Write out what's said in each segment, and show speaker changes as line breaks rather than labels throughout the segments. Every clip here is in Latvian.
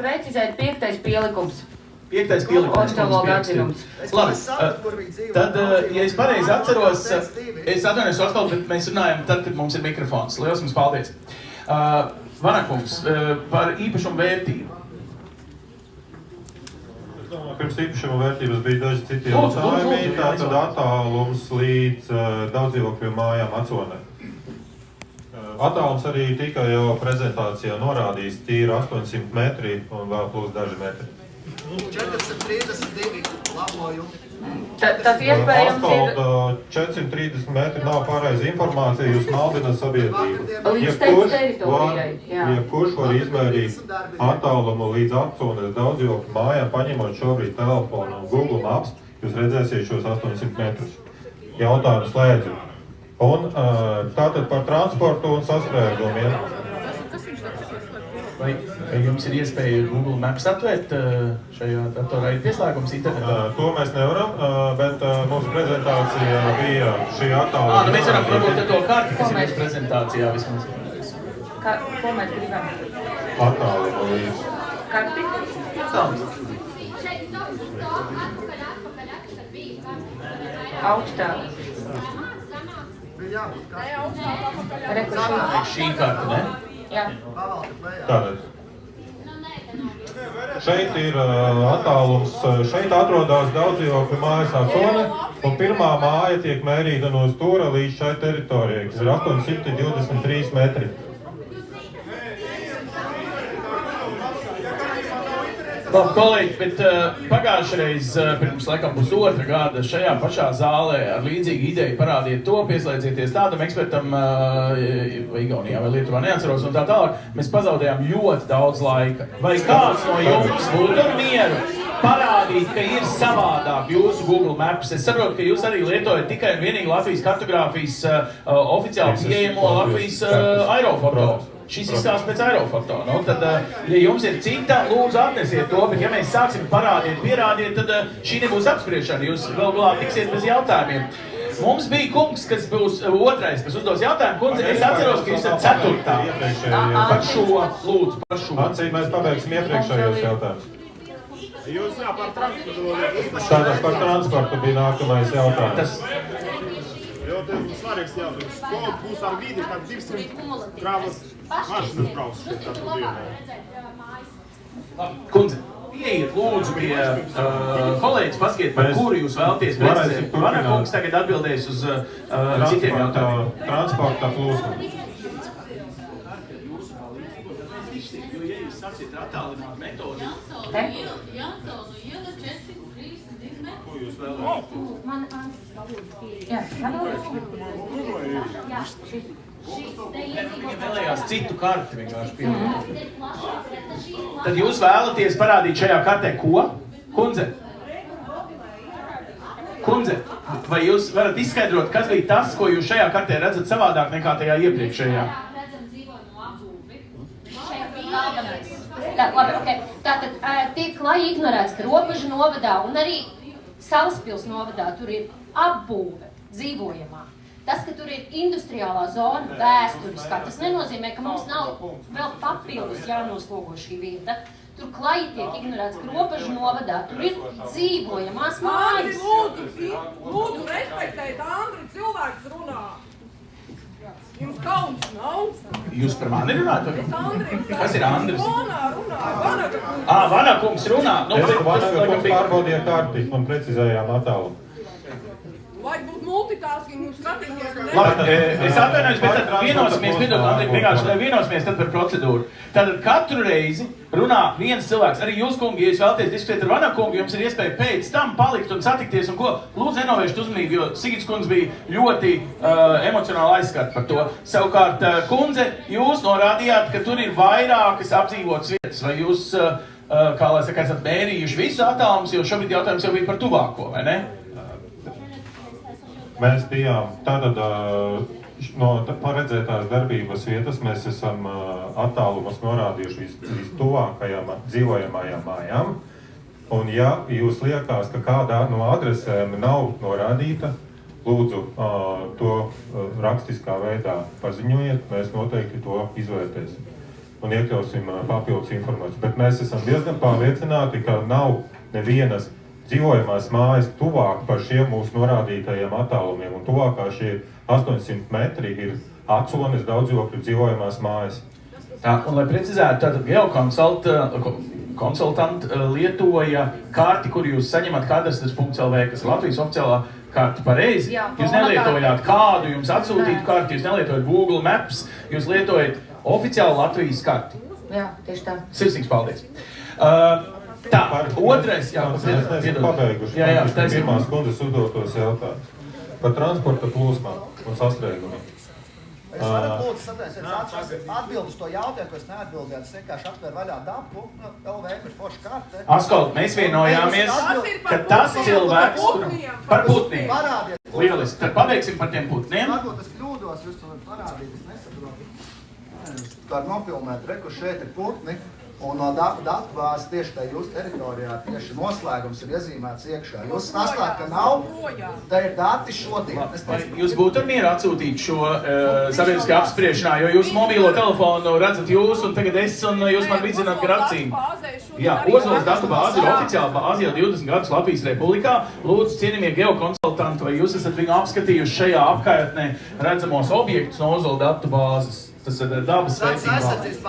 precizēt 5. pielikums.
5. pielikums. Labi, tad, ja es pareizi atceros, es atvainojos Oskal, bet mēs runājam tad, kad mums ir mikrofons. Lielas jums paldies. Vanakungs, par īpašumu vērtību.
Pirms īpašuma vērtības bija daži citi jautājumi, tātad attālums līdz daudzdzīvokļu mājām Aconē. Attālums arī tika jau prezentācijā norādījis, tīri 800 metri un vēl plus daži metri.
432 labojumi.
Tas iespējams ir...
430 metri nav pareiza informācija, jūs maldināt sabiedrību.
Līdz teritorijai, jā.
Jebkurš var izmērīt attālumu līdz Acones daudzdzīvokļu mājām, paņemot šobrīd telefonu un Google Maps, jūs redzēsiet šos 800 metrus. Jautājumu slēdzu. Un tātad par transportu un saskrējumiem.
Vai jums ir iespēja Google Maps atvērt šajā datorā? Ir pieslēgums internetā?
To mēs nevaram, bet mūsu prezentācijā bija šī attāluma.
Mēs varam varbūt to karti, kas ir mūsu prezentācijā vismaz.
Ko mēs gribam?
Attāluma līdz.
Karti? Augstāk.
Šī karta, ne?
Jā.
Tātad. Šeit ir attālums, šeit atrodas daudzdzīvokļu mājas Acone, un pirmā māja tiek mērīta no stūra līdz šai teritorijai, kas ir 823 metri.
Labi, kolēģi, bet pagājušreiz pirms laikam pusotra gada šajā pašā zālē ar līdzīgu ideju parādiet to, pieslēdzieties tādam ekspertam vai Igaunijā vai Lietuvā, neatceros un tā tālāk, mēs pazaudējām ļoti daudz laika. Vai kāds no jums būtu ar mieru parādīt, ka ir savādāk jūsu Google Maps? Es saprotu, ka jūs arī lietojat tikai un vienīgi Latvijas kartogrāfijas oficiāli pieejamo Latvijas aerofoto. Šis izstāsts pēc aerofoto. Nu, tad, ja jums ir cita, lūdzu atnesiet to, bet ja mēs sāksim parādīt, pierādīt, tad šī nebūs apspriešana. Jūs vēl galā tiksiet bez jautājumiem. Mums bija kungs, kas būs otrais, kas uzdos jautājumu. Kundze, es atceros, ka jūs esat 4. Par šo, lūdzu, par šo.
Ancīt, mēs pabeigsim iepriekšējos jautājumus.
Jūs par transportu.
Tātad par transportu bija nākamais jautājums.
Ļoti svarīgs jautājums. Ko būs ar vidi, kad 200 kravas mašinas brauks šeit katru dienu?
Kundze, ieiet lūdzu pie kolēģis, paskiet, par kuru jūs vēlaties precizēt. Vanakungs tagad atbildēs uz citiem jautājumiem.
Transporta plūsma.
Jo, ja jūs sāksiet attālināt metodi...
Jansonu iela 432 metri.
Ko jūs vēlaties?
Man valūtas pieeja.
Jā,
Jā,
Viņa vēlējās citu karti vienkārši pievienot. Tad jūs vēlaties parādīt šajā kartē ko? Kundze? Kundze, vai jūs varat izskaidrot, kas bija tas, ko jūs šajā kartē redzat savādāk nekā tajā iepriekšējā?
Tā, labi, okay. Tātad tiek klāji ignorēts, ka Robežu novadā un arī Salaspils novadā tur ir apbūve dzīvojamā. Tas, ka tur ir industriālā zona, vēsturiskā, tas nenozīmē, ka mums nav vēl papildus jānoslogo šī vieta. Tur klāji tiek ignorēts, ka Robežu novadā tur ir dzīvojamās mājas.
Lūdzu, respektēt, Andri, cilvēks runā. Jums kauns nav?
Jūs par mani runājat? Kas ir Andris?
Runā.
Vanakungs runā.
Vanakungs pārbaudīja karti un precizējām attālumu.
Vajag būt multitasking un skatīties.
Labi, es atvainojos, bet tad vienosimies, vienosimies tad par procedūru. Tātad katru reizi runā viens cilvēks, arī jūs, kungi, ja jūs vēlaties diskutēt ar Vanakungu, jums ir iespēja pēc tam palikt un satikties un ko. Lūdzu, nenovēršat uzmanību, jo Sigits kundze bija ļoti emocionāli aizskarta par to. Savukārt, kundze, jūs norādījāt, ka tur ir vairākas apdzīvotas vietas, vai jūs, kā lai saka, esat mērījuši visu attālumus, jo šobrīd jautājums jau bija par tuvāko, vai ne?
Mēs bijām tātad no paredzētās darbības vietas, mēs esam attālumus norādījuši vistuvākajām dzīvojamajām mājām. Un ja jūs liekas, ka kādā no adresēm nav norādīta, lūdzu to rakstiskā veidā paziņojiet, mēs noteikti to izvērtēsim. un iekļausim papildus informāciju. Bet mēs esam diezgan pārliecināti, ka nav nevienas dzīvojamās mājas tuvāk par šiem mūsu norādītajiem attālumiem, un tuvākā šie 800 metri ir atsones daudzdzīvokļu dzīvojamās mājas.
Tā, un, lai precizētu, tātad geokonsultanti lietoja karti, kur jūs saņemat kadastras.lv, kas ir Latvijas oficiālā karta pareizi.
Jā,
Jūs nelietojāt kādu jums atsūtītu karti, jūs nelietojat Google Maps, jūs lietojat oficiālu Latvijas karti.
Jā, tieši tā.
Sirsnīgs paldies. Tā, otrais, jā,
mēs neesam pabeiguši. Pirmās kundzes uzdotos jautājumus par transporta plūsmām un sastrēgumiem.
Es varu lūdzu atbildu uz to jautājumu, ko es neatbildēju. Es vienkārši atveru vaļā dapu, LV ir forša karte.
Askol, mēs vienojāmies, ka tas cilvēks par putniem. Lieliski, tad pabeigsim par tiem putniem.
Varbūt es kļūdos, jūs to parādīt, es nesaprotu. Var nofilmēt, kur šeit ir putni. Un no datubāzes tieši tajā jūsu teritorijā tieši noslēgums ir iezīmēts iekšā. Jūs stāstāt, ka nav, tā ir dati šodien.
Jūs būtu ar mieru atsūtīt šo sabiedriskajā apspriešanā, jo jūs mobīlo telefonu redzat jūs, un tagad es, un jūs man vidzināt gar acīm. Jā, Ozoles datubāze ir oficiāla bāze jau 20 gadus Latvijas Republikā. Lūdzu, cienījamie geokonsultanti, vai jūs esat viņu apskatījuši šajā apkārtnē redzamos objektus no Ozoles datubāzes? Tas ir dabas
veicinājums.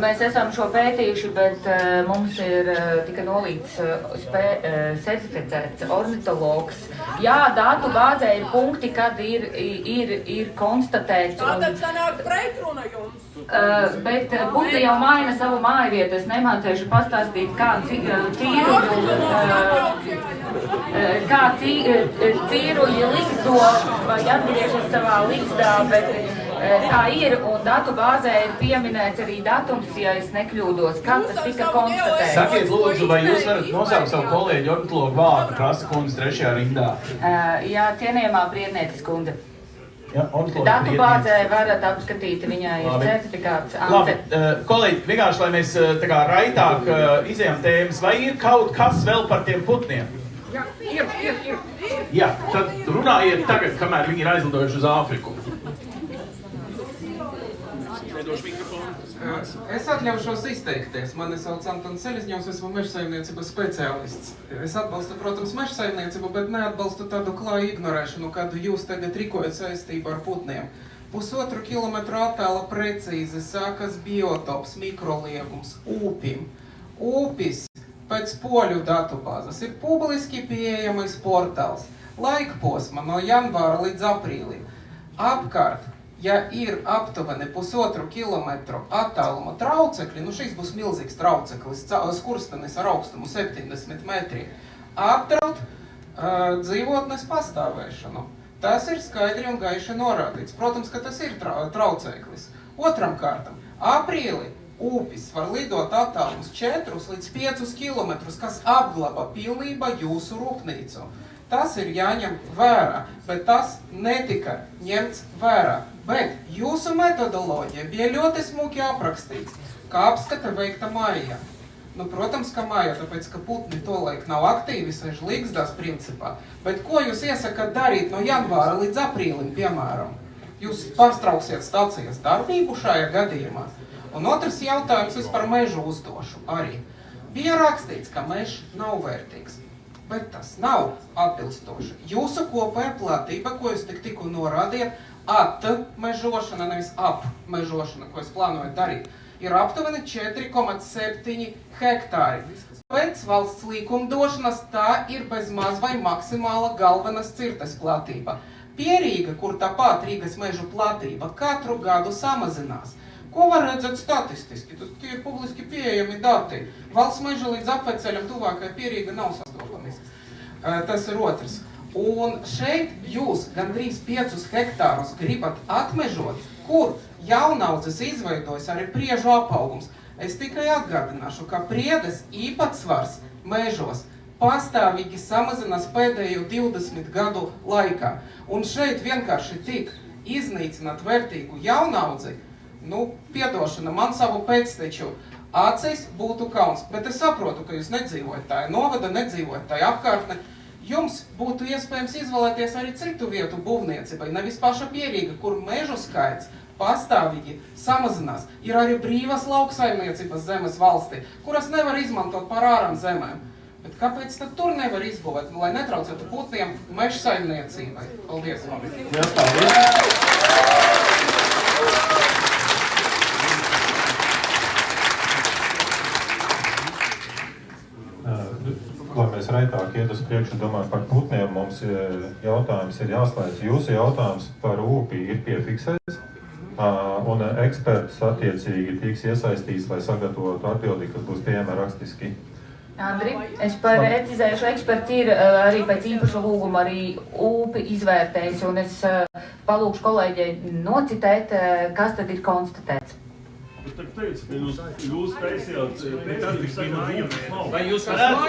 Mēs esam šo pētījuši, bet mums ir tika nolīdz certificēts ornitologs. Jā, datu bāzē ir punkti, kad ir konstatēts.
Tātad sanāk pretruna jums.
Bet būtu jau maina savu mājvietu. Es nemācēšu pastāstīt, kā cīruļi liksto vai atgriežas savā likstā, bet kā ir, un datu bāzē ir pieminēts arī datums, ja es nekļūdos, kad tas tika konstatēts.
Sakiet, lūdzu, vai jūs varat nosaukt savu kolēģi ornitologu vārdu, prasa kundze 3. rindā?
Jā, cienījamā Priednieces kundze.
Ja,
datu bāzē varat apskatīt, viņai ir certifikāts.
Labi, kolēģi, vienkārši, lai mēs tā kā raitāk izējām tēmas, vai ir kaut kas vēl par tiem putniem?
Jā, ir.
Jā, tad runājiet tagad, kamēr viņi ir aizlidojuši uz Āfriku.
Es atļaušos izteikties. Mani sauc Antons Seliņovs, esmu mežsaimniecības speciālists. Es atbalstu, protams, mežsaimniecību, bet neatbalstu tādu klāju ignorēšanu, kādu jūs tagad rīkojat saistību ar putniem. 1,5 kilometru attāla precīzi sākas biotops, mikroliegums, ūpim. Ūpis pēc poļu datubāzes ir publiski pieejamais portāls. Laikposma no janvāra līdz aprīlim. Apkārt, ja ir aptuveni 1,5 kilometru attāluma traucekļi, nu šis būs milzīgs trauceklis, skurstenis ar augstumu 70 metri, apdraud dzīvotnes pastāvēšanu. Tas ir skaidri un gaiši norādīts. Protams, ka tas ir trauceklis. Otram kārtam, aprīli ūpis var lidot attālums 4 līdz 5 kilometrus, kas apglabā pilnībā jūsu rūpnīcu. Tas ir jāņem vērā, bet tas netika ņemts vērā. Bet jūsu metodoloģija bija ļoti smuki aprakstīts, kā apskata veikta mājā. Nu, protams, ka mājā, tāpēc, ka putni tolaik nav aktīvi, sēž līgzdās principā. Bet ko jūs iesakat darīt no janvāra līdz aprīlim, piemēram? Jūs pārstrauksiet stācijas darbību šajā gadījumā? Un otrs jautājums es par mežu uzdošu arī. Bija rakstīts, ka mežs nav vērtīgs. Bet tas nav atbilstoši. Jūsu kopējā platība, ko jūs tikko norādījāt, atmežošana, nevis apmežošana, ko es plānoju darīt, ir aptuveni 4,7 hektāri. Pēc valsts likumdošanas tā ir bez maz vai maksimāla galvenas cirtes platība. Pierīga, kur tāpat Rīgas mežu platība katru gadu samazinās. Ko var redzēt statistiski? Tie ir publiski pieejami dati. Valsts meža līdz apveceļam tuvākai Pierīga nav sastopamies. Tas ir otrs. Un šeit jūs gandrīz 5 hektārus gribat atmežot, kur jaunaudzes izveidojas arī priežu apaugums. Es tikai atgādināšu, ka priedes īpatsvars mežos pastāvīgi samazinās pēdējo 20 gadu laikā. Un šeit vienkārši tik iznīcināt vērtīgu jaunaudzi, nu, piedošana, man savu pēcteču acīs būtu kauns. Bet es saprotu, ka jūs nedzīvojat tā novada, nedzīvojat tā apkārtne. Jums būtu iespējams izvēlēties arī citu vietu būvniecībai, nevis paša Pierīga, kur mežu skaits pastāvīgi samazinās. Ir arī brīvas lauksaimniecības zemes valstī, kuras nevar izmantot par āram zemēm. Bet kāpēc tad tur nevar izbūvēt, lai netraucētu putniem meža saimniecībai? Paldies!
Lai mēs raitāk iet uz priekšu, domāju par putniem, mums jautājums ir jāslēdz. Jūsu jautājums par ūpi ir piefiksēts, un eksperts attiecīgi tiks iesaistīts, lai sagatavotu atbildi, kas būs pieejama rakstiski.
Andri, es precizēšu, eksperti ir arī pēc īpaša lūguma arī ūpi izvērtējis, un es palūkšu kolēģei nocitēt, kas tad ir konstatēts.
Es tā teicu, ka jūs taisījāt,
vai jūs varētu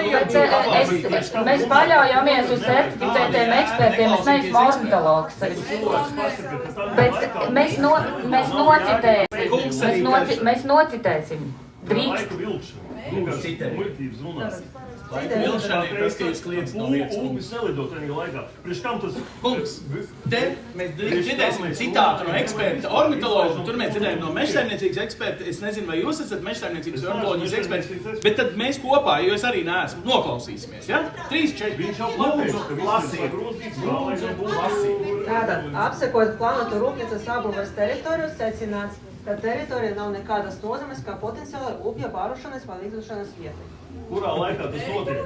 Mēs paļaujamies uz certificētiem ekspertiem, es neesmu ornitologs. Bet mēs nocitēsim. Drīkst.
Muļķības runās.
Vilšana ir tas, ka jūs kliedz no vietas.
Ūpis nelido tajā laikā. Priekš kam tas...
Kungs, te mēs dzirdēsim citātu no eksperta ornitologu, tur mēs dzirdējam no mežsaimniecības eksperta. Es nezinu, vai jūs esat mežsaimniecības vai ornitoloģijas eksperts, bet tad mēs kopā, jo es arī neesmu, noklausīsimies, ja? 3, 4,
viņš jau lasīt.
Tātad, apsekot plānotu rūpnīcas apbūves teritoriju, secināts, ka teritorija nav nekādas nozīmes kā potenciāla upja pārušanas vai līdzūšanas vieta.
Kurā laikā tas notiek?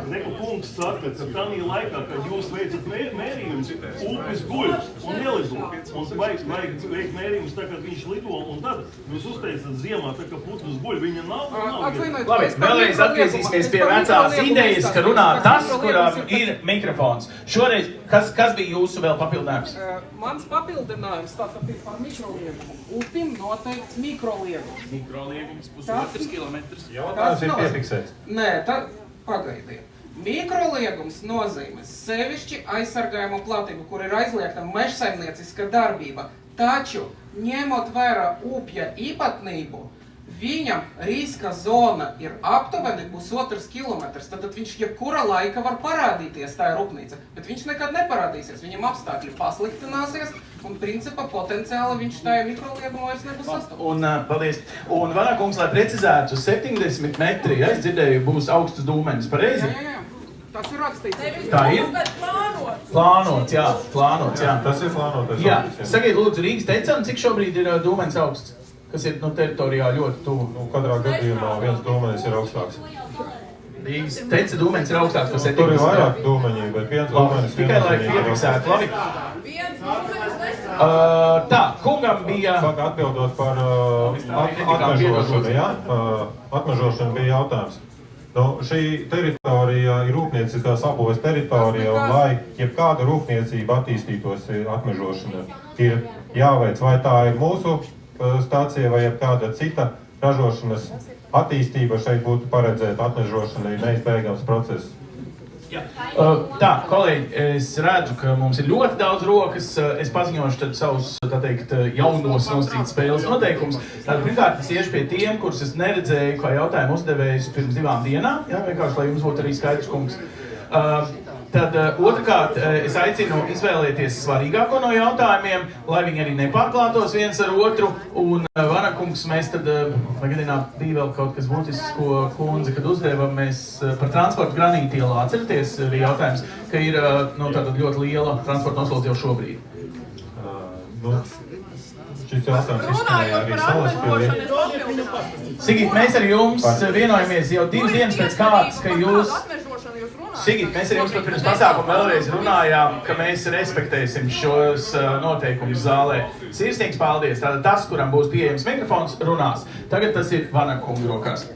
Neko kungs saka, ka tādā laikā, kad jūs veicat mērījumus, upis guļ un nelido. Un vajag veikt mērījumus tā, kad viņš lido, un tad jūs uzteicat ziemā, tā kā putnus guļ, viņa nav.
Labi, vēlreiz atgriezīsimies pie vecās idejas, ka runā tas, kuram ir mikrofons. Šoreiz, kas bija jūsu vēl papildinājums?
Mans papildinājums tātad ir par mikroliegumu. Upim noteikts mikroliegums.
Mikroliegums pusotrs kilometrs.
Jautājums ir piefiksēts.
Nē, tad pagaidiet. Mikroliegums nozīmē sevišķi aizsargājumu platību, kur ir aizliegta mežsaimnieciska darbība. Taču, ņemot vērā upja īpatnību, viņam riska zona ir aptuveni 1,5 kilometrs. Tad viņš jebkura laika var parādīties, tā ir rūpnīca, bet viņš nekad neparādīsies. Viņam apstākļi pasliktināsies, un principā potenciāli viņš tajā mikroliegumā vairs nebūs sastāvs.
Un, paldies. Un Vanakungs, lai precizētu, 70 metri, ja es dzirdēju, būs augstas dūmenis, pareizi?
Jā. Tas ir rakstīts.
Tā ir? Plānots, jā.
Tas ir plānotais.
Jā, sakiet, lūdzu, Rīgas tecam, cik šobrīd ir dūmenis augsts? Kas ir teritorijā ļoti tuvu?
Katrā gadījumā viens dūmenis ir augstāks.
Rīgas teca dūmenis ir augstāks par 70.
Tur ir vairāk dūmeņi, bet viens dūmenis
tikai lai piefiksētu, labi. Tā, kungam bija...
Atbildot par atmežošanu, jā? Atmežošana bija jautājums. Šī teritorija ir rūpnieciskās apbūves teritorija, un lai jebkāda rūpniecība attīstītos atmežošana, ir jāveic, vai tā ir mūsu stācija vai kāda cita ražošanas attīstība šeit būtu paredzēta atmežošanai neizbēgams process.
Tā, kolēģi, es redzu, ka mums ir ļoti daudz rokas. Es paziņošu tad savus, tā teikt, jaunos nosacīt spēles noteikumus. Tātad, pirmkārt, es iešu pie tiem, kurus es neredzēju, kā jautājumu uzdevējus pirms 2 dienām. Jā, vienkārši, lai jums būtu arī skaidrs, kungs. Tad otrkārt, es aicinu izvēlēties svarīgāko no jautājumiem, lai viņi arī nepārklātos viens ar otru. Un Vanakungs, mēs tad, Magadināt, bija vēl kaut kas būtisks, ko kundze, kad uzdevam, mēs par transportu Granītielā. Atcerieties, bija jautājums, ka ir tātad ļoti liela transporta noslodze jau šobrīd.
Šis jautājums izskanēja arī Salaspilī.
Sigit, mēs ar jums vienojamies jau 2 dienas pēc kārtas, ka jūs... Sigit, mēs ar jums pat pirms pasākuma vēlreiz runājām, ka mēs respektēsim šos noteikumus zālē. Sirsnīgs paldies! Tātad tas, kuram būs pieejams mikrofons, runās. Tagad tas ir Vanakunga rokās.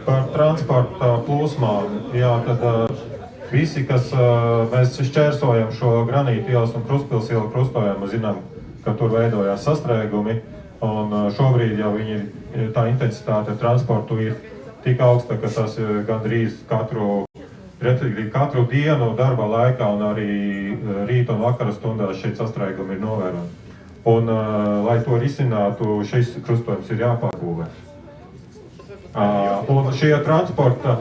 Par transporta plūsmām, jā, tad visi, kas mēs šķērsojam šo Granītu ielas un Krustpils ielu krustojam, zinām, ka tur veidojās sastrēgumi, un šobrīd jau tā intensitāte transportu ir tik augsta, ka tas gandrīz katru dienu darba laikā un arī rīta un vakara stundās šeit sastrēgumi ir novērojami. Un, lai to risinātu, šis krustojums ir jāpārbūvē. Un šie transporta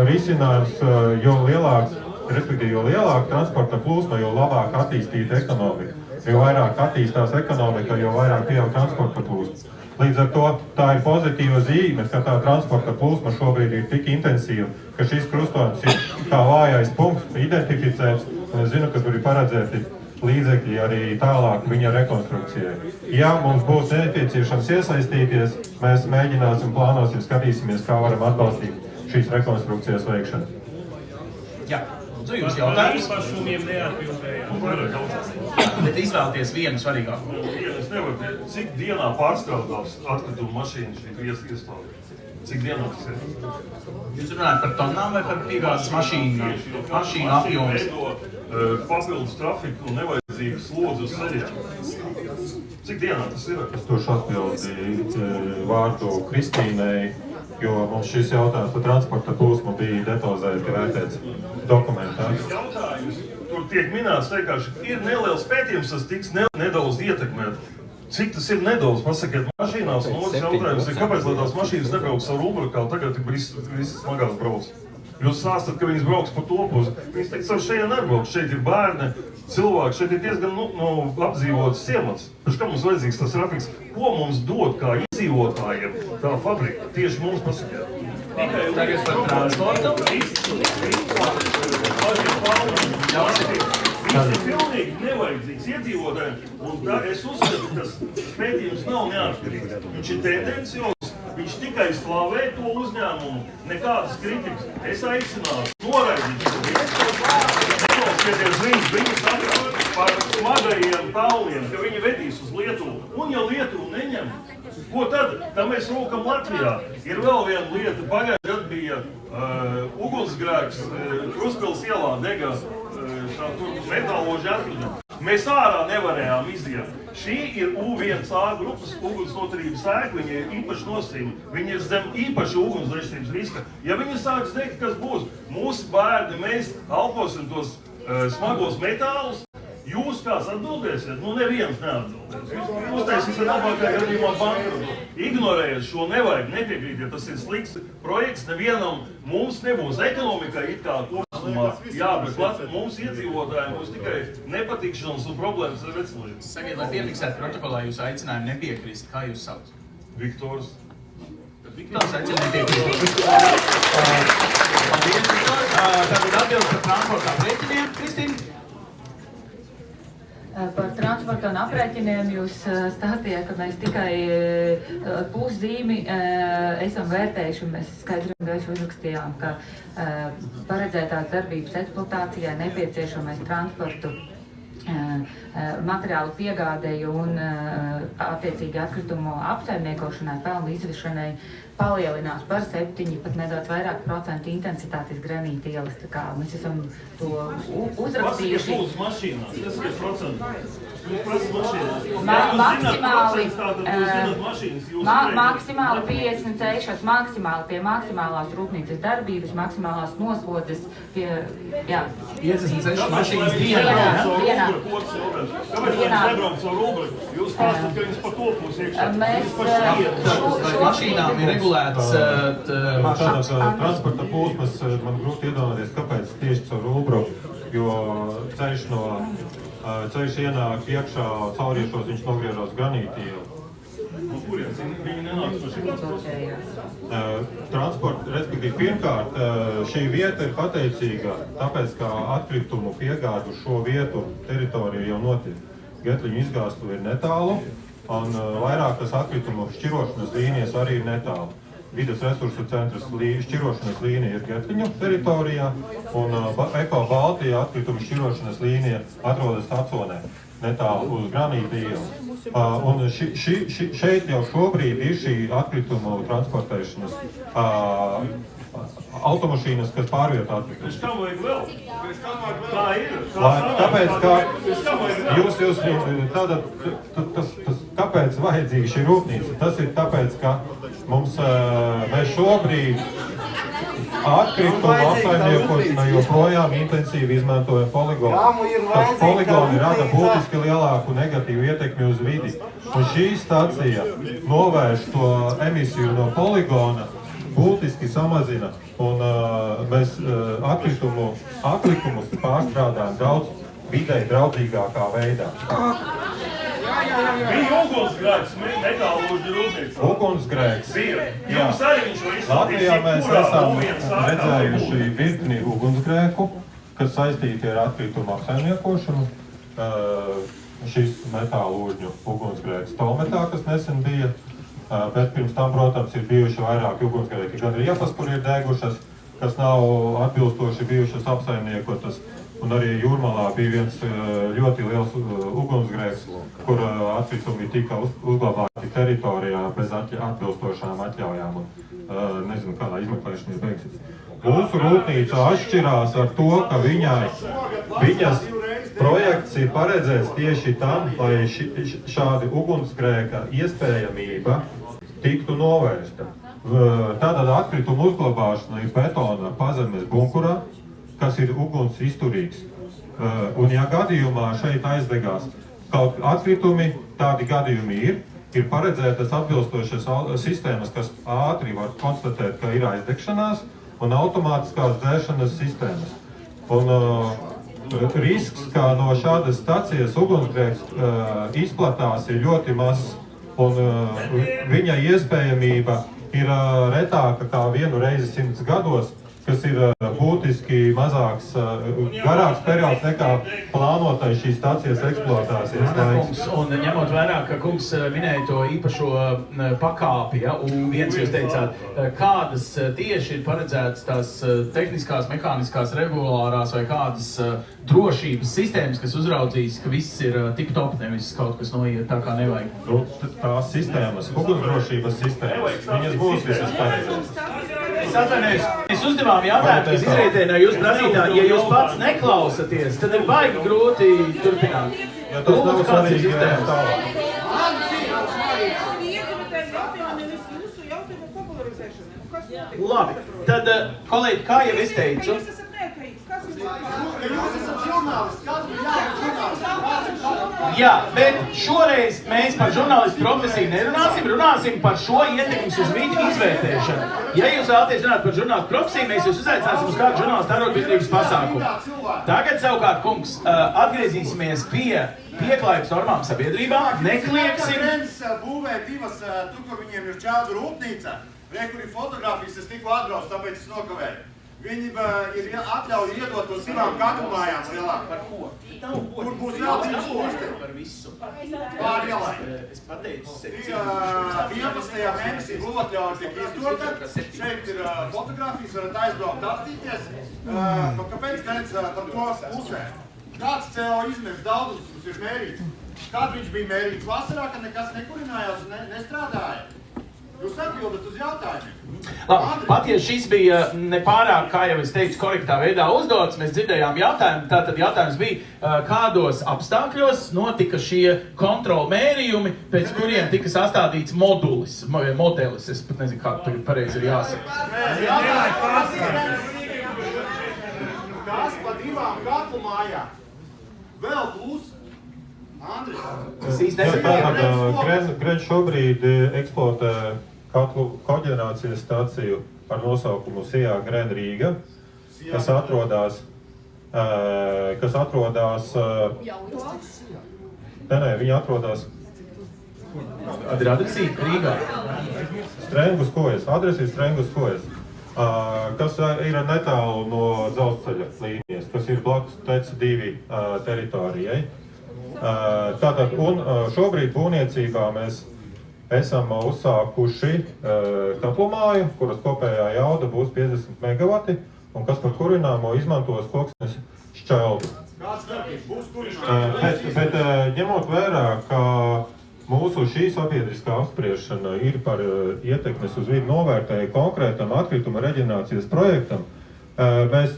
risinājums, jo lielāks Respektīvi, jo lielāka transporta plūsma, jo labāk attīstīta ekonomika. Jo vairāk attīstās ekonomika, jo vairāk pieaug transporta plūsma. Līdz ar to tā ir pozitīva zīme, ka tā transporta plūsma šobrīd ir tik intensīva, ka šis krustojums ir kā vājais punkts identificēts, un es zinu, ka tur ir paredzēti līdzekļi arī tālāk viņa rekonstrukcijai. Ja mums būs nepieciešams iesaistīties, mēs mēģināsim, plānosim, skatīsimies, kā varam atbalstīt šīs rekonstrukcijas veikšanu.
Jā, tu jūs jautājums?
Pašumiem neatbildējām.
Bet izvēlties vienu svarīgāku.
Es nevaru, cik dienā pārstrādās atkritumu mašīnu šī iestāde? Cik dienā tas ir?
Jūs runājat par tonnām vai par piegādes mašīnu apjomus?
Papildus trafiku un nevajadzīgu slodzi uz ceļiem. Cik dienā tas ir?
Es došu atbildi vārdu Kristīnei, jo mums šis jautājums par transporta plūsmu bija detalizēti vērtēts dokumentā.
Jautājums, tur tiek minēts vienkārši, ir neliels pētījums, tas tiks nedaudz ietekmēt. Cik tas ir nedaudz, pasakiet, mašīnās, un otrs jautājums ir, kāpēc lai tās mašīnas nebrauks ar Uberu, kā tagad visi smagās brauc? Jūs stāstat, ka viņas brauks pa to pusi. Viņas teiks, ar šeit nebrauks, šeit ir bērni, cilvēki, šeit ir diezgan apdzīvots ciemats. Pēc kā mums vajadzīgs tas trafiks? Ko mums dod kā iedzīvotājiem tā fabrika? Tieši mums pasakiet.
Tagad par transportu.
Tas ir pilnīgi nevajadzīgs iedzīvotājiem, un es uzskatu, ka tas pētījums nav neatkarīgs. Viņš ir tendencios, viņš tikai slavē to uzņēmumu, nekādas kritikas. Es aicinātu noraidīt to visu. Neklausieties viņus par smagajiem tāliem, ka viņi vedīs uz Lietuvu. Un ja Lietuvu neņem, ko tad? Tā mēs rūkam Latvijā. Ir vēl viena lieta, pagājušajā gadā bija ugunsgrēks, Kruspils ielā dega metāloži atkritumi. Mēs ārā nevarējām iziet. Šī ir U1A grupas ugunsnoturības ēka, viņa ir īpaši nosacījuma. Viņa ir zem īpaši ugunsdrošības riska. Ja viņi sāks degt, kas būs? Mūsu bērni, mēs alposim tos smagos metālus. Jūs kāds atbildēsiet? Nu, neviens neatbildēs. Jūs uztaisīsiet labākajā gadījumā bankrotu. Ignorējiet šo, nevajag, nepiekrītiet, tas ir slikts projekts, nevienam mums nebūs ekonomikā it kā kopumā. Jā, bet mums iedzīvotājiem būs tikai nepatikšanas un problēmas ar veselību.
Sakiet, lai piefiksētu protokolā jūsu aicinājumu nepiekrist, kā jūs sauc?
Viktors.
Viktors aicina nepiekrist. Paldies, Viktor. Tātad atbildes par transporta aprēķiniem, Kristīna?
Par transporta un aprēķiniem jūs stāstījāt, ka mēs tikai puszīmi esam vērtējuši, un mēs skaidri un gaiši uzrakstījām, ka paredzētās darbības eksploatācijai nepieciešamais transportu materiālu piegādēju un attiecīgi atkritumu apsaimniekošanai, pelnu izvešanai palielinās par 7, pat nedaudz vairāk procentu intensitātes granīta ielas. Tā kā mēs esam to uzrakstījuši.
Pasakiet, mašīnās, tas ir procentu. Jūs prasat
Maksimāli 56, maksimāli pie maksimālās rūpnīcas darbības, maksimālās noslodzes pie, jā.
56 mašīnas dienā.
Kāpēc mēs nebrauc ar Uberu? Jūs stāstat, ka viņas pa to pusi iekšā.
Vai mašīnām ir regulēts
Tādas transporta plūsmas man grūti iedomāties, kāpēc tieši caur Uberu, jo ceļš ienāk iekšā cauriešos, viņš nogriežās granīti ielu. Respektīvi, pirmkārt, šī vieta ir pateicīga, tāpēc, ka atkritumu piegādu šo vietu teritoriju jau notiek. Getliņu izgāstuve ir netālu, un vairākas atkritumu šķirošanas līnijas arī ir netālu. Vides resursu centras šķirošanas līnija ir Getliņu teritorijā, un Eko Baltija atkritumu šķirošanas līnija atrodas Taconē, netālu uz Granīta ielu. Un šeit jau šobrīd ir šī atkritumu transportēšanas automašīnas, kas pārvieto atkritumus.
Kam vajag vēl? Tā ir.
Tāpēc, ka kāpēc vajadzīga šī rūpnīca? Tas ir tāpēc, ka mēs šobrīd atkritumu apsaimniekošanai joprojām intensīvi izmantojam poligonu. Tas poligoni rada būtiski lielāku negatīvu ietekmi uz vidi. Un šī stacija novērš to emisiju no poligona būtiski samazina, un mēs atkritumus pārstrādājam daudz videi draudzīgākā veidā.
Bija ugunsgrēks metālurģu rūpnīcā.
Ugunsgrēks.
Bija. Jums arī viņš var izstāstīt,
Latvijā mēs
kurā
esam
viens sākā
redzējuši virkni ugunsgrēku, kas saistīti ar atkritumu apsaimniekošanu. Šis metālurģu ugunsgrēks Tolmetā, kas nesen bija, bet pirms tam, protams, ir bijuši vairāki ugunsgrēki, gan riepas, kur ir degušas, kas nav atbilstoši bijušas apsaimniekotas. Un arī Jūrmalā bija viens ļoti liels ugunsgrēks, kur atkritumi tika uzglabāti teritorijā bez atbilstošām atļaujām. Nezinu, kādā izmeklēšanā beigsies. Mūsu rūpnīca atšķirās ar to, ka viņas projekts ir paredzēts tieši tam, lai šādi ugunsgrēka iespējamība tiktu novērsta. Tātad atkritumu uzglabāšana ir betona pazemes bunkurā, kas ir uguns izturīgs. Un ja gadījumā šeit aizdegās kaut atkritumi, tādi gadījumi ir paredzētas atbilstošas sistēmas, kas ātri var konstatēt, ka ir aizdegšanās, un automātiskās dzēšanas sistēmas. Un risks, kā no šādas stacijas ugunsgrēks izplatās, ir ļoti mazs, un viņa iespējamība ir retāka kā 1 reizi 100 gados, kas ir būtiski mazāks, garāks periods nekā plānotais šīs stācijas eksploatācijas laiks.
Un ņemot vērā, ka kungs minēja to īpašo pakāpi, ja, U1 jūs teicāt, kādas tieši ir paredzētas tās tehniskās, mehāniskās, regulārās vai kādas drošības sistēmas, kas uzraudzīs, ka viss ir tip-top, nevis kaut kas noiet tā kā nevajag?
Tās sistēmas, ugunsdrošības sistēmas, viņas būs visas pareizās.
Es atvainojos, mēs uzdevām jautājumu, kas izrietēja no jūsu prasītā. Ja jūs pats neklausaties, tad ir baigi grūti turpināt.
Ja tas nav svarīgi tālāk.
Labi, tad, kolēģi, kā jau es teicu, jā, bet šoreiz mēs par žurnālistu profesiju nerunāsim, runāsim par šo ietekmes uz vidi izvērtēšanu. Ja jūs vēlaties runāt par žurnālistu profesiju, mēs jūs uzaicināsim uz kādu žurnālistu arotbiedrības pasākumu. Tagad savukārt, kungs, atgriezīsimies pie pieklājības normām sabiedrībā, neklieksim.
Būvē divas, tur, kur viņiem ir čeldu rūpnīca, kur ir fotogrāfijas, es tikko atbraucu, tāpēc es nokavēju. Viņi ir atļauju iedot to divām katlumājām lielāk.
Par ko?
Kur būs vēl divas pusteļi?
Par visu.
Pār ielai.
Es pateicu,
11. mēnesī būvatļauja tiek izdota. Šeit ir fotogrāfijas, varat aizbraukt apstīties. Kāpēc redz par to pusē? Kāds CO izmērs daudzums mums ir mērīts? Kad viņš bija mērīts vasarā, kad nekas nekurinājās un nestrādāja? Jūs atbildat uz jautājumiem.
Labi, pat ja šis bija nepārāk, kā jau es teicu, korektā veidā uzdots, mēs dzirdējām jautājumu, tātad jautājums bija, kādos apstākļos notika šie kontrolu mērījumi, pēc kuriem tika sastādīts modelis, es pat nezinu, kā tagad pareizi ir jāsaka.
Kas pa divām katlumājām? Vēl plus Andris.
Gren šobrīd eksploatē katlu koģenerācijas staciju ar nosaukumu Sijā Gren Rīga, kas atrodas viņa atrodas
Adresīta Rīgā.
Strengus kojas, adresīta Strengus kojas, kas ir netālu no dzelzceļa līnijas, kas ir blakus TEC2 teritorijai. Tātad, un šobrīd būvniecībā mēs esam uzsākuši katlumāju, kuras kopējā jauda būs 50 megavati, un kas par kurināmo izmantos koksnes šķeldu.
Kāds darbības būs kurināmo?
Bet ņemot vērā, ka mūsu šī sabiedriskā apspriešana ir par ietekmes uz vidi novērtēju konkrētam atkrituma reģenerācijas projektam, mēs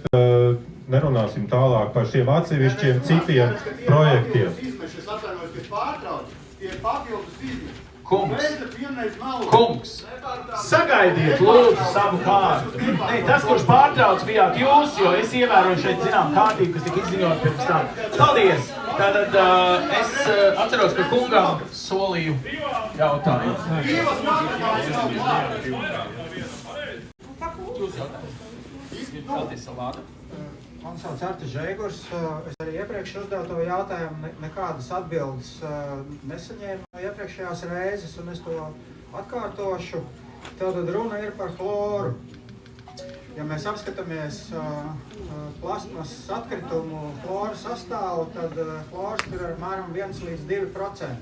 nerunāsim tālāk par šiem atsevišķiem citiem projektiem.
Es atvainojos, ka pārtraucu, tie ir papildus izmeši.
Kungs, sagaidiet lūdzu savu kārtu. Tas, kurš pārtrauc, bijāt jūs, jo es ievēroju šeit zinām kārtību, kas tika izziņot pirms tam. Paldies! Tātad es atceros, ka kungām solīju jautājumu.
Man sauc Artis Žēgurs. Es arī iepriekš uzdevu to jautājumu, nekādas atbildes nesaņēmu no iepriekšējās reizes, un es to atkārtošu. Tātad runa ir par chloru. Ja mēs apskatāmies plastmasas atkritumu chloru sastāvu, tad chlors ir apmēram 1 līdz 2%.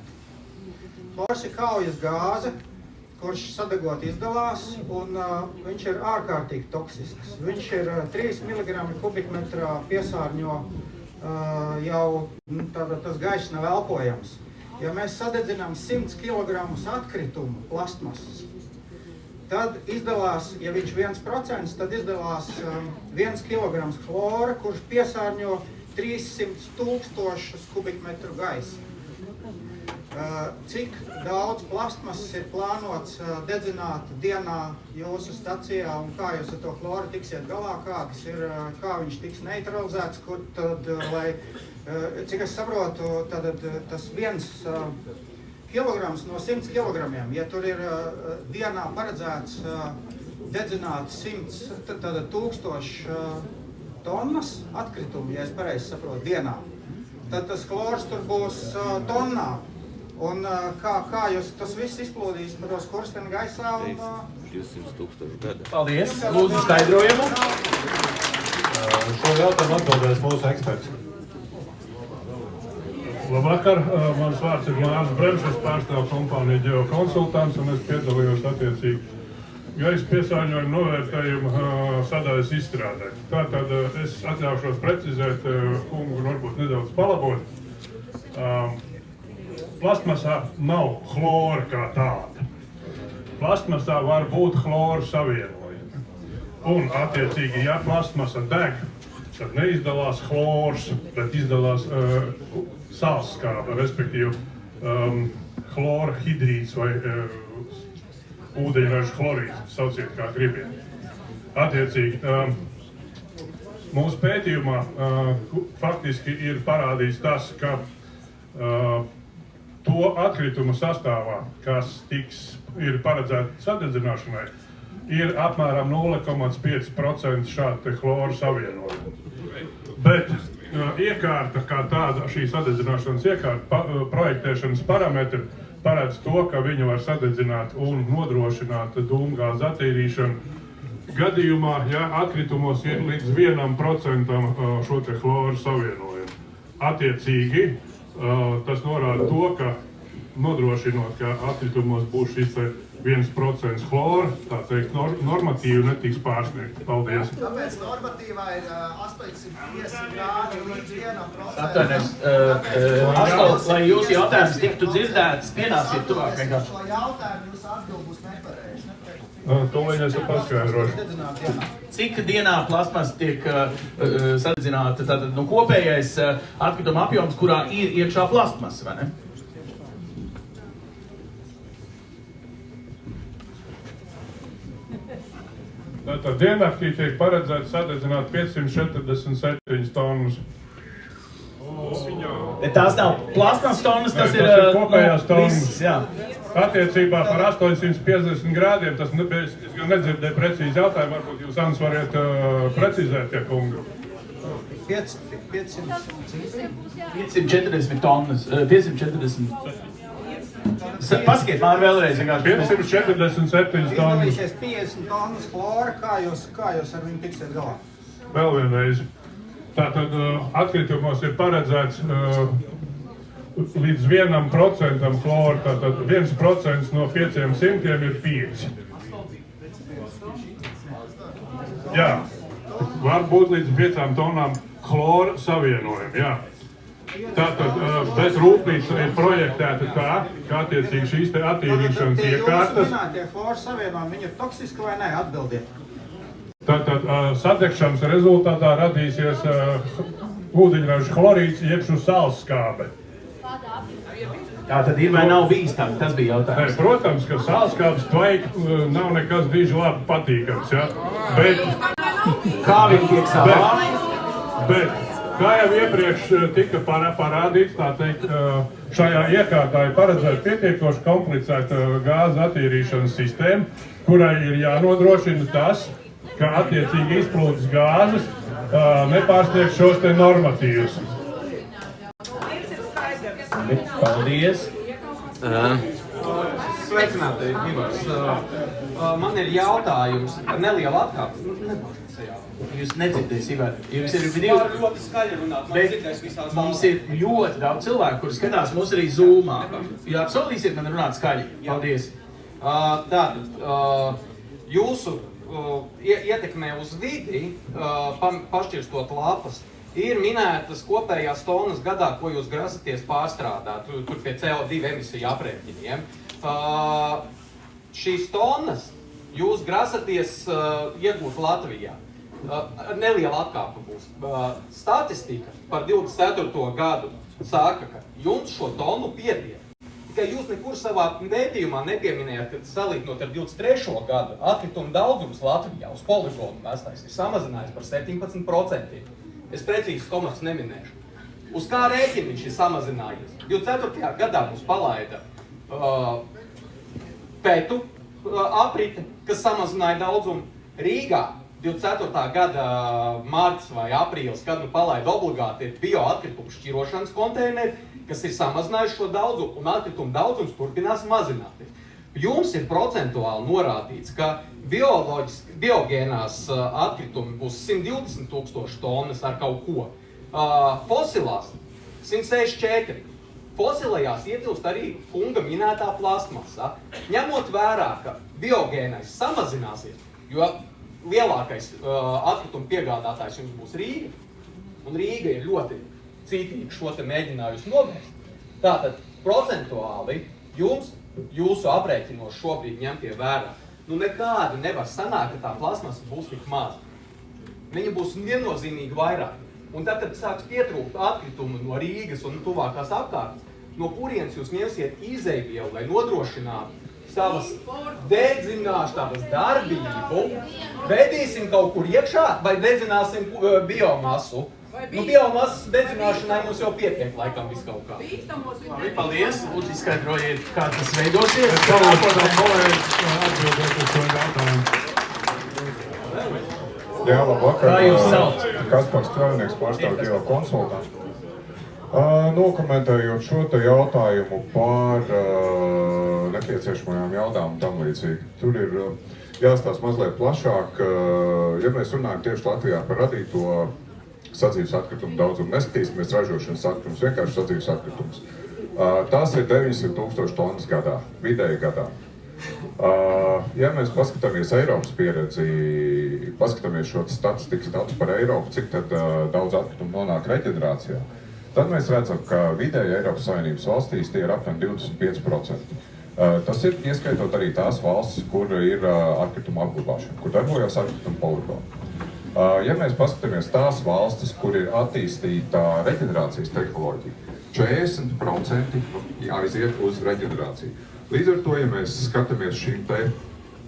Chlors ir kaujas gāze, kurš sadegot izdalās, un viņš ir ārkārtīgi toksisks. Viņš ir 3 mg kubikmetrā piesārņo jau, tātad tas gaiss nav elpojams. Ja mēs sadedzinām 100 kg atkritumu plastmasas, tad izdalās, ja viņš 1%, tad izdalās 1 kg chlora, kurš piesārņo 300 000 kubikmetru gaisa. Cik daudz plastmasas ir plānots dedzināt dienā jūsu stacijā un kā jūs ar to chloru tiksiet galā, kā viņš tiks neutralizēts, kur tad, lai, cik es saprotu, tad tas 1 kilograms no 100 kilogramiem, ja tur ir dienā paredzēts dedzināt 1000 tonnas atkritumu, ja es pareizi saprotu, dienā, tad tas chlors tur būs tonnā. Un kā jūs tas viss izplūdīs par to skursteni gaisā un...
200 000 gada.
Paldies! Lūdzu skaidrojumu!
Šo jautājumu atbildēs mūsu eksperts.
Labvakar, mans vārds ir Māris Bremšs, es pārstāvu kompāniju Geokonsultants un es piedalījos attiecīgi gaisa piesārņojuma novērtējuma sadaļas izstrādē. Tātad es atļaušos precizēt kungu un varbūt nedaudz palabot. Plastmasā nav chlora kā tāda. Plastmasā var būt chlora savienojumi. Un, attiecīgi, ja plastmasa deg, tad neizdalās chlors, bet izdalās sālskābe, respektīvi chlora hidrīts vai ūdeņraža chlorīds, sauciet kā gribiet. Attiecīgi, mūsu pētījumā faktiski ir parādīts tas, ka to atkritumu sastāvā, kas ir paredzēta sadedzināšanai, ir apmēram 0,5% šāda chlora savienojuma. Bet iekārta kā tāda, šī sadedzināšanas iekārta, projektēšanas parametri paredz to, ka viņi var sadedzināt un nodrošināt dūmgāzes attīrīšanu gadījumā, ja atkritumos ir līdz 1% šo te chloru savienojumu. Attiecīgi, tas norāda to, ka nodrošinot, ka atkritumos būs šis 1% chlora, tā teikt, normatīvi netiks pārsniegt. Paldies!
Tāpēc normatīvā ir 850 grādi līdz 1%.
Atkal, lai jūsu jautājums tiktu dzirdēts, pienāciet tuvāk vienkārši.
Šo jautājumu jūs atbild būs nepareizi.
To viņi es paskaidrošu.
Cik dienā plastmasa tiek sadedzināta, tātad kopējais atkrituma apjoms, kurā ir iekšā plastmasa, vai ne?
Tātad diennaktī tiek paredzēts sadedzināt 547 tonnas.
Bet tās nav plastmasas tonnas, tas ir
kopējās tonnas.
Jā.
Attiecībā par 850 grādiem, tas es gan nedzirdēju precīzi jautājumu, varbūt jūs, Ans, variet precizēt, ja kungu.
540 tonnas, 540. Pasakiet, man vēlreiz vienkārši.
547 tonnas.
50 tonnas chlora, kā jūs ar viņu tiksiet galā?
Vēl vienreiz. Tātad atkritumos ir paredzēts līdz 1% chlora, tātad 1% no 500 ir 5. Jā, var būt līdz 5 tonnām chlora savienojumi, jā. Tātad, bet rūpnīca ir projektēta tā, ka attiecīgi šīs te attīrīšanas iekārtas...
Jūs minētie chlora savienojumi, viņi ir toksiski vai ne? Atbildiet.
Tātad, sadegšanas rezultātā radīsies ūdeņraža chlorīds jeb šo sālskābe.
Tātad ir vai nav bīstami? Tas bija jautājums.
Protams, ka sālskābes tvaiki nav nekas diži labi patīkams, ja? Bet...
Kā viņi tiek savādi?
Bet... Kā jau iepriekš tika parādīts, tā teikt, šajā iekārtā ir paredzēta pietiekoši komplicēta gāzes attīrīšanas sistēma, kurai ir jānodrošina tas, ka attiecīgi izplūdes gāzes nepārsniegš šos te normatīvus.
Paldies!
Sveicināti, Ivars. Man ir jautājums par nelielu atkāpu.
Jūs nedzirdēs, Ivar. Jums ir
ļoti skaļi runāt, man dzirdēs visā zālē.
Mums ir ļoti daudz cilvēku, kuri skatās mūs arī Zoomā. Jā, apsolīsiet man runāt skaļi. Paldies.
Tātad, jūsu ietekmē uz vidi, pašķirstot lapas, ir minētas kopējās tonnas gadā, ko jūs grasaties pārstrādāt, tur pie CO2 emisiju aprēķiniem. Šīs tonnas jūs grasaties iegūt Latvijā. Neliela atkāpa būs. Statistika par 24. gadu saka, ka jums šo tonu pietiek. Tikai jūs nekur savā mēdījumā nepieminējat, ka salīdzinot ar 23. gadu atkritumu daudzums Latvijā uz poligonu mestais ir samazinājies par 17%. Es precīzi Tomas neminēšu. Uz kā rēķina viņš ir samazinājies? 24. gadā mums palaida pētu aprite, kas samazināja daudzumu. Rīgā 24. gada marts vai aprīlis, kad nu palaida obligāti ir bioatkritumu šķirošanas konteineri, kas ir samazinājuši šo daudzumu, un atkritumu daudzums turpinās mazināties. Jums ir procentuāli norādīts, ka biogēnās atkritumi būs 120 000 tonnas ar kaut ko. Fosilās 164. Fosilajās ietilpst arī kunga minētā plastmasa. Ņemot vērā, ka biogēnais samazināsies, jo lielākais atkritumu piegādātājs jums būs Rīga, un Rīga ir ļoti cītīgi šo te mēģinājusi novērst. Tātad procentuāli jums, jūsu aprēķinos šobrīd ņemtie vērā, nu nekādi nevar sanākt, ka tā plasmasa būs tik maza. Viņa būs viennozīmīgi vairāk. Un tad, kad sāks pietrūkt atkritumu no Rīgas un tuvākās apkārtnes, no kurienes jūs ņemsiet izejvielu, lai nodrošinātu savas dedzināšanas darbību, vedīsim kaut kur iekšā vai dedzināsim biomasu? Nu, biomasas dedzināšanai mums jau pietiek laikam viss kaut kā.
Paldies, lūdzu izskaidrojiet, kā tas veidosies.
Jā, labvakar.
Kā jūs sauc?
Kaspars Strādnieks pārstāv Dieva konsultantu. Nokomentējot šo te jautājumu par nepieciešamajām jaudām un tam līdzīgi. Tur ir jāstāsta mazliet plašāk, ja mēs runājam tieši Latvijā par radīto sadzīves atkritumu daudzumu, neskatīsimies ražošanas atkritumus, vienkārši sadzīves atkritumus. Tās ir 900 000 tonnas gadā, vidēji gadā. Ja mēs paskatāmies Eiropas pieredzi, paskatāmies šo statistikas datus par Eiropu, cik tad daudz atkritumu nonāk reģenerācijā, tad mēs redzam, ka vidēji Eiropas Savienības valstīs tie ir apmēram 25%. Tas ir ieskaitot arī tās valstis, kur ir atkrituma apglabāšana, kur darbojas atkrituma poligoni. Ja mēs paskatāmies tās valstis, kur ir attīstīta reģenerācijas tehnoloģija, 40% aiziet uz reģenerāciju. Līdz ar to, ja mēs skatāmies šīm te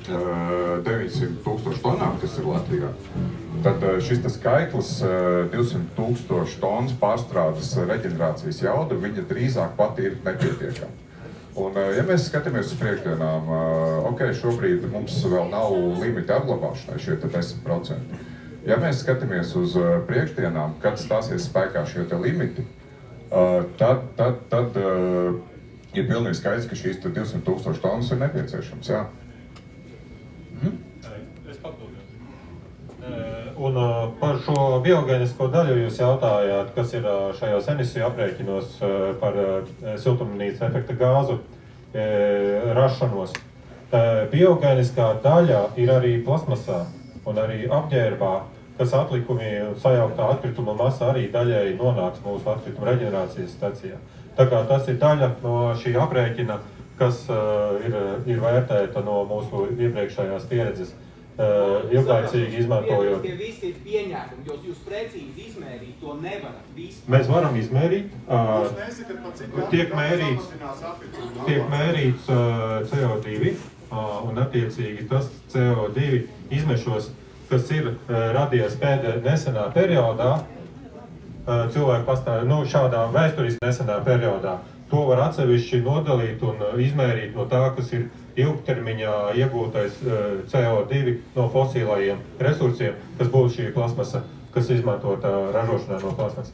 900 000 tonām, kas ir Latvijā, tad šis skaitlis 200 000 tonnas pārstrādes reģenerācijas jauda, viņa drīzāk pati ir nepietiekama. Un, ja mēs skatāmies uz priekšdienām, šobrīd mums vēl nav limiti apglabāšanai, šie 10%. Ja mēs skatāmies uz priekšdienām, kad stāsies spēkā šie limiti, tad ir pilnīgi skaidrs, ka šīs 200 000 tonnas ir nepieciešams, jā.
Es papildījos. Un par šo biogēnisko daļu jūs jautājāt, kas ir šajos emisiju aprēķinos par siltumnīcas efekta gāzu rašanos. Biogēniskā daļa ir arī plasmasā un arī apģērbā, kas atlikumi sajauktā atkrituma masa arī daļēji nonāks mūsu atkrituma reģenerācijas stacijā. Tā kā tas ir daļa no šī aprēķina, kas ir vērtēta no mūsu iepriekšējās pieredzes, ilglaicīgi izmantojot.
Tie visi ir pieņēmumi, jo jūs precīzi izmērīt to nevarat visu.
Mēs varam izmērīt. Tiek mērīts CO2 un attiecīgi tas CO2 izmešos, kas ir radies nesenā periodā, cilvēku pastāv, šādā vēsturiski nesenā periodā, to var atsevišķi nodalīt un izmērīt no tā, kas ir ilgtermiņā iegūtais CO2 no fosīlajiem resursiem, kas būtu šī plasmasa, kas izmantota ražošanā no plasmas.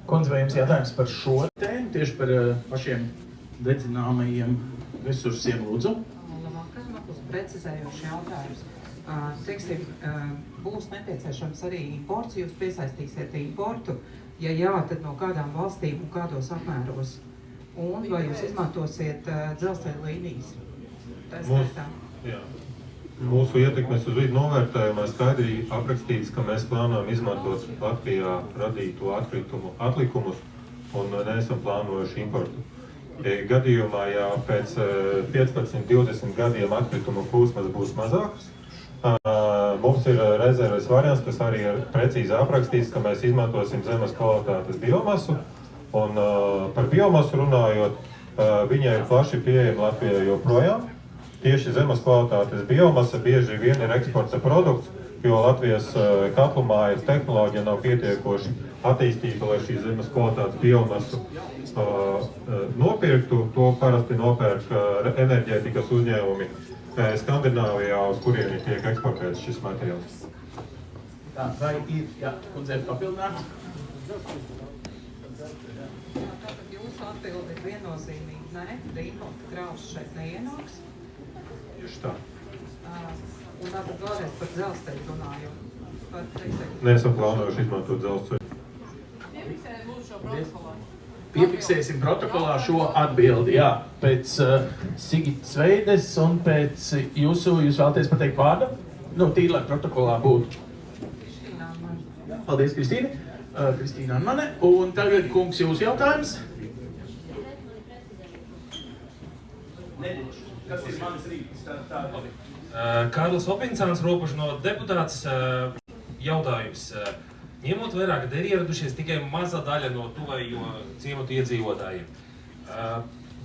Kundze, vai jums jautājums par šo tēmu, tieši par pašiem dedzināmajiem resursiem, lūdzu?
Labvakar, man būs precizējoši jautājums. Teiksim, būs nepieciešams arī imports, jūs piesaistīsiet importu, ja jā, tad no kādām valstīm un kādos apmēros? Un vai jūs izmantosiet dzelzceļa līnijas?
Mūsu ietekmes uz vidi novērtējumā skaidri aprakstīts, ka mēs plānojam izmantot Latvijā radīto atkritumu atlikumus un neesam plānojuši importu. Gadījumā, ja pēc 15-20 gadiem atkritumu plūsmas būs mazākas, mums ir rezerves variants, kas arī ir precīzi aprakstīts, ka mēs izmantosim zemes kvalitātes biomasu. Un par biomasu runājot, viņa ir plaši pieejama Latvijā joprojām. Tieši zemes kvalitātes biomasa bieži vien ir eksporta produkts, jo Latvijas katlu mājas tehnoloģija nav pietiekoši attīstīta, lai šī zemes kvalitātes biomasu nopirktu. To parasti nopērk enerģētikas uzņēmumi Skandināvijā, uz kurieni tiek eksportēts šis materiāls.
Tā, vai ir, jā, kundze, papildināt?
Tātad jūsu atbildi ir viennozīmīgi, nē, importa kravas šeit neienāks.
Tieši tā.
Un tātad vēlreiz par dzelzceļu runājot.
Neesam plānojuši izmantot dzelzceļu.
Piefiksēsim protokolā šo atbildi, jā. Pēc Sigitas Veides un pēc jūs vēlaties pateikt vārdu? Nu, tīri, lai protokolā būtu. Paldies, Kristīne. Kristīna Anmane. Un tagad, kungs, jūsu jautājums? Kas ir manis rīks?
Kārlis Opincāns, Robežu no deputāts, jautājums. Ņemot vērā, ka ir ieradušies tikai maza daļa no tuvējo ciematu iedzīvotājiem,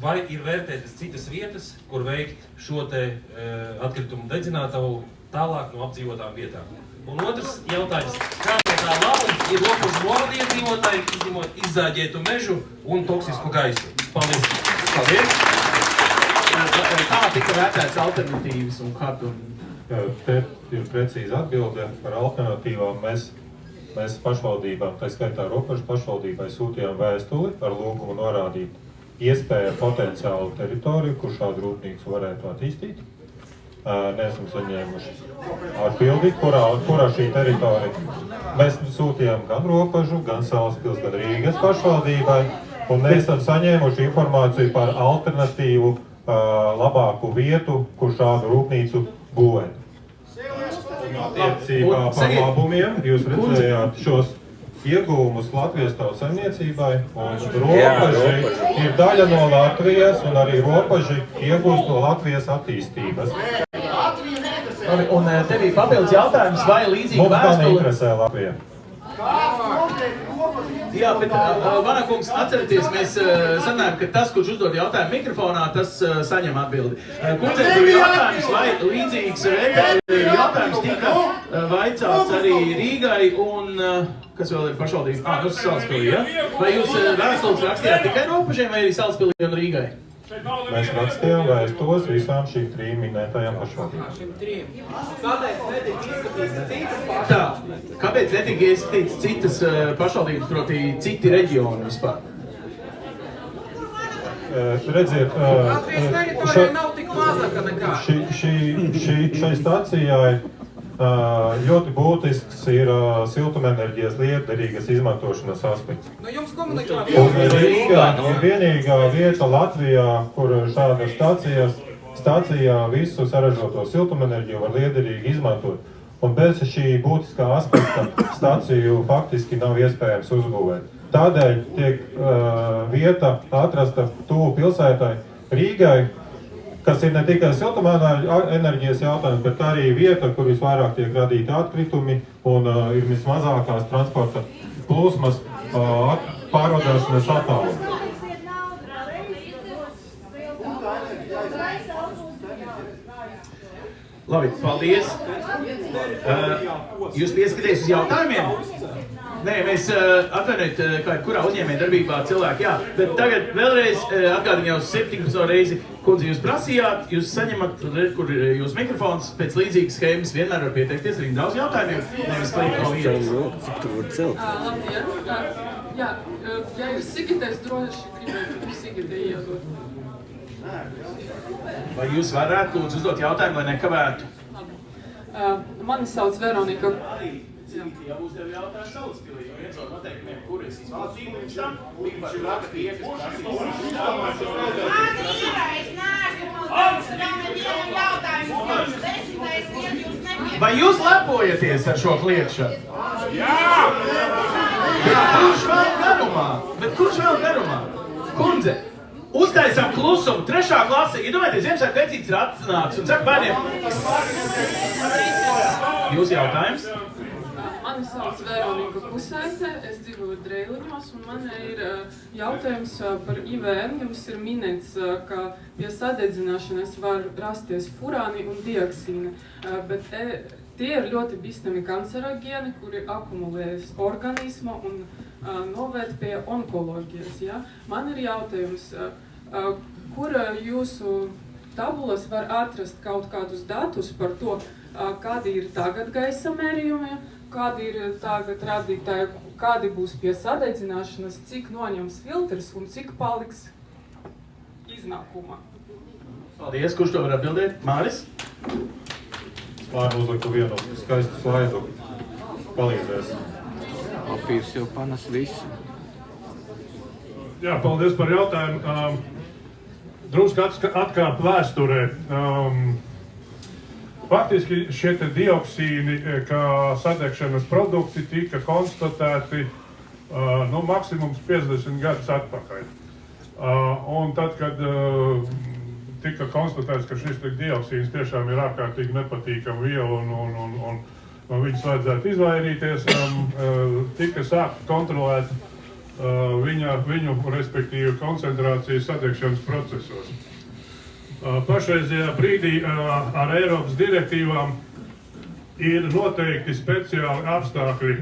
vai ir vērtētas citas vietas, kur veikt šo te atkritumu dedzinātavu tālāk no apdzīvotām vietām? Un otrs jautājums, kā no tā labums ir Robežu novada iedzīvotāji, izņemot izzāģētu mežu un toksisku gaisu? Paldies!
Paldies! Kā tika vērtēts alternatīvas un kad?
Te ir precīza atbilde par alternatīvām. Mēs pašvaldībām, tā skaitā Robežu pašvaldībai, sūtījām vēstuli ar lūgumu norādīt iespēju potenciālu teritoriju, kur šādu rūpnīcu varētu attīstīt. Neesam saņēmuši atbildi, kurā šī teritorija. Mēs sūtījām gan Robežu, gan Salaspils, gan Rīgas pašvaldībai, un neesam saņēmuši informāciju par alternatīvu labāku vietu, kur šādu rūpnīcu būvēt. Attiecībā par labumiem jūs redzējāt šos iegūmus Latvijas tautsaimniecībai, un Robeži ir daļa no Latvijas, un arī Robeži iegūst no Latvijas attīstības.
Un tev ir papildus jautājums, vai līdzīgi
vēstuli... Mums tā neinteresē Latvija.
Jā, bet, Vanakungs, atcerieties, mēs sanājam, ka tas, kurš uzdod jautājumu mikrofonā, tas saņem atbildi. Kundzei bija jautājums, vai līdzīgs jautājums tika vaicāts arī Rīgai un, kas vēl ir pašvaldība? Nu, Salaspilī, ja? Vai jūs vēstules rakstījāt tikai Robežiem vai arī Salaspilī un Rīgai?
Mēs rakstījām vēstules visām šīm trim minētajām pašvaldībām.
Kāpēc netika iesaistītas citas pašvaldības, proti citi reģioni vispār?
Redziet,
Latvijas teritorija nav tik mazāka nekā.
Šai stācijai ļoti būtisks ir siltumenerģijas lietderīgas izmantošanas aspekts.
Nu, jums komunikācija.
Un Rīgā ir vienīgā vieta Latvijā, kur šāda stācijā visu saražoto siltumenerģiju var lietderīgi izmantot. Un bez šī būtiskā aspekta stāciju faktiski nav iespējams uzbūvēt. Tādēļ tiek vieta atrasta tuvu pilsētai Rīgai, kas ir ne tikai siltumenerģijas jautājums, bet arī vieta, kur visvairāk tiek radīti atkritumi un ir vismazākās transporta plūsmas pārvadāšanas attālumā.
Labi, paldies. Jūs pieskaties uz jautājumiem? Nē, mēs atvainojiet, kā kurā uzņēmē darbībā cilvēki, jā. Bet tagad vēlreiz atgādinu jau 17. reizi, kundze, jūs prasījāt, jūs saņemat, kur jūs mikrofons pēc līdzīgas schēmas vienmēr var pieteikties arī daudz jautājumiem, nevis klikt no vietas.
Cik tu var celt?
Labdien! Jā, ja ir Sigita, es droši gribētu Sigita iedot.
Vai jūs varētu lūdzu uzdot jautājumu, lai nekavētu?
Mani sauc Veronika.
Ja uzdev jautājumu Salaspilī, jo viens no noteikumiem, kur es izpildīju pirms tam, bija par to, ka tie, kas prasīs. Vai jūs lepojaties ar šo kliekšanu? Jā! Bet kurš vēl garumā? Kundze, uztaisām klusumu, 3. klase, iedomājieties, Ziemassvētku vecītis ir atnāks un saka bērniem. Jūs jautājums?
Mani sauc Veronika Kusaite, es dzīvoju Dreiliņos, un man ir jautājums par IVN. Jums ir minēts, ka pie sadedzināšanas var rasties furāni un dioksīni, bet tie ir ļoti bīstami kancerogēni, kuri akumulējas organismā un novērt pie onkoloģijas. Ja? Man ir jautājums, kur jūsu tabulas var atrast kaut kādus datus par to, kādi ir tagad gaisa mērījumi, kādi ir tagad rādītāji, kādi būs pie sadedzināšanas, cik noņems filtrs un cik paliks iznākumā.
Paldies, kurš to var atbildēt? Māris?
Pār uzliktu vienu skaistu slaidu. Palīdzēs.
Papīrs jau panes visu.
Jā, paldies par jautājumu. Drusku atkāp vēsturē. Faktiski šie dioksīni, kā sadegšanas produkti, tika konstatēti maksimums 50 gadus atpakaļ. Un tad, kad tika konstatēts, ka šis dioksīns tiešām ir ārkārtīgi nepatīkama viela un viņas vajadzētu izvairīties, tika sākt kontrolēt viņu respektīvi koncentrāciju sadegšanas procesos. Pašreizajā brīdī ar Eiropas direktīvām ir noteikti speciāli apstākļi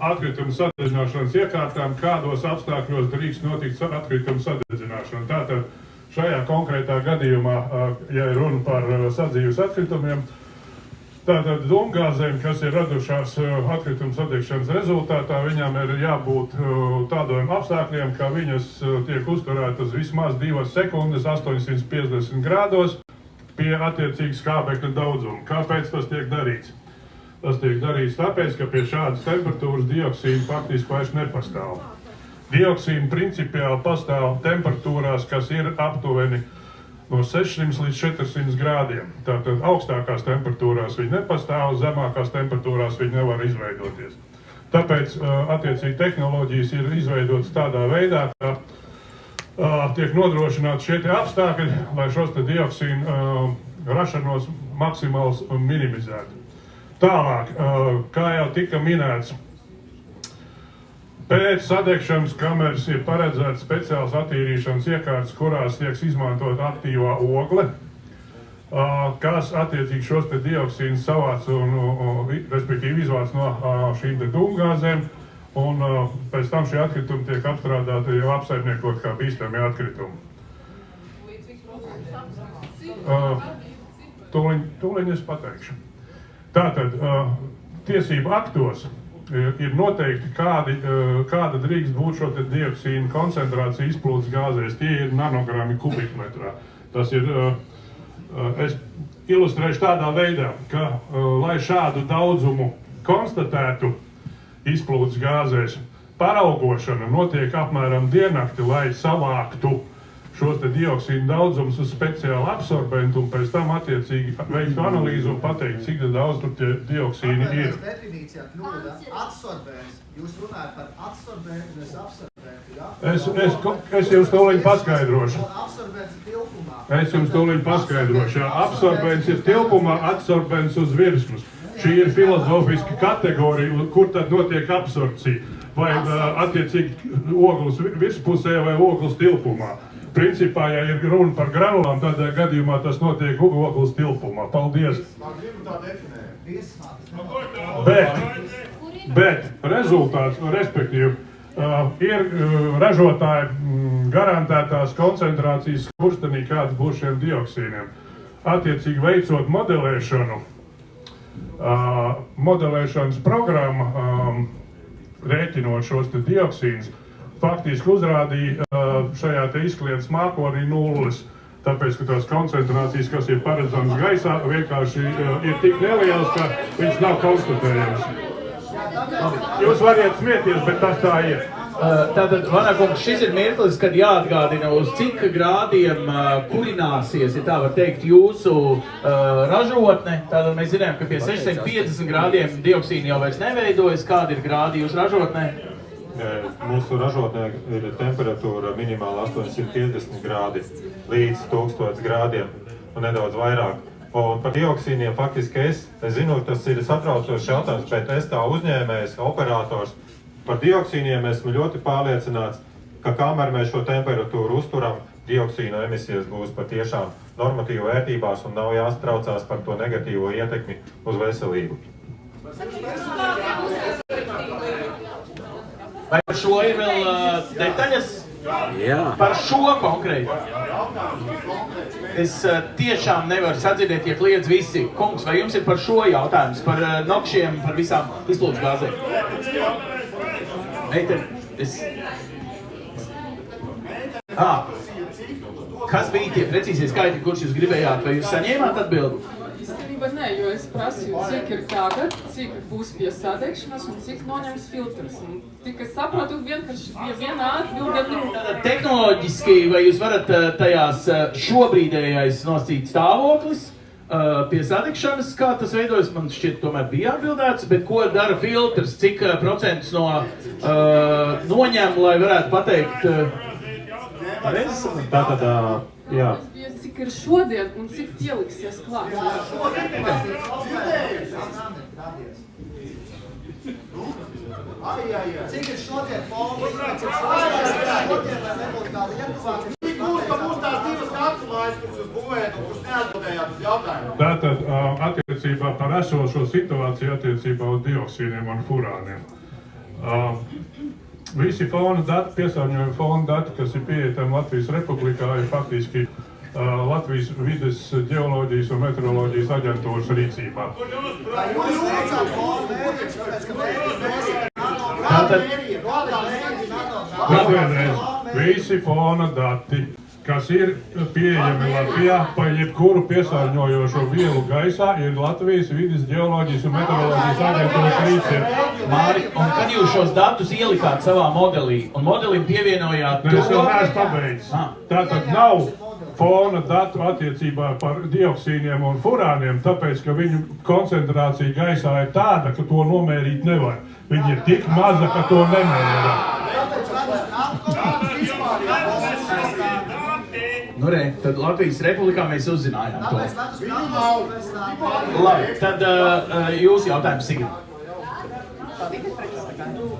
atkritumu sadedzināšanas iekārtām, kādos apstākļos drīkst notikt atkritumu sadedzināšana. Tātad šajā konkrētā gadījumā, ja ir runa par sadzīves atkritumiem, tātad dūmgāzēm, kas ir radušās atkritumu sadegšanas rezultātā, viņām ir jābūt tādiem apstākļiem, ka viņas tiek uzturētas vismaz 2 sekundes 850 grādos pie attiecīgas skābekļa daudzuma. Kāpēc tas tiek darīts? Tas tiek darīts tāpēc, ka pie šādas temperatūras dioksīna faktiski vairs nepastāv. Dioksīna principiāli pastāv temperatūrās, kas ir aptuveni no 600 līdz 400 grādiem. Tātad augstākās temperatūrās viņi nepastāv, zemākās temperatūrās viņi nevar izveidoties. Tāpēc attiecīgi tehnoloģijas ir izveidotas tādā veidā, ka tiek nodrošināti šie apstākļi, lai šos dioksīnu rašanos maksimāli minimizētu. Tālāk, kā jau tika minēts, pēc sadegšanas kameras ir paredzēts speciāls attīrīšanas iekārtas, kurās tiek izmantot aktīvā ogle, kas attiecīgi šos dioksīnus savāc un respektīvi izvāc no šīm dūmgāzēm, un pēc tam šie atkritumi tiek apstrādāti jau apsaimniekot kā bīstami atkritumi. Tūliņ es pateikšu. Tātad tiesību aktos ir noteikti, kāda drīkst būt šo dioksīnu koncentrācija izplūdes gāzēs. Tie ir nanogrami kubikmetrā. Tas ir, es ilustrēšu tādā veidā, ka, lai šādu daudzumu konstatētu izplūdes gāzēs, paraugošana notiek apmēram diennakti, lai savāktu šos dioksīnu daudzumus uz speciālu absorbentu un pēc tam attiecīgi veiktu analīzi un pateikt, cik daudz tur tie dioksīni ir.
Definīcijā kļūda absorbents. Jūs runājat par absorbentu, nevis absorbentu, jā?
Es jums tūliņ paskaidrošu.
Absorbents ir tilpumā.
Es jums tūliņ paskaidrošu. Absorbents ir tilpumā, absorbents uz virsmas. Šī ir filozofiska kategorija, kur tad notiek absorpcija. Vai attiecīgi ogles virspusē vai ogles tilpumā. Principā, ja ir runa par granulām, tādā gadījumā tas notiek ogles tilpumā. Paldies!
Man gribu tā definēt.
Bet Bet rezultāts, respektīvi, ir ražotāji garantētās koncentrācijas skurstenī, kāds būs šiem dioksīniem. Attiecīgi veicot modelēšanu, modelēšanas programma, rēķinot šos te dioksīnus, faktiski uzrādīja šajā te izkliedes mākonī nulles. Tāpēc, ka tās koncentrācijas, kas ir paredzamas gaisā, vienkārši ir tik nelielas, ka viņas nav konstatējamas. Jūs variet smieties, bet tas tā ir.
Tātad, Vanakungs, šis ir mirklis, kad jāatgādina, uz cik grādiem kurināsies, ja tā var teikt, jūsu ražotne. Tātad mēs zinām, ka pie 650 grādiem dioksīni jau vairs neveidojas. Kāda ir grādi jūsu ražotnē?
Mūsu ražotnē ir temperatūra minimāli 850 grādi līdz 1000 grādiem un nedaudz vairāk. Un par dioksīniem faktiski es zinu, tas ir satraucošs jautājums, bet es kā uzņēmējs, operators, par dioksīniem esmu ļoti pārliecināts, ka kamēr mēs šo temperatūru uzturam, dioksīnu emisijas būs patiešām normatīvu vērtībās un nav jāstraucās par to negatīvo ietekmi uz veselību.
Vai par šo ir vēl detaļas?
Jā.
Par šo konkrēti. Es tiešām nevaru sadzirdēt, ja kliedz visi. Kungs, vai jums ir par šo jautājums? Par nokšiem, par visām izplūdes gāzēm? Meiteni, kas bija tie precīzie skaitļi, kurš jūs gribējāt? Vai jūs saņēmāt atbildi?
Īstenībā nē, jo es prasīju, cik ir tagad, cik būs pie sadegšanas un cik noņems filtrs. Un tik es saprotu, vienkārši vienā atbildi.
Tehnoloģiski, vai jūs varat tajās šobrīdējais nosacīt stāvoklis pie sadegšanas, kā tas veidojas, man šķiet, tomēr bija atbildēts, bet ko dara filtrs, cik procentus no noņem, lai varētu pateikt?
Tātad, jā.
Cik ir šodien un cik ieliksies klāt?
Cik ir šodien fonds? Cik būs tās divas kapsulājas, kuras jūs būvējat un kuras neatbildējāt uz jautājumu?
Tātad attiecībā par esošo situāciju attiecībā uz dioksīniem un furāniem. Visi fona dati, piesārņojuma fona dati, kas ir pieejami Latvijas Republikā, ir faktiski Latvijas vides ģeoloģijas un meteoroloģijas aģentūras rīcībā. Visi fona dati, kas ir pieejami Latvijā pa jebkuru piesārņojošo vielu gaisā, ir Latvijas vides ģeoloģijas un meteoroloģijas aģentūras rīcībā.
Māri, un kad jūs šos datus ielikāt savā modelī un modelim pievienojāt to?
Es vēl neesmu pabeidzis. Tātad nav fona datu attiecībā par dioksīniem un furāniem, tāpēc, ka viņu koncentrācija gaisā ir tāda, ka to nomērīt nevar. Viņi ir tik maza, ka to nemērā.
Nu re, tad Latvijas Republikā mēs uzzinājām to. Labi, tad jūs jautājums, Sigrid.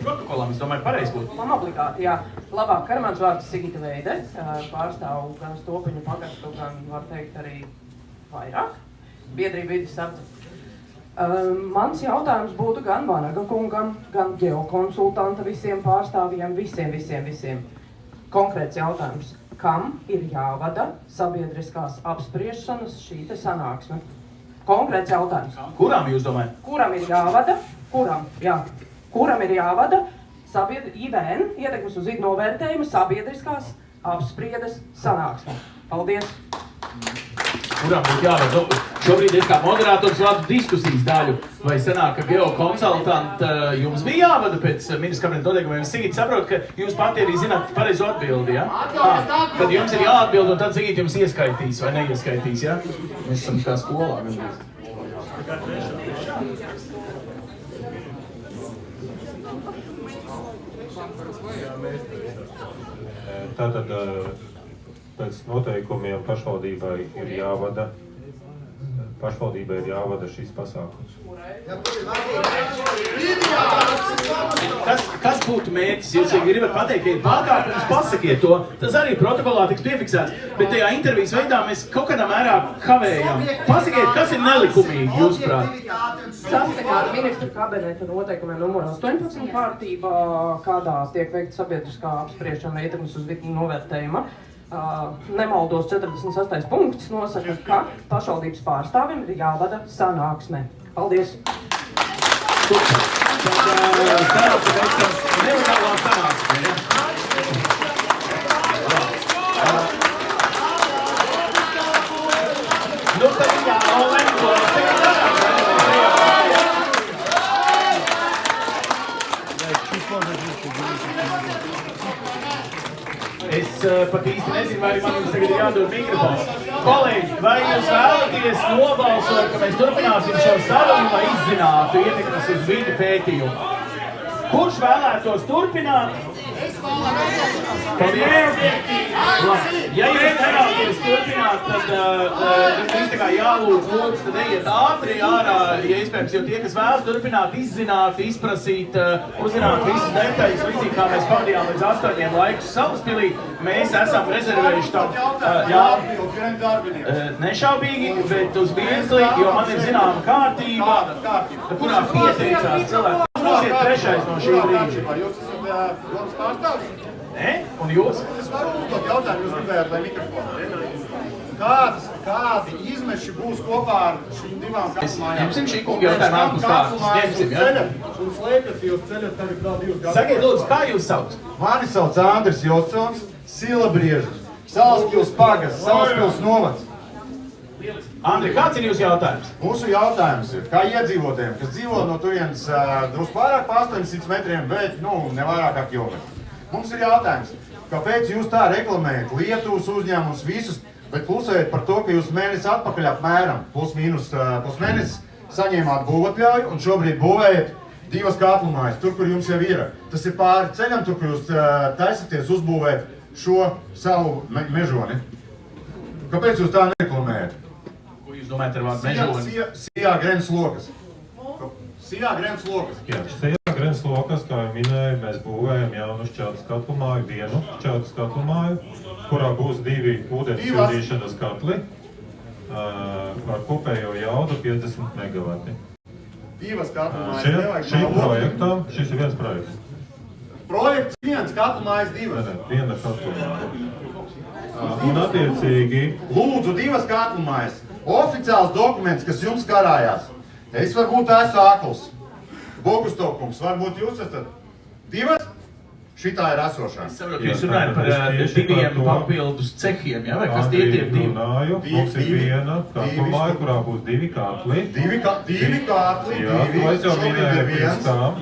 Protokolam, es domāju, pareizi būtu.
Man obligāti, jā. Labāk, mans vārds Sigita Veide, pārstāvu gan Stopiņu pagastu, gan, var teikt, arī vairāk. Biedrība vides sardze. Mans jautājums būtu gan Vanaga kungam, gan ģeokonsultanta visiem pārstāvjiem, visiem. Konkrēts jautājums. Kam ir jāvada sabiedriskās apspriešanas šī te sanāksme? Konkrēts jautājums.
Kurām jūs domājat?
Kuram ir jāvada? Kuram ir jāvada IVN, ietekmes uz vidu novērtējumu, sabiedriskās apspriedes sanāksme? Paldies!
Kurām būtu jāvada? Šobrīd es kā moderators vadu diskusijas daļu. Vai sanāk, ka geokonsultanti jums bija jāvada pēc ministra kabineta noteikumiem? Sigita, saprot, ka jūs pati arī zināt pareizo atbildi, ja? Tad jums ir jāatbild un tad Sigita jums ieskaitīs vai neieskaitīs, ja? Mēs esam kā skolā gandrīz.
Tātad pēc noteikumiem pašvaldībai ir jāvada pašvaldībai ir jāvada šis pasākums.
Kas būtu mērķis? Jūs gribat pateikt, ka ir pārkāpums, pasakiet to. Tas arī protokolā tiks piefiksēts. Bet tajā intervijas veidā mēs kaut kādā mērā kavējam. Pasakiet, kas ir nelikumīgi, jūsuprāt?
Saskaņā ministru kabineta noteikumiem numur 18 kārtībā, kādā tiek veikta sabiedriskā apspriešana ietekmes uz vidi novērtējuma. Nemaldos 46. punkts nosaka, ka pašvaldības pārstāvim ir jāvada sanāksme. Paldies!
Sanāksme veicam nelegālā sanāksme, ja? Nu, tad jālemko. Es pat īsti nezinu, vai man jums tagad ir jādod mikrofons. Kolēģi, vai jūs vēlaties nobalsot, ka mēs turpināsim šo sarunu, lai izzinātu ietekmes uz vidi pētījumu? Kurš vēlētos turpināt? Ja jūs nevēlaties turpināt, tad jums tā kā jālūdz lūdzu, tad ejiet ātri ārā, ja iespējams, jo tie, kas vēlas turpināt, izzināt, izprasīt, uzzināt visas detaļas, līdzīgi kā mēs pavadījām līdz 8 laikus Salaspilī, mēs esam rezervējuši tam nešaubīgi, bet uz mirkli, jo man ir zināma kārtība, kurā pieteicās cilvēki. Nosiet trešais no šī brīža.
Vai jūs esat domas pārstāvs?
Nē, un jūs?
Es varu uzdot jautājumu, jūs gribējāt, lai mikrofonu. Kādi izmeši būs kopā ar šīm divām kapsmājām?
Ņemsim šī kunga jautājumu ārpus kārtas. Ņemsim, ja?
Un slēpjat, jūs ceļat tagad vēl 2 gadus.
Sakiet, lūdzu, kā jūs sauc?
Mani sauc Andris Josons, Silabrieža, Salaspils pagasts, Salaspils novads.
Andri, kāds ir jūsu jautājums?
Mūsu jautājums ir, kā iedzīvotājiem, kas dzīvo no turienes drusku vairāk pa 800 metriem, bet, ne vairāk kā kilometru. Mums ir jautājums, kāpēc jūs tā reklamējat Lietuvas uzņēmumus visus, bet klusējat par to, ka jūs mēnesi atpakaļ apmēram, plus mēnesis saņēmāt būvatļauju un šobrīd būvējat 2 katlumājas, tur, kur jums jau ir. Tas ir pāri ceļam, tur, kur jūs taisaties uzbūvēt šo savu mežoni. Kāpēc jūs tā nereklamējat?
Ko jūs domājat ar vārdu mežoni?
Sijā Grenes lokas. Sijā Grenes lokas.
Jā, Sijā Grenes lokas, kā jau minēju, mēs būvējam jaunu šķeltas katlumāju, vienu šķeltas katlumāju, kurā būs 2 ūdens sildīšanas katli ar kopējo jaudu 50 megavati.
2 katlumājas nevajag.
Šim projektam, šis ir viens projekts.
Projekts 1, katlumājas 2.
Nē, viena katlumāja. Un attiecīgi...
Lūdzu, 2 katlumājas. Oficiāls dokuments, kas jums karājās. Es varbūt esmu akls. Bogustovkungs, varbūt jūs esat 2? Šitā ir esošā.
Es saprotu, jūs runājat par 2 papildus cehiem, ja? Vai kas tie ir 2?
Mums ir viena katlumāja, kurā būs 2 katli.
2 katli,
Jā, to es jau minēju pirms tām.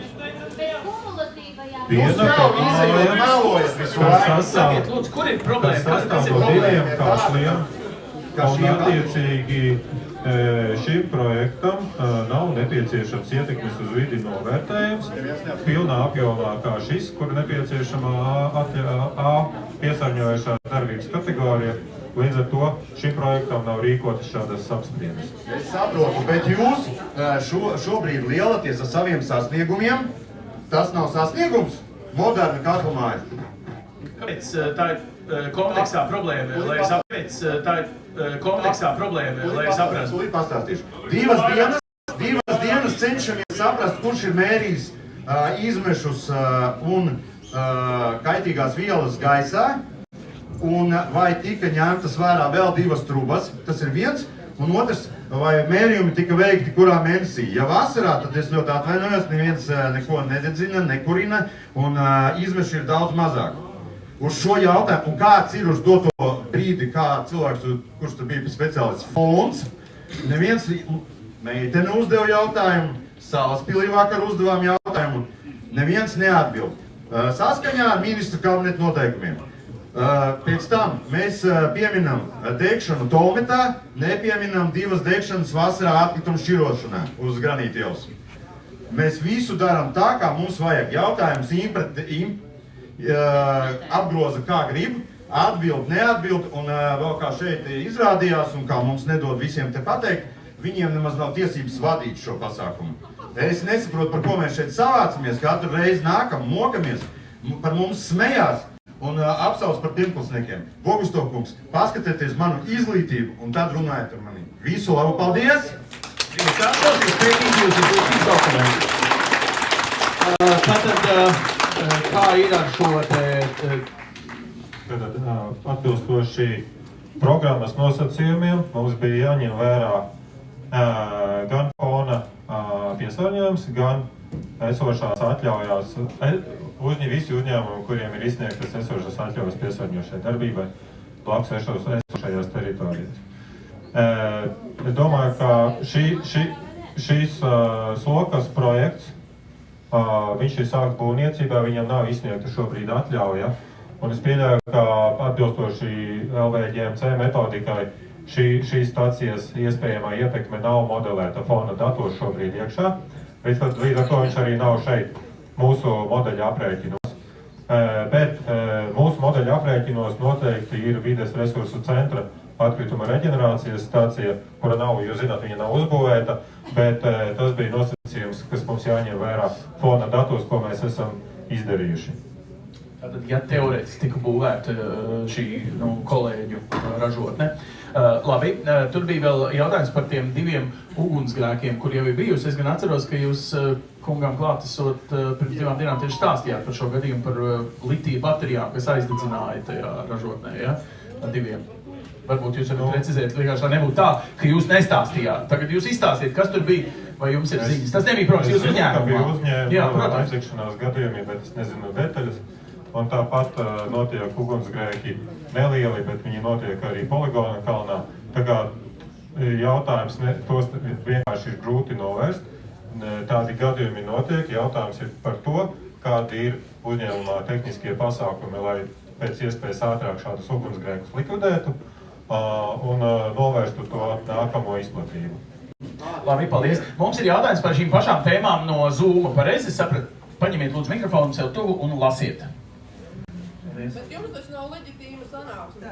Jūs jau izējot melojat visu laiku.
Sakiet, lūdzu, kur ir problēma? Kas ir problēma?
2 katliem. Un attiecīgi šim projektam nav nepieciešams ietekmes uz vidi novērtējums pilnā apjomā kā šis, kur nepieciešama A piesārņojošā darbības kategorija. Līdz ar to šim projektam nav rīkotas šādas apspriedes.
Es saprotu, bet jūs šobrīd lielaties ar saviem sasniegumiem. Tas nav sasniegums? Moderna katlumāja.
Kāpēc tā ir kompleksā problēma, lai saprastu?
Tūlīt pastāstīšu. 2 dienas cenšamies saprast, kurš ir mērījis izmešus un kaitīgās vielas gaisā, un vai tika ņemtas vērā vēl 2 trubas, tas ir viens, un otrs, vai mērījumi tika veikti kurā mēnesī. Ja vasarā, tad es ļoti atvainojos, neviens neko nededzina, nekurina, un izmeši ir daudz mazāk. Uz šo jautājumu, un kāds ir uz doto brīdi, kā cilvēks, kurš tur bija speciālists fonds, neviens meitene uzdeva jautājumu, Salaspilī vakar uzdevām jautājumu, neviens neatbild. Saskaņā ar ministru kabineta noteikumiem. Pēc tam mēs pieminam degšanu Tolmetā, nepieminam 2 degšanas vasarā atkritumu šķirošanā uz Granīta ielas. Mēs visu darām tā, kā mums vajag. Jautājums apgroza kā grib, atbild, neatbild, un vēl kā šeit izrādījās, un kā mums nedod visiem te pateikt, viņiem nemaz nav tiesības vadīt šo pasākumu. Es nesaprotu, par ko mēs šeit savācamies, katru reizi nākam, mokamies, par mums smējās un apsauc par pirmklasniekiem. Bogustokungs, paskatieties manu izglītību un tad runājiet ar mani. Visu labu, paldies!
Tātad, kā ir ar šo te...
Atbilstoši programmas nosacījumiem mums bija jāņem vērā gan fona piesārņojums, gan esošās atļaujās, visi uzņēmumi, kuriem ir izsniegtas esošās atļaujas piesārņošai darbībai, blakus esošajās teritorijās. Es domāju, ka šīs slokas projekts, viņš ir sāks būvniecībā, viņam nav izsniegta šobrīd atļauja. Un es pieļauju, ka atbilstoši LVGMC metodikai šīs stacijas iespējamā ietekme nav modelēta fona datos šobrīd iekšā, līdz ar to viņš arī nav šeit mūsu modeļa aprēķinos. Bet mūsu modeļa aprēķinos noteikti ir vides resursu centra atkrituma reģenerācijas stācija, kura nav, jūs zināt, viņa nav uzbūvēta, bet tas bija nosacījums, kas mums jāņem vērā fona datos, ko mēs esam izdarījuši.
Tātad, ja teorētiski tika būvēta šī kolēģu ražotne. Labi, tur bija vēl jautājums par tiem 2 ugunsgrēkiem, kur jau ir bijusi. Es gan atceros, ka jūs kungam klāt esot pirms 2 dienām tieši stāstījāt par šo gadījumu par litija baterijām, kas aizdedzināja tajā ražotnē, ja? 2. Varbūt jūs varat precizēt, vienkārši lai nebūtu tā, ka jūs nestāstījāt. Tagad jūs izstāstiet, kas tur bija, vai jums ir ziņas. Tas nebija, protams, jūs uzņēmumā.
Bija uzņēmuma aizsekšanās gadījumi, bet es nezinu detaļas. Un tāpat notiek ugunsgrēki nelieli, bet viņi notiek arī Poligona kalnā. Tā kā jautājums, tos vienkārši ir grūti novērst. Tādi gadījumi notiek, jautājums ir par to, kādi ir uzņēmumā tehniskie pasākumi, lai pēc iespējas ātrāk šādus ugunsgrēkus likvidētu un novērstu to nākamo izplatību.
Labi, paldies. Mums ir jautājums par šīm pašām tēmām no Zooma. Pareizi sapratu, paņemiet lūdzu mikrofonu sev tuvu un lasiet.
Bet jums taču nav leģitīma sanāksme.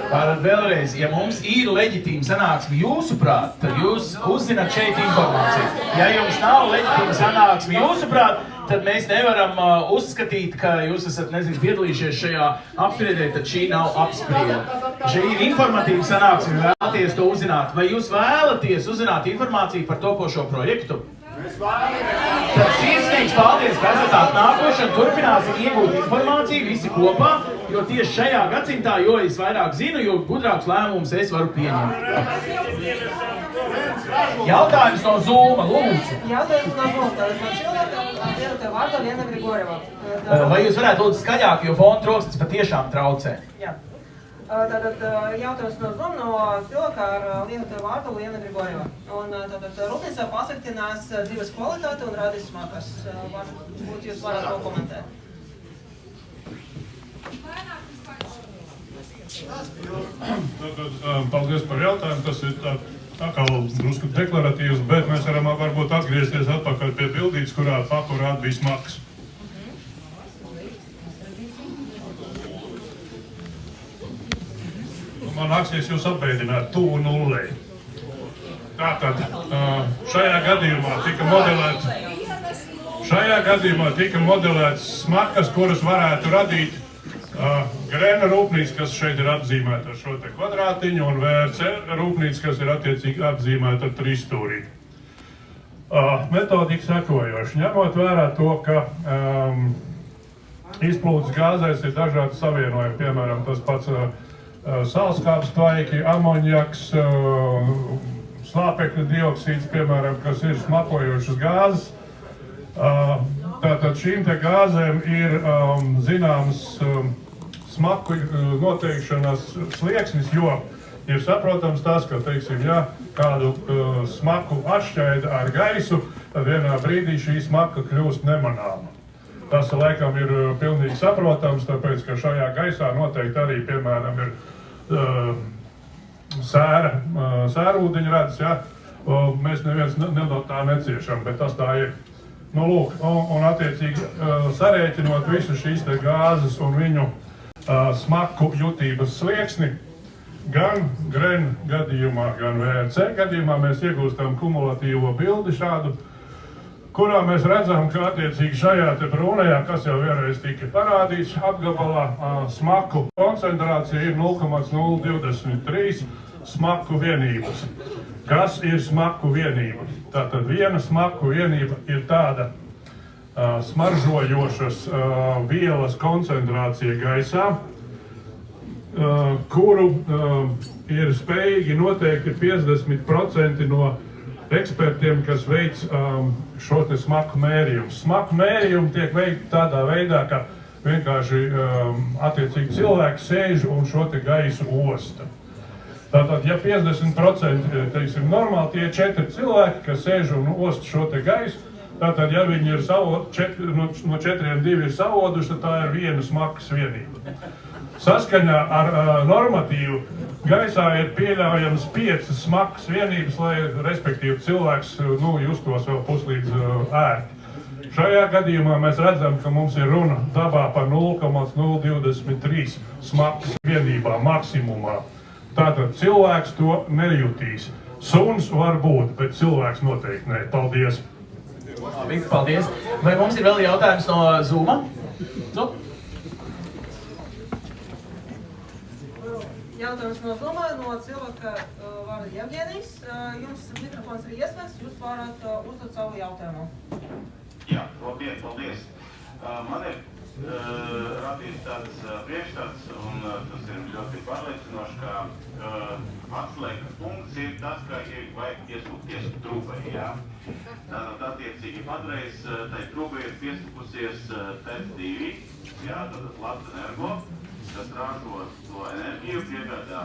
Pārāk vēlreiz, ja mums ir leģitīma sanāksme jūsuprāt, tad jūs uzzināt šeit informāciju. Ja jums nav leģitīma sanāksme jūsuprāt, tad mēs nevaram uzskatīt, ka jūs esat, nezinu, piedalījušies šajā apspriedē, tad šī nav apspriede. Šī ir informatīva sanāksme, vēlaties to uzzināt. Vai jūs vēlaties uzzināt informāciju par topošo projektu? Tad sirsnīgs paldies, ka esat atnākoši un turpināsim iegūt informāciju visi kopā, jo tieši šajā gadsimtā, jo es vairāk zinu, jo gudrāks lēmums es varu pieņemt. Jautājums no Zooma, lūdzu.
Jautājums no Zooma, tātad no cilvēka Lienute vārda Liena Grigorjeva.
Vai jūs varētu lūdzu skaļāk, jo fona troksnis patiešām traucē?
Jā. Tātad jautājums no Zoom no cilvēka ar Lienute vārdu Liena Grigorjeva. Un tātad rūpnīcā pasliktinās dzīves kvalitāte un radīs smakas. Varbūt jūs varat to komentēt.
Paldies par jautājumu. Tas ir atkal drusku deklaratīvs, bet mēs varam varbūt atgriezties atpakaļ pie bildītes, kurā faktu rāda bija smags. Man nāksies jūs apbēdināt tuvu nullei. Tātad šajā gadījumā tika modelēts smakas, kuras varētu radīt Grēna rūpnīca, kas šeit ir atzīmēta ar šo te kvadrātiņu, un VRC rūpnīca, kas ir attiecīgi atzīmēta ar 3 stūrīti. Metodika sekojoša. Ņemot vērā to, ka izplūdes gāzēs ir dažādi savienojumi, piemēram, tas pats salskābs tvaiki, amoniaks, slāpekļa dioksīds, piemēram, kas ir smakojošas gāzes. Tātad šīm te gāzēm ir zināms smaku noteikšanas slieksnis, jo ir saprotams tas, ka, teiksim, ja kādu smaku atšķaida ar gaisu, tad vienā brīdī šī smaka kļūst nemanāma. Tas, laikam, ir pilnīgi saprotams, tāpēc, ka šajā gaisā noteikti arī, piemēram, ir sērūdeņa redzes, ja? Mēs neviens no tā neciešam, bet tas tā ir. Nu, lūk, un attiecīgi sarēķinot visu šīs te gāzes un viņu smaku jutības slieksni, gan GREN gadījumā, gan VRC gadījumā mēs iegūstam kumulatīvo bildi šādu, kurā mēs redzam, ka attiecīgi šajā te brūnajā, kas jau vienreiz tika parādīts, apgabalā smaku koncentrācija ir 0,023 smaku vienības. Kas ir smaku vienība? Tātad viena smaku vienība ir tāda smaržojošas vielas koncentrācija gaisā, kuru ir spējīgi noteikti 50% no ekspertiem, kas veic šo te smaku mērījumu. Smaku mērījumi tiek veikti tādā veidā, ka vienkārši attiecīgi cilvēks sēž un šo te gaisu osta. Tātad, ja 50%, teiksim, normāli tie 4 cilvēki, kas sēž un osta šo te gaisu, tātad, ja viņi ir no 4 2 ir savoduši, tad tā ir viena smakas vienība. Saskaņā ar normatīvu gaisā ir pieļaujams 5 smakas vienības, lai, respektīvi, cilvēks justos vēl puslīdz ērti. Šajā gadījumā mēs redzam, ka mums ir runa dabā par 0,023 smakas vienībā maksimumā. Tātad cilvēks to nejutīs. Suns var būt, bet cilvēks noteikti ne. Paldies!
Labi, paldies! Vai mums ir vēl jautājums no Zooma?
Jautājums no Zoomā, no cilvēka vārda Jevģēnijs. Jums mikrofons ir ieslēgts, jūs varat uzdot savu jautājumu.
Jā, labdien, paldies. Man ir radījis tāds priekšstats, un tas ir ļoti pārliecinoši, ka atslēgas punkts ir tas, ka vajag iesūkties trūbai, jā. Tātad attiecīgi patreiz tai trūbai ir piesukusies TES2, jā, tātad Latvenergo, kas ražo to enerģiju, piegādā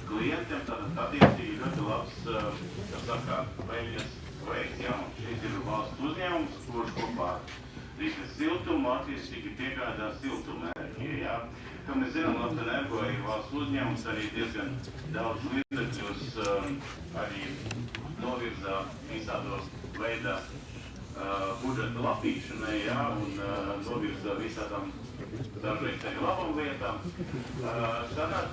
klientiem, tātad attiecīgi ļoti labs, kas saka, peļņas projekts, jā, un šis ir valsts uzņēmums, kurš kopā Rīgas siltumu attiecīgi piegādā siltumenerģiju, jā. Kā mēs zinām, Latvenergo ir valsts uzņēmums, arī diezgan daudz līdzekļus arī novirza visādos veidā budžeta lapīšanai, jā, un novirza visādām dažreiz arī labām lietām. Sanāk,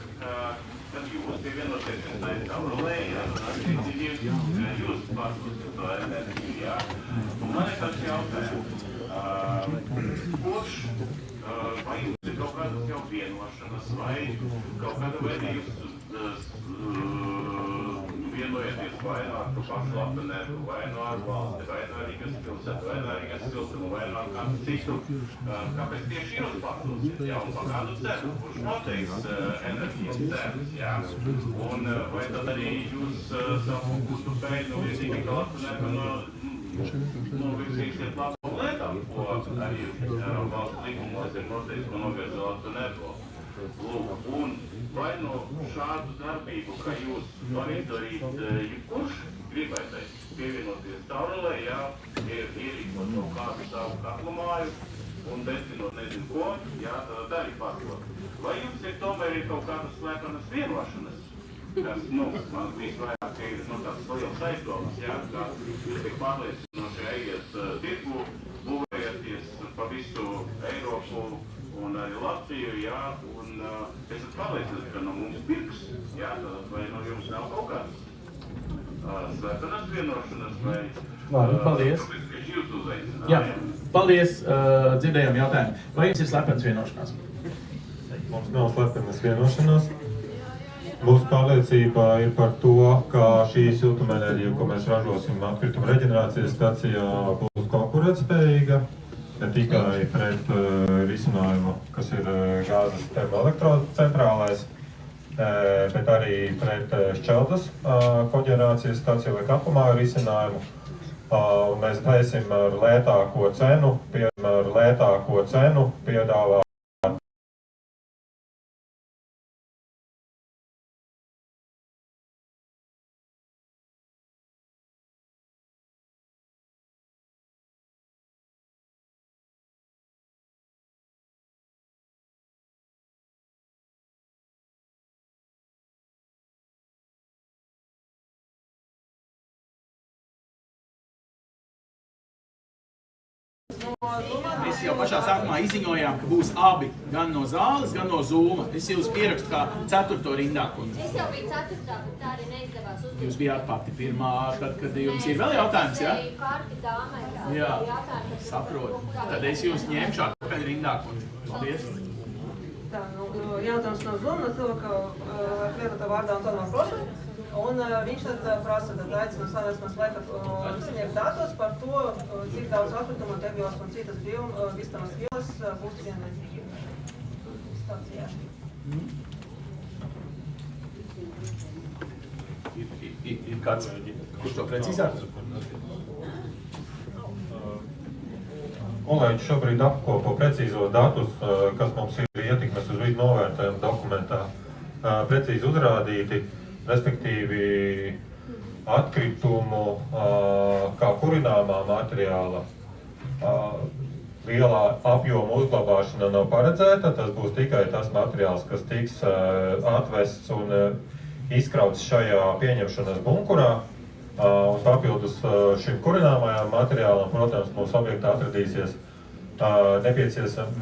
kad jūs pievienoties tai taurulē, jā, un attiecīgi jūs pārdostat to enerģiju, jā. Un man ir tāds jautājums, kurš, vai jums ir kaut kādas jau vienošanas, vai kaut kāda veida jūs vienojaties vai no ar pašu Latvenergo, vai no ar valsti, vai no Rīgas pilsētu, vai no Rīgas siltumu, vai no kādu citu. Kāpēc tieši jūs pārdosiet, jā, un par kādu cenu, kurš noteiks enerģijas cenas, jā? Un vai tad arī jūs savu kustu pēļņu līdzīgi, ka Latvenergo novirzīsiet labām lietām, ko arī valsts likumos ir noteikts, ko novirza Latvenergo. Lūk, un vai no šādu darbību, ka jūs varat darīt jebkurš gribētais pievienoties taurulē, jā, ierīkot no kādu savu katlu māju un destinot nezinu ko, jā, tad arī pārdot. Vai jums ir tomēr kaut kādas slēpanas vienošanas, kas, man visvairāk ir tāds liels aizdomas, jā, ka jūs tik pārliecinoši ejiet tirgu, būvējaties pa visu Eiropu un arī Latviju, jā, un esat pārliecināti, ka no mums pirks, jā, tad vai no jums nav kaut kādas slēpenas vienošanas, vai
paldies.
Kāpēc jūs uzaicinājāt?
Jā, paldies, dzirdējām jautājumu. Vai jums ir slepenas vienošanās?
Mums nav slepenas vienošanās. Mūsu pārliecība ir par to, ka šī siltumenerģija, ko mēs ražosim atkrituma reģenerācijas stacijā, būs konkurētspējīga. Ne tikai pret risinājumu, kas ir gāzes termoelektrocentrālais, bet arī pret šķeldas koģenerācijas staciju vai kapumāju risinājumu. Un mēs plēsim ar lētāko cenu piedāvāt.
Mēs jau pašā sākumā izziņojām, ka būs abi, gan no zāles, gan no Zooma. Es jūs pierakstu kā 4. rindā.
Es jau biju 4. bet tā arī neizdevās uzdot.
Jūs bijāt pati pirmā, kad jums ir vēl jautājums, ja?
Es karti dāmai.
Jā, saprotu. Tad es jūs ņemšu atpakaļ rindā. Paldies.
Tā, jautājums no Zoom, no cilvēka lietotā vārdā Antonā Proša. Un viņš tad prasa, tad aicina Sanversmes laikat sniegt datus par to, cik daudz atkritumu degvielas un citas biovistamas vielas būs vienlaicīgi stacijā.
Ir kāds, kurš to precīzāk?
Kolēģi šobrīd apkopo precīzos datus, kas mums ir ietekmes uz vidu novērtējumu dokumentā precīzi uzrādīti, respektīvi atkritumu kā kurināmā materiāla lielā apjoma uzglabāšana nav paredzēta. Tas būs tikai tas materiāls, kas tiks atvests un izkrauts šajā pieņemšanas bunkurā. Un papildus šim kurināmajām materiālam, protams, mūsu objektā atradīsies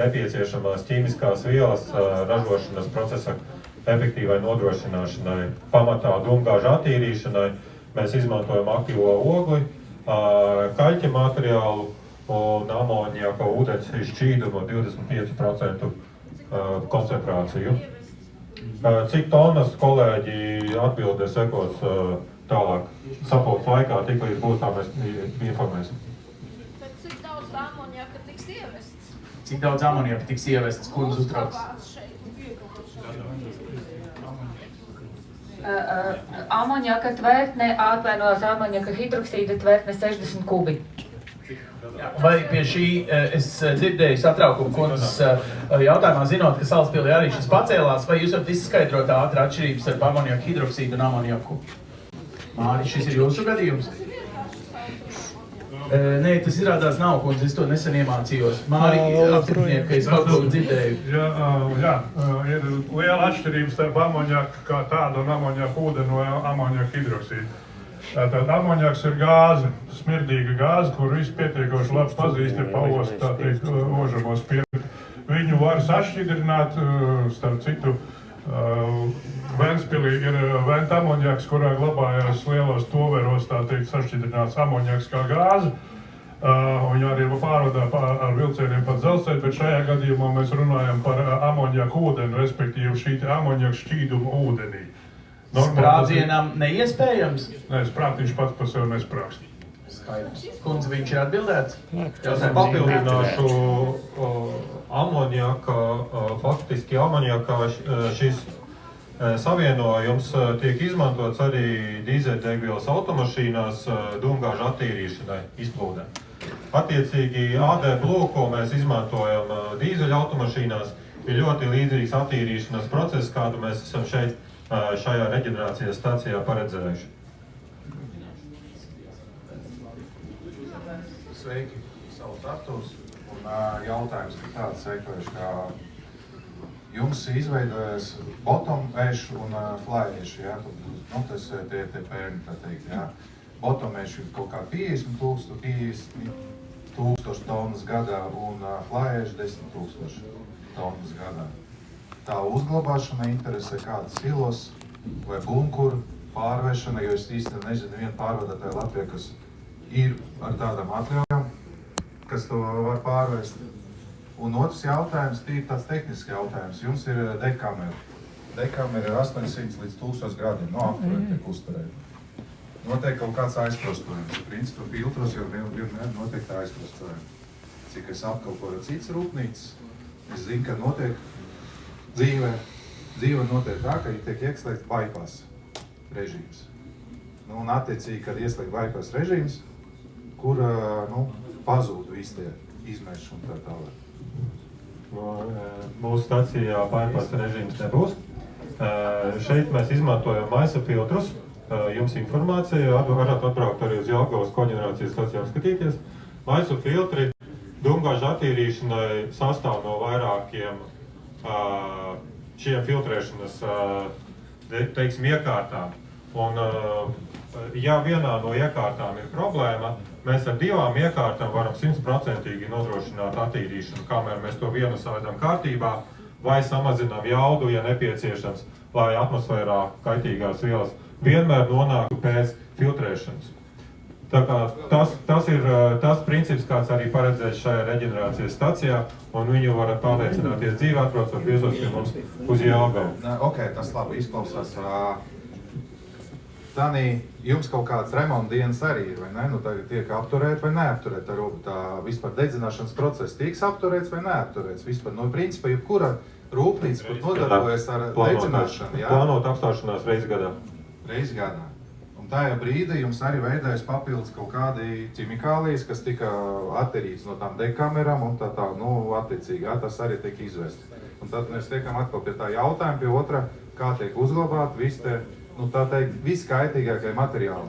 nepieciešamās ķīmiskās vielas ražošanas procesa efektīvai nodrošināšanai, pamatā dūmgāžu attīrīšanai. Mēs izmantojam aktīvo ogli, kaļķa materiālu un amoniaka ūdens šķīdumu 25% koncentrāciju. Cik tonnas kolēģi atbildēs sekos tālāk sapulces laikā, tik līdz būs tā mēs informēsim.
Bet cik daudz amoniaka tiks ievests?
Cik daudz amoniaka tiks ievests, kur mums uztrauks?
Amoniaka tvertne atvainojas amoniaka hidroksīda tvertne 60 kubi.
Vai pie šī es dzirdēju satraukumu kundzes jautājumā, zinot, ka Salaspilī arī šis pacēlās, vai jūs varat izskaidrot ātri atšķirības starp amoniaka hidroksīdu un amoniaku? Māri, šis ir jūsu gadījums? Nē, tas izrādās nav, kundze, es to nesen iemācījos. Māri, apstipriniet, ka es kaut ko dzirdēju.
Jā, ir liela atšķirības starp amoniaku kā tādu un amoniaku ūdeni no amoniaka hidroksīdu. Tātad amoniaks ir gāze, smirdīga gāze, kur visi pietiekoši labi pazīst, ja paost, tā teikt, ožamos pieredzi. Viņu var sašķidrināt, starp citu, Ventspilī ir venta amoniaks, kurā glabājās lielos toveros, tā teikt, sašķidrināts amoniaks kā gāze. Viņi arī pārvadā ar vilcieniem pat dzelzceļu, bet šajā gadījumā mēs runājam par amoniaku ūdeni, respektīvi šī amoniaka šķīduma ūdenī.
Sprādzienam neiespējams?
Nē, sprātiņš pats par sevi nesprākst.
Skaidrs. Kundze, viņš ir atbildēts?
Es papildināšu amoniaka, faktiski amoniaka šis savienojums tiek izmantots arī dīzeļdegvielas automašīnās dūmgāžu attīrīšanai, izplūdē. Attiecīgi AD bloku, ko mēs izmantojam dīzeļa automašīnās, ir ļoti līdzīgs attīrīšanas process, kādu mēs esam šeit šajā reģenerācijas stacijā paredzējuši.
Sveiki, sauc Arturs, un jautājums ir tāds sekojuši, kā jums izveidojas bottom edge un fly edge, ja? Tas tie pērni, tā teikt, ja? Bottom edge ir kaut kā 50 tūkstoši tonnas gadā un fly edge 10 tūkstoši tonnas gadā. Tā uzglabāšana interesē kāds silos vai bunkuru pārvešana, jo es īsti nezinu vienu pārvadātāju Latvijā, kas ir ar tādām atļaujām, kas to var pārvest. Un otrs jautājums, ir tāds tehnisks jautājums. Jums ir dekamera. Dekamera ir 800 līdz 1000 gradiem, no apturēt tiek uzturēt. Notiek kaut kāds aizprostojums. Principā filtros jau vienmēr notiek tā aizprostojuma. Cik es apkalpoju cits rūpnīcas, es zinu, ka notiek dzīve notiek tā, ka tiek ieslēgts bypass režīms. Un attiecīgi, kad ieslēgt bypass režīms, kur pazūd visi tie izmeši un tā tālāk.
Mūsu stacijā bypass režīms nebūs. Šeit mēs izmantojam maisa filtrus. Jums informācija, varat atbraukt arī uz Jelgavas koģenerācijas staciju apskatīties. Maisu filtri dūmgāžu attīrīšanai sastāv no vairākiem šiem filtrēšanas, teiksim, iekārtām. Un, ja vienā no iekārtām ir problēma, mēs ar 2 iekārtām varam 100% nodrošināt attīrīšanu, kamēr mēs to vienu savedam kārtībā, vai samazinām jaudu, ja nepieciešams, lai atmosfērā kaitīgās vielas vienmēr nonāktu pēc filtrēšanas. Tā kā tas ir tas princips, kāds arī paredzēts šajā reģenerācijas stacijā, un viņu varat pārliecināties dzīvē, atbraucot viezot pie mums uz Jelgavu.
Ok, tas labi izklausās. Tanī, jums kaut kāds remonta dienas arī ir, vai ne? Nu, tagad tiek apturēt vai neapturēt tā vispār dedzināšanas process. Tieks apturēts vai neapturēts vispār? No principā, jebkura rūpnīca, kur nodarbojas ar dedzināšanu, jā?
Plānot apstāšanās reizi gadā.
Reizi gadā. Un tajā brīdī jums arī veidojas papildus kaut kādi ķimikālijas, kas tika atterīts no tām dekamerām un attiecīgi, jā, tas arī tiek izvests. Un tad mēs tiekam atkal pie tā jautājuma, pie otra, kā tiek uzglabāt visi te, tā teikt, viskaitīgākie materiāli.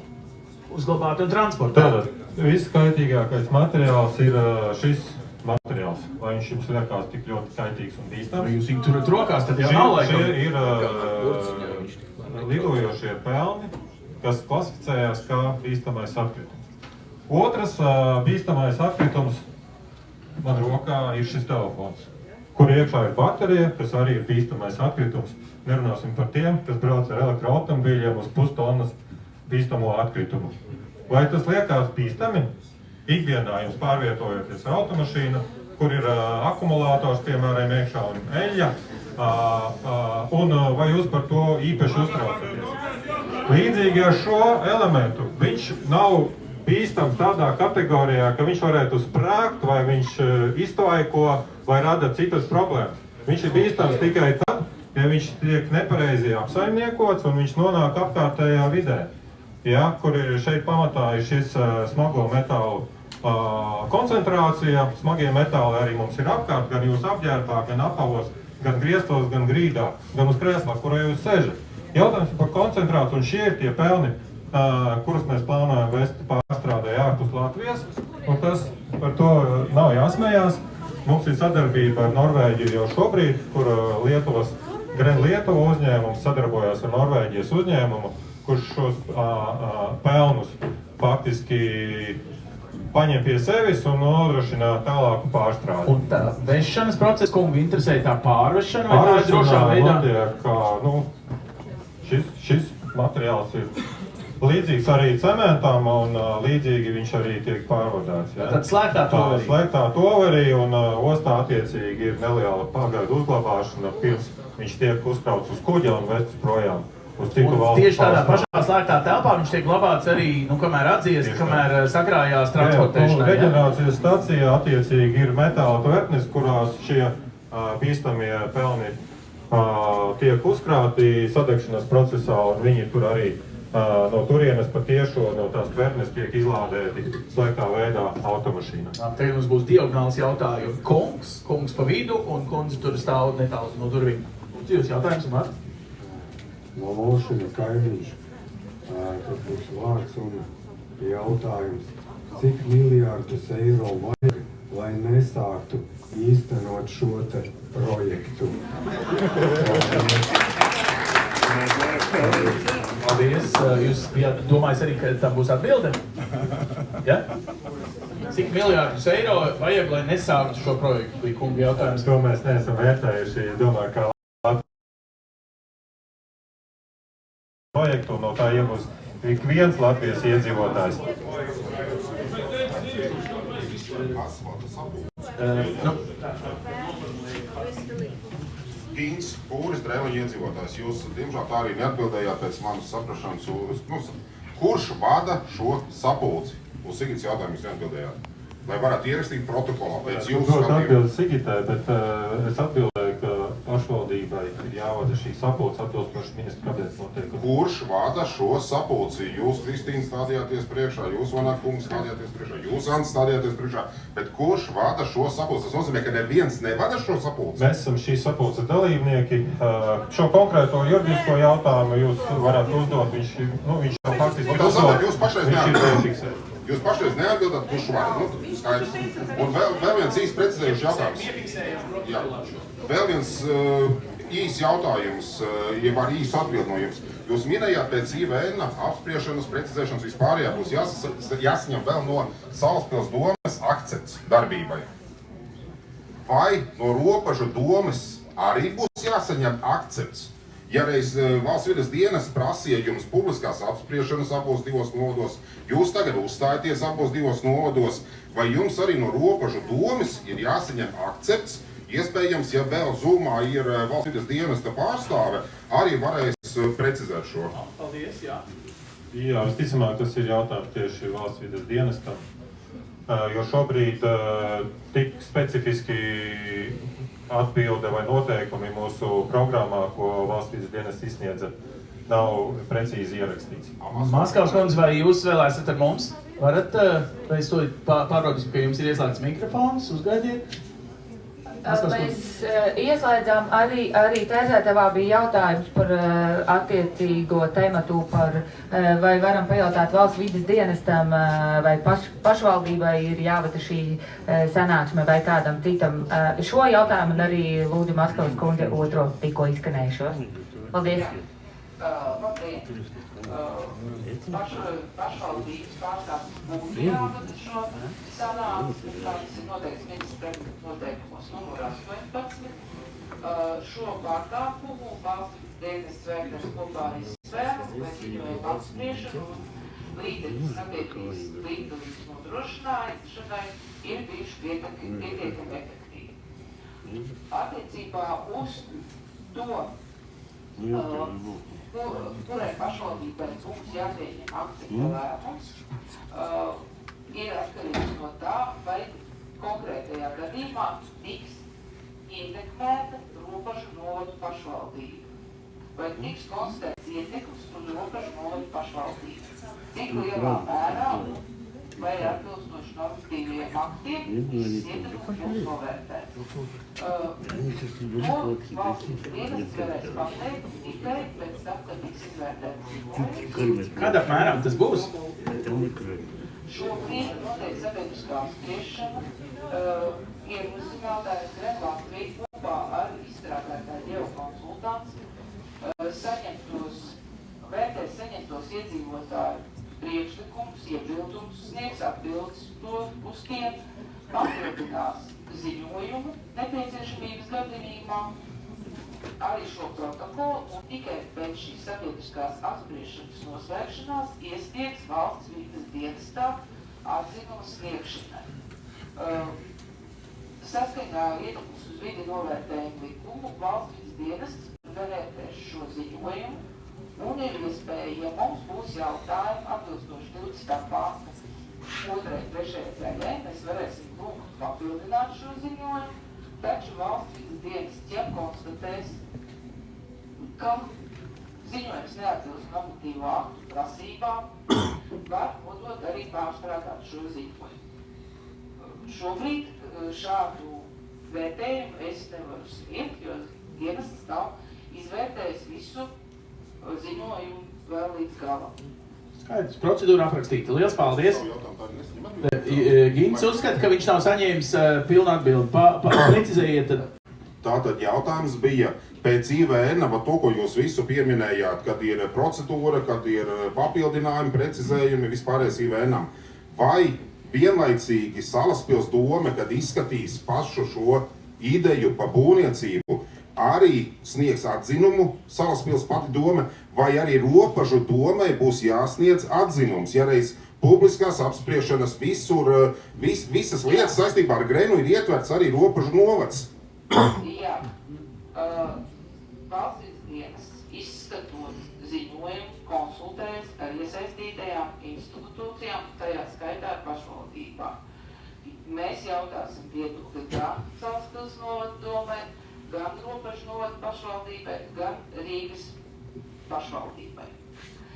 Uzglabāt un transportēt.
Tātad, viskaitīgākais materiāls ir šis materiāls, lai viņš jums liekas tik ļoti kaitīgs un bīstams.
Jūs viņu turat rokās, tad jau nav laikam.
Šie ir lidojošie pelni, kas klasificējās kā bīstamais atkritums. Otrs bīstamais atkritums man rokā ir šis telefons, kur iekšā ir baterija, kas arī ir bīstamais atkritums. Nerunāsim par tiem, kas brauc ar elektroautomobīļiem uz pustonnas bīstamo atkritumu. Vai tas liekas bīstami? Ikdienā jums pārvietojoties ar automašīnu, kur ir akumulātors, piemēram, iekšā un eļļa, un vai jūs par to īpaši uztraucaties? Līdzīgi ar šo elementu, viņš nav bīstams tādā kategorijā, ka viņš varētu sprāgt, vai viņš iztvaiko, vai rada citas problēmas. Viņš ir bīstams tikai tad, ja viņš tiek nepareizi apsaimniekots un viņš nonāk apkārtējā vidē, ja, kur ir šeit pamatā ir šis smago metālu koncentrācija. Smagie metāli arī mums ir apkārt, gan jūs apģērbā, gan apavos, gan griestos, gan grīdā, gan uz krēslā, kurā jūs sežat. Jautājums par koncentrāciju, un šie ir tie pelni, kurus mēs plānojam vest pārstrādē ārpus Latvijas, un tas par to nav jāsmējās. Mums ir sadarbība ar Norvēģiju jau šobrīd, kur Gren Lietuva uzņēmums sadarbojās ar Norvēģijas uzņēmumu, kurš šos pelnus faktiski paņem pie sevis un nodrošina tālāku pārstrādi.
Un tā vešanas procesa, kungu interesē tā pārvešana vai tā ir drošā veidā?
Notiek, šis materiāls ir līdzīgs arī cementam un līdzīgi viņš arī tiek pārvadāts. Ja?
Tad slēgtā toverī.
Slēgtā toverī un ostā attiecīgi ir neliela pagaidu uzglabāšana, pirms viņš tiek uzkrauts uz kuģa un vests projām uz citu valstu.
Tieši tādā pašā slēgtā telpā viņš tiek glabāts arī, kamēr atdziest, kamēr sakrājās transportēšanā.
Reģenerācijas stacijā attiecīgi ir metāla tvertnes, kurās šie bīstamie pelni tiek uzkrāti sadegšanas procesā, un viņi tur arī no turienes pa tiešo no tās tvertnes tiek izlādēti slēgtā veidā automašīnā.
Tagad mums būs diagonāls jautājumi. Kungs pa vidu un kundze tur stāv netālu no durvīm. Jūs jautājums, Marta?
No Volšina kaimiņš, tad būs vārds un jautājums, cik miljārdus eiro vajag, lai nesāktu īstenot šo te projektu?
Paldies. Jūs domājat arī, ka tam būs atbilde? Ja? Cik miljārdus eiro vajag, lai nesāktu šo projektu? Bija kunga jautājums.
To mēs neesam vērtējuši. Es domāju, ka projektu no tā iegūs ik viens Latvijas iedzīvotājs.
Gins, Pūris, Drēliņa iedzīvotājs. Jūs, diemžēl, tā arī neatbildējāt pēc manas saprašanas. Kurš vada šo sapulci? Uz Sigits jautājumu jūs neatbildējāt. Lai varētu ierakstīt protokolā pēc jūsu
skatījuma. Es atbildu Sigitai, bet es atbildēju, ka pašvaldībai ir jāvada šī sapulce atbilstoši ministra kabineta noteikumu.
Kurš vada šo sapulci? Jūs, Kristīna, stādījāties priekšā, jūs, Vanāt kungs, stādījāties priekšā, jūs, Ants, stādījāties priekšā, bet kurš vada šo sapulci? Tas nozīmē, ka neviens nevada šo sapulci?
Mēs esam šīs sapulces dalībnieki. Šo konkrēto juridisko jautājumu jūs varat uzdot, viņš jau faktiski uzdot, viņš ir nefiksēts.
Jūs pašreiz neatbildat, kurš vada. Skaidrs. Un vēl viens īsti precizējuši jautājums. Jā. Vēl viens īsts jautājums, jeb arī īsts atbild no jums. Jūs minējāt pēc IVN apspriešanas, precizēšanas vispārējā būs jāsaņem vēl no Salaspils domes akcepts darbībai. Vai no Ropažu domes arī būs jāsaņem akcepts? Ja reiz valsts vides dienas prasīja jums publiskās apspriešanas abos divos novados, jūs tagad uzstājaties abos divos novados, vai jums arī no Ropažu domes ir jāsaņem akcepts? Iespējams, ja vēl Zoomā ir valsts vides dienesta pārstāve, arī varēs precizēt šo.
Paldies, jā.
Jā, visticamāk, tas ir jautājums tieši valsts vides dienestam, jo šobrīd tik specifiski atbilde vai noteikumi mūsu programmā, ko valsts vides dienests izsniedza, nav precīzi ierakstīts.
Maskavas kundze, vai jūs vēl esat ar mums? Varat, vai es to pārbaudīšu, ka jums ir ieslēgts mikrofons, uzgaidiet?
Mēs ieslēdzām arī tēzētavā bija jautājums par attiecīgo tematu par vai varam pajautāt valsts vides dienestam vai pašvaldībai ir jāvada šī sanāksme vai kādam citam. Šo jautājumu un arī lūdzu Maskavas kundze otro tikko izskanējušos. Paldies.
Pašvaldības pārstāvs būtu jāvada šo sanāksmi, kāds ir noteikts ministra noteikumos numur 18. Šo pārkāpumu valsts dienests vērtēs kopā ar izsvēru vai ziņojumu apspriešanu līdzekļu sabiedrības līdzdalības nodrošināšanai ir bijuši pietiekami efektīvi. Attiecībā uz to, kurai pašvaldībai būs jāpieņem akcepta lēmums, ir atkarīgs no tā, vai konkrētajā gadījumā tiks ietekmēta Ropažu novadu pašvaldība, vai tiks konstatēts ietekmes uz Ropažu novadu pašvaldību, cik lielā mērā vai atbilstoši normatīviem aktiem šis ietekmes būs novērtēts. To valsts dienests varēs pateikt tikai pēc tam, kad tiks izvērtēts.
Kādā apmēram tas būs?
Šobrīd notiek sabiedriskā apspriešana, ierosinātājs Grenlātvija kopā ar izstrādātāju ģeokonsultants vērtēs saņemtos iedzīvotāju priekšlikumus, iebildumus, sniegs atbildes uz tiem, papildinās ziņojumu nepieciešamības gadījumā, arī šo protokolu un tikai pēc šīs sabiedriskās apspriešanas noslēgšanās iesniegs valsts vides dienestā atzinuma sniegšanai. Saskaņā ar ietekmes uz vidi novērtējumu likumu valsts vides dienests vērtēs šo ziņojumu un ir iespēja, ja mums būs jautājumi atbilstoši 20. pānta 2. 3. daļai, mēs varēsim lūgt papildināt šo ziņojumu, taču valsts vides dienests, ja konstatēs, ka ziņojums neatbilst normatīvo aktu prasībām, var nodot arī pārstrādāt šo ziņojumu. Šobrīd šādu vērtējumu es nevaru sniegt, jo dienests nav izvērtējis visu ziņojumu vēl līdz galam.
Skaidrs, procedūra aprakstīta. Liels paldies! Gints uzskata, ka viņš nav saņēmis pilnu atbildi. Precizējiet tad.
Tātad jautājums bija pēc IVN, to, ko jūs visu pieminējāt, kad ir procedūra, kad ir papildinājumi, precizējumi, vispārējais IVN-am. Vai vienlaicīgi Salaspils dome, kad izskatīs pašu šo ideju pa būvniecību, arī sniegs atzinumu Salaspils pati dome, vai arī Ropažu domei būs jāsniedz atzinums, ja reiz publiskās apspriešanas visur, visas lietas saistībā ar Grenu ir ietverts arī Ropažu novads.
Jā, valsts dienests izskatot ziņojumu konsultēs ar iesaistītajām institūcijām, tajā skaitā ar pašvaldībām. Mēs jautāsim viedokli gan Salaspils novada domē, gan Ropažu novada pašvaldībai, gan Rīgas pašvaldībai.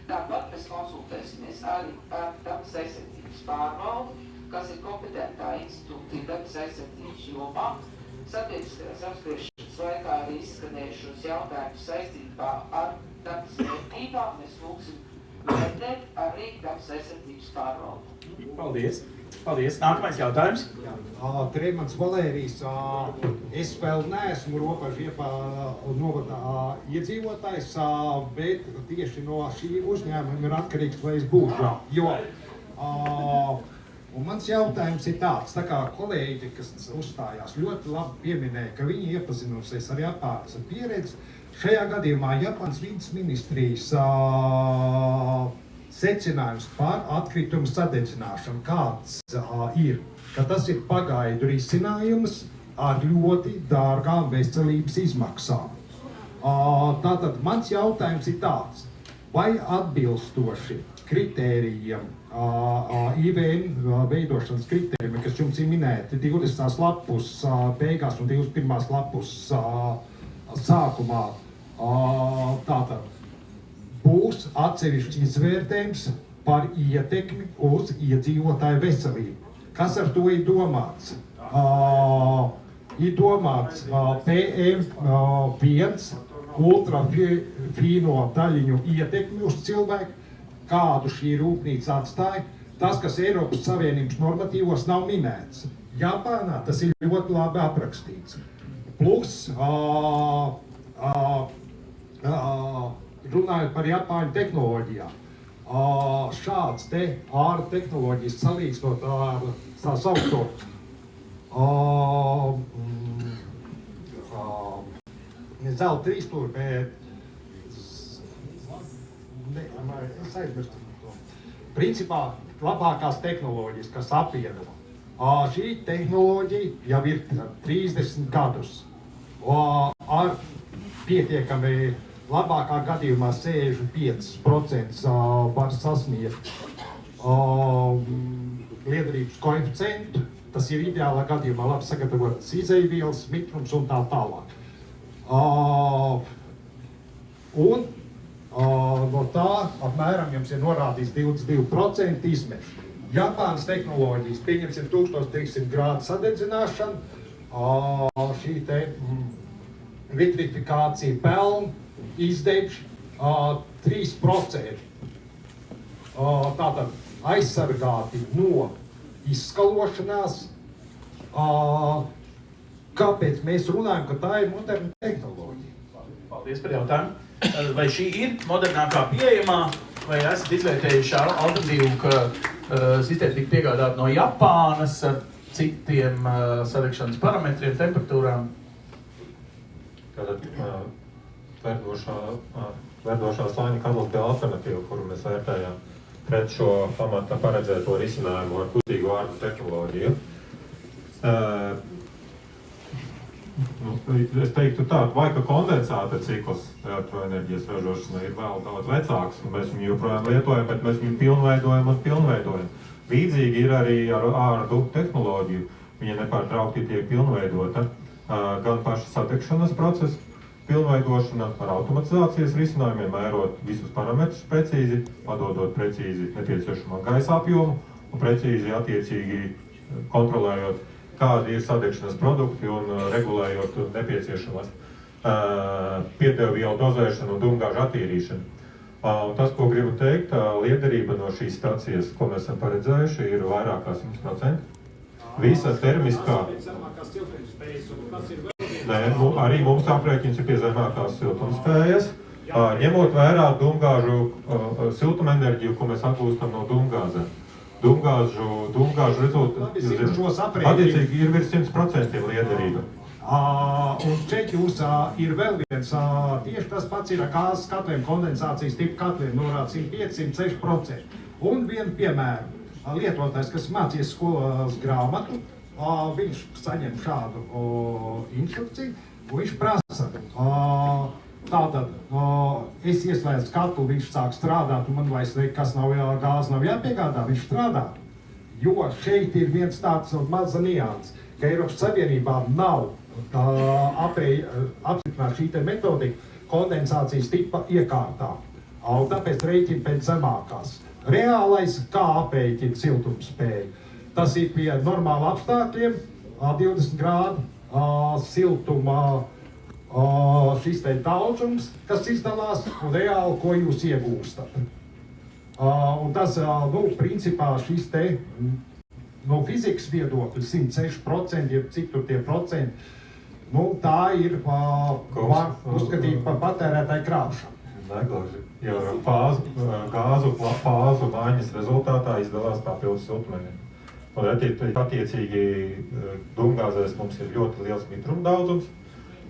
Tāpat mēs konsultēsimies arī ar dabas aizsardzības pārvaldi, kas ir kompetentā institūcija dabas aizsardzības jomā. Sabiedriskajās apspriešanas laikā arī izskanējušos jautājumus saistībā ar dabas vērtībām. Mēs lūgsim
vērtēt arī dabas aizsardzības pārvaldu.
Paldies! Paldies! Nākamais jautājums.
Tremans Valērijs. Es vēl neesmu Ropažu novadā iedzīvotājs, bet tieši no šī uzņēmuma ir atkarīgs, vai es būšu. Un mans jautājums ir tāds, tā kā kolēģi, kas uzstājās, ļoti labi pieminēja, ka viņi iepazinusies ar Japānas pieredzi. Šajā gadījumā Japānas vides ministrijas secinājums par atkritumu sadedzināšanu kāds ir, ka tas ir pagaidu risinājums ar ļoti dārgām veselības izmaksām. Tātad mans jautājums ir tāds, vai atbilstoši kritērijiem, IVN veidošanas kritērijiem, kas jums ir minēti 20. lapus beigās un 21. lapus sākumā, tātad būs atsevišķi izvērtējums par ietekmi uz iedzīvotāju veselību. Kas ar to ir domāts? Ir domāts PM1 ultrafīno daļiņu ietekmi uz cilvēku, kādu šī rūpnīca atstāja. Tas, kas Eiropas Savienības normatīvos nav minēts. Japānā tas ir ļoti labi aprakstīts. Plus, runājot par Japāņu tehnoloģijām, šāds te ārā tehnoloģijas salīdzinot ar tā saukto zelta trīsstūri, bet es aizmirstu to. Principā labākās tehnoloģijas, kas apvieno. Šī tehnoloģija jau ir 30 gadus. Ar pietiekami labākā gadījumā 65% var sasniegt liederības koeficientu. Tas ir ideālā gadījumā labi sagatavotas izeivielas, mitrums un tā tālāk. No tā apmēram jums ir norādīts 22% izmešu. Japānas tehnoloģijas, pieņemsim 1300 grādu sadedzināšanu, šī te vitrifikācija pelnu, izdegš 3%. Tātad aizsargāti no izskalošanās. Kāpēc mēs runājam, ka tā ir moderna tehnoloģija?
Paldies par jautājumu. Vai šī ir modernākā pieejamā, vai esat izvērtējuši alternatīvu, ka sistēma tika piegādāta no Japānas ar citiem sadegšanas parametriem, temperatūrām?
Tātad verdošā slāņa katls bija alternatīva, kuru mēs vērtējām pret šo pamata paredzēto risinājumu ar kutīgu ārdu tehnoloģiju. Es teiktu tā, vai ka kondensāta cikls elektroenerģijas ražošanai ir vēl daudz vecāks, un mēs viņu joprojām lietojam, bet mēs viņu pilnveidojam. Līdzīgi ir arī ar ārdu tehnoloģiju. Viņa nepārtraukti tiek pilnveidota. Gan paša sadegšanas procesa pilnveidošana ar automatizācijas risinājumiem, mērot visus parametrus precīzi, padodot precīzi nepieciešamo gaisa apjomu un precīzi attiecīgi kontrolējot, kādi ir sadegšanas produkti un regulējot nepieciešamās piedevvielu dozēšanu un dūmgāžu attīrīšanu. Tas, ko gribu teikt, liederība no šīs stacijas, ko mēs esam paredzējuši, ir vairāk kā 100%. Visa termiskā... Nē, arī mums aprēķins ir pie zemākās siltumspējas. Ņemot vērā dūmgāžu siltumenerģiju, ko mēs atgūstam no dūmgāzēm. Dūmgāžu rezultāti attiecīgi ir virs 100% liederība.
Un šeit jūs ir vēl viens, tieši tas pats ir gāzes katliem, kondensācijas tipu katliem, norāda 105–106%. Un vienu piemēru, lietotājs, kas mācījies skolas grāmatu, viņš saņem šādu instrukciju, un viņš prasa, tātad, es ieslēdzu katlu, viņš sāk strādāt, un man vairs nekas nav, gāze nav jāpiegādā, viņš strādā. Jo šeit ir viens tāds maza nians, ka Eiropas Savienībā nav apstiprināt šī te metodika kondensācijas tipa iekārtā. Un tāpēc rēķina pēc zemākās. Reālais, kā aprēķina siltumspēju. Tas ir pie normāla apstākļiem, 20 grādu siltuma šis te daudzums, kas izdalās, un reāli, ko jūs iegūstat. Un tas, principā šis te no fizikas viedokļa 106%, jeb cik tur tie procenti, tā ir var uzskatīt par patērētāju krāpšanu.
Negluži, jo gāzu fāzu maiņas rezultātā izdalās papildus siltumnīca. Un attiecīgi dūmgāzēs mums ir ļoti liels mitruma daudzums,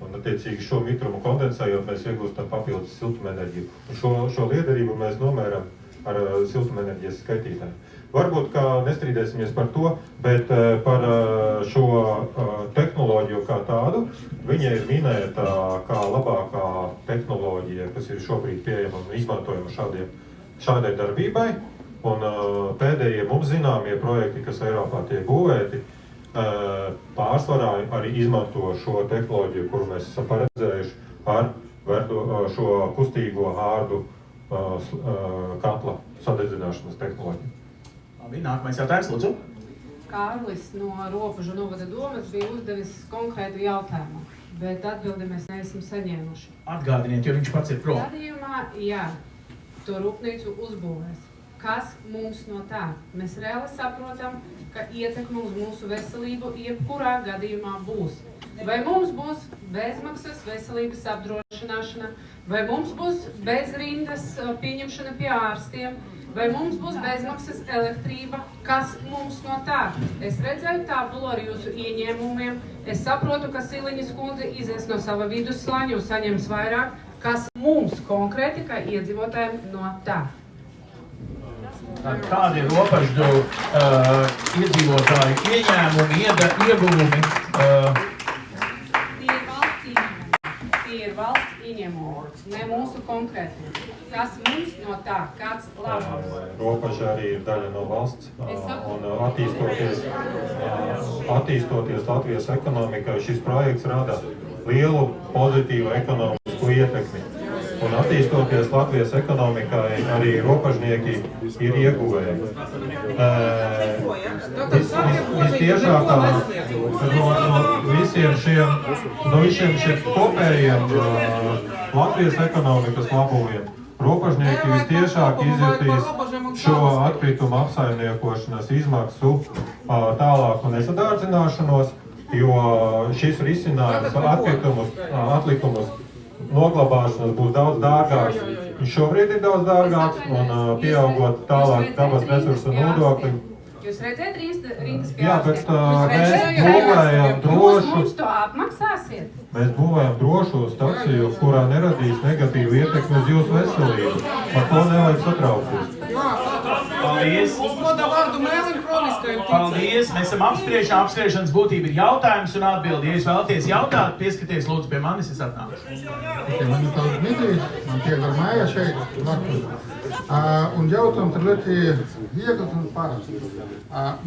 un attiecīgi šo mitrumu kondensējot mēs iegūstam papildus siltumenerģiju. Un šo liederību mēs nomēram ar siltumenerģijas skaitītāju. Varbūt, kā nestrīdēsimies par to, bet par šo tehnoloģiju kā tādu, viņa ir minēta kā labākā tehnoloģija, kas ir šobrīd pieejama un izmantojama šādai darbībai. Un pēdējie mums zināmie projekti, kas Eiropā tiek būvēti, pārsvarā arī izmanto šo tehnoloģiju, kuru mēs esam paredzējuši ar šo kustīgo hārdu katla sadedzināšanas tehnoloģiju.
Labi, nākamais jautājums, lūdzu.
Kārlis no Robežu novada domas bija uzdevis konkrētu jautājumu, bet atbildi mēs neesam saņēmuši.
Atgādiniet, jo viņš pats ir prom.
Gadījumā, jā, to rūpnīcu uzbūvēs. Kas mums no tā? Mēs reāli saprotam, ka ietekme uz mūsu veselību jebkurā gadījumā būs. Vai mums būs bezmaksas veselības apdrošināšana, vai mums būs bezrindas pieņemšana pie ārstiem, vai mums būs bezmaksas elektrība, kas mums no tā? Es redzēju tabulu ar jūsu ieņēmumiem, es saprotu, ka Siliņas kundze izies no sava vidusslāņa un saņems vairāk, kas mums konkrēti, kā iedzīvotājiem, no tā?
Kādi ir Robežu iedzīvotāju ieņēmumi, ieguvumi?
Tie ir valsts ieņēmumi, ne mūsu konkrēti. Kas mums no tā? Kāds labums?
Robeža arī ir daļa no valsts, un attīstoties Latvijas ekonomikai, šis projekts rada lielu pozitīvu ekonomisku ietekmi. Un attīstoties Latvijas ekonomikai, arī robežnieki ir ieguvēji. Vistiešākā no visiem šiem kopējiem Latvijas ekonomikas labumiem robežnieki vistiešāk izjutīs šo atkritumu apsaimniekošanas izmaksu tālāku nesadārdzināšanos, jo šis risinājums atlikumus noglabāšanas būs daudz dārgāks. Viņš šobrīd ir daudz dārgāks, un pieaugot tālāk dabas resursu nodokli.
Jūs redzēt rindas pie
Jā, bet mēs būvējam drošu.
Jūs mums to apmaksāsiet?
Mēs būvējam drošu staciju, kurā neradīs negatīvu ietekmi uz jūsu veselību. Par to nevajag satraukties.
Paldies! Paldies! Mēs esam apspriešanas būtība ir jautājums un atbildi. Ja jūs vēlaties jautāt, pieskaties lūdzu pie manis, es atnāšu.
Mani sauc Dmitrijs, man pieder māja šeit, Latvijā. Un jautājums ir ļoti viegls un parasts.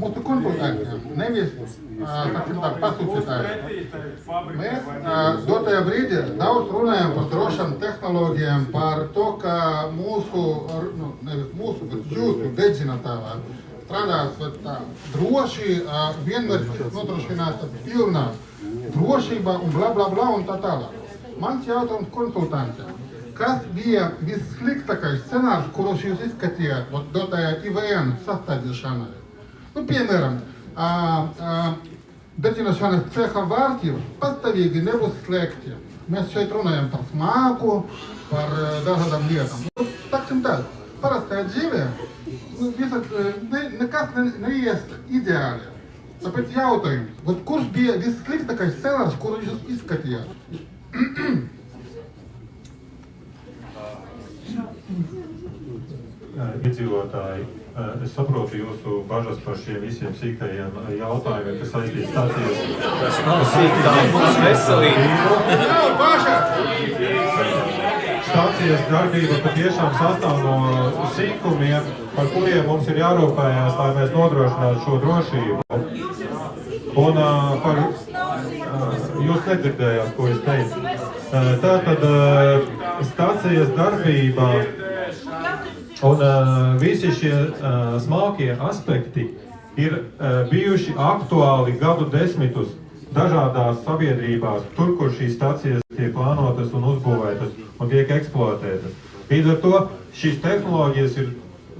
Mūsu konsultantiem, nevis pasūtītāji. Mēs dotajā brīdī daudz runājam par drošām tehnoloģijām, par to, ka nevis mūsu, bet jūsu dedzinātājā strādās droši, vienmēr nodrošināt pilnā drošība un bla bla bla un tā tālāk. Mans jautājums konsultantiem. Kas bija vissliktākais scenārijs, kurus jūs izskatījāt dotajā IVN sastādīšanā? Piemēram, dedzināšanas ceha vārti pastāvīgi nebūs slēgti. Mēs šeit runājam par smaku, par dažādām lietām. Taksim tā, parastajā dzīvē nekas neies ideāli. Tāpēc jautājums, kurš bija vissliktākais scenārijs, kurus jūs izskatījāt?
Iedzīvotāji, es saprotu jūsu bažas par šiem visiem sīkajiem jautājumiem, kas saistīts stācijas.
Tas nav sīki, tā ir mūsu veselība.
Stācijas darbība patiešām sastāv no sīkumiem, par kuriem mums ir jārūpējās, lai mēs nodrošinātu šo drošību. Un jūs nedzirdējāt, ko es teicu. Tātad stācijas darbība un visi šie smalkie aspekti ir bijuši aktuāli gadu desmitus dažādās sabiedrībās, tur, kur šīs stacijas tiek plānotas un uzbūvētas un tiek eksploatētas. Līdz ar to šīs tehnoloģijas ir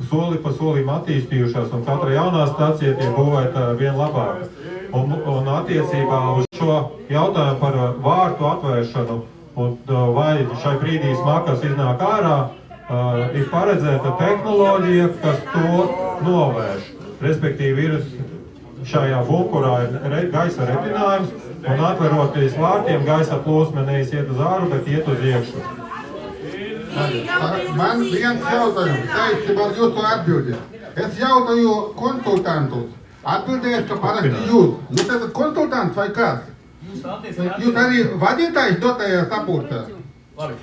soli pa solim attīstījušās, un katra jaunā stacija tiek būvēta vien labāk. Un attiecībā uz šo jautājumu par vārtu atvēršanu, un vai šai brīdī smakas iznāk ārā, ir paredzēta tehnoloģija, kas to novērš. Respektīvi ir šajā bunkurā ir gaisa retinājums, un atveroties vārtiem gaisa plūsma neiziet uz āru, bet iet uz iekšu.
Man viens jautājums, saistībā ar jūsu atbildi. Es jautāju konsultantus. Atbildēs, ka parasti jūs. Jūs esat konsultants vai kāds? Jūs arī vadītājs dotajā sapulcē?
Labi.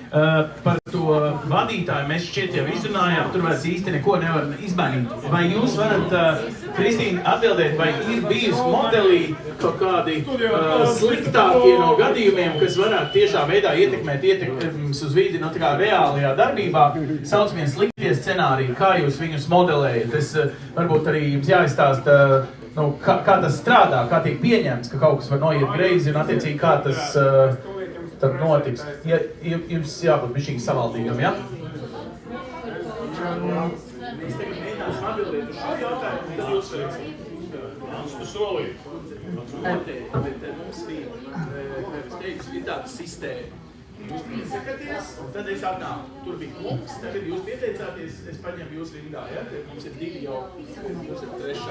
Par to vadītāju mēs šķiet jau izrunājām, tur vairs īsti neko nevar izmainīt. Vai jūs varat, Kristīna, atbildēt, vai ir bijusi modelī kaut kādi sliktākie no gadījumiem, kas varētu tiešā veidā ietekmēt uz vidi no tā kā reālajā darbībā, saucamie sliktie scenāriji, kā jūs viņus modelējat? Es varbūt arī jums jāizstāsta, kā tas strādā, kā tiek pieņemts, ka kaut kas var noiet greizi un attiecīgi kā tas tad notiks. Ja, jums jābūt bišķīgi savaldīgam, ja? Mēs tagad mēģināsim atbildēt uz šo jautājumu, tad jūs varat uz solīju. Bet mums bija, kā es teicu, ir tāda sistēma. Jūs piesakaties, un tad es atnāku. Tur bija kungs, tagad jūs pieteicāties, es paņemu jūs rindā, ja? Mums ir 2 jau, jūs ir 3.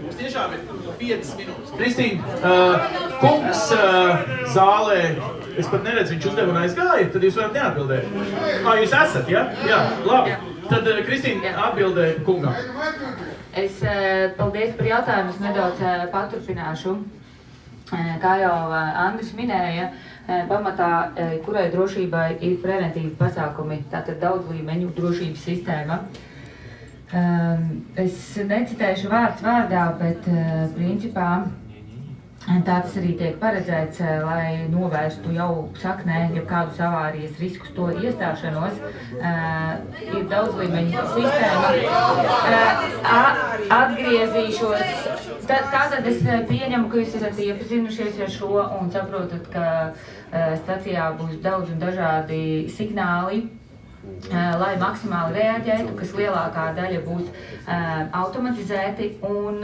Mums tiešām ir 5 minūtes. Kristīna, kungs zālē, es pat neredzu, viņš uzdeva un aizgāja, tad jūs varat neatbildēt. Jūs esat, ja? Jā, labi. Tad, Kristīna, atbildē kungam.
Es paldies par jautājumu, es nedaudz paturpināšu. Kā jau Andris minēja, pamatā, kurai drošībai ir preventīvi pasākumi, tātad daudz līmeņu drošības sistēma. Es necitēšu vārds vārdā, bet principā tā tas arī tiek paredzēts, lai novērstu jau saknē, ja kādus avārijas riskus to iestāšanos. Ir daudz līmeņu sistēma. Atgriezīšos. Tātad es pieņemu, ka jūs esat iepazinušies ar šo un saprotat, ka stacijā būs daudz un dažādi signāli, lai maksimāli reaģētu, kas lielākā daļa būs automatizēti un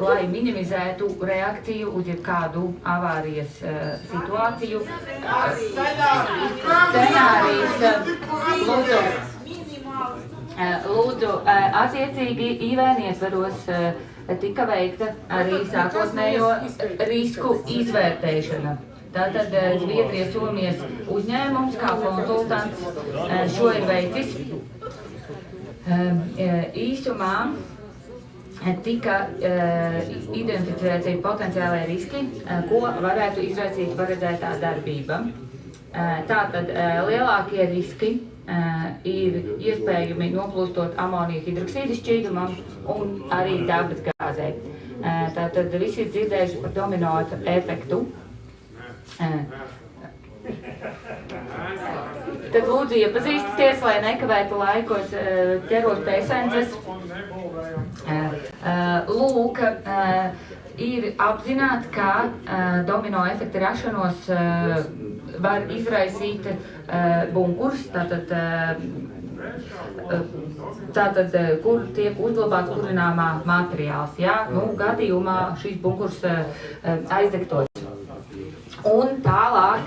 lai minimizētu reakciju uz jebkādu avārijas situāciju. Lūdzu, attiecīgi IVN ietvaros tika veikta arī sākotnējo risku izvērtēšana. Tātad Zviedrijas Somijas uzņēmums kā konsultants šo ir veicis. Īsumā tika identificēti potenciālai riski, ko varētu izraisīt paredzētā darbība. Tātad lielākie riski ir iespējami noplūstot amonija hidroksīda šķīdumam un arī dabas gāzē. Tātad visi ir dzirdējuši par domino efektu. Tad lūdzu iepazīstieties, lai nekavētu laiku, es ķeros pie esences. Lūk, ir apzināts, ka domino efekta rašanos var izraisīt bunkurs, tātad, kur tiek uzglabāts kurināmā materiāls. Ja? Gadījumā šis bunkurs aizdegtos. Un tālāk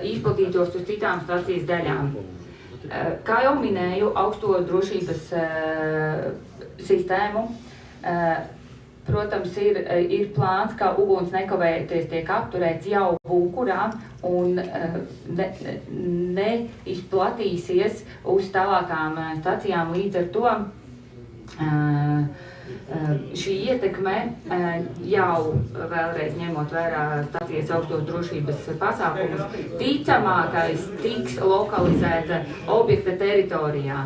izplatītos uz citām stacijas daļām. Kā jau minēju, augsto drošības sistēmu, protams, ir plāns, ka uguns nekavējoties tiek apturēts jau bunkurā un neizplatīsies uz tālākām stacijām. Līdz ar to šī ietekme jau vēlreiz ņemot vērā stacijas augstos drošības pasākumus, ticamākais tiks lokalizēta objekta teritorijā.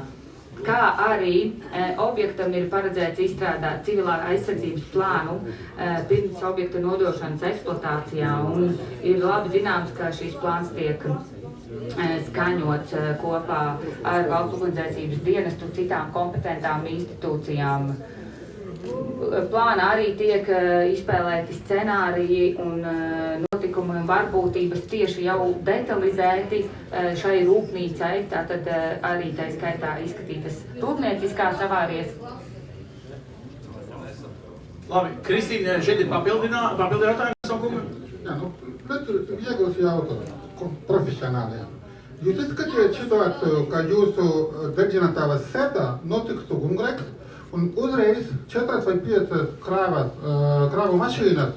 Kā arī objektam ir paredzēts izstrādāt civilā aizsardzības plānu pirms objekta nodošanas eksploatācijā, un ir labi zināms, ka šīs plāns tiek skaņots kopā ar Valsts ugunsdzēsības dienestu un citām kompetentām institūcijām. Plānā arī tiek izspēlēti scenāriji un notiek notikumi un varbūtības tieši jau detalizēti šai rūpnīcai, tātad arī tā skaitā izskatītas rūpnieciskās avārijas.
Labi, Kristīne, šeit ir papildi jautājums no kunga?
Jā, viegls jautājums profesionāliem. Jūs izskatījāt situāciju, ka jūsu dedzinātavas sētā notiktu ugungrēks un uzreiz 4 vai 5 krāvu mašīnas,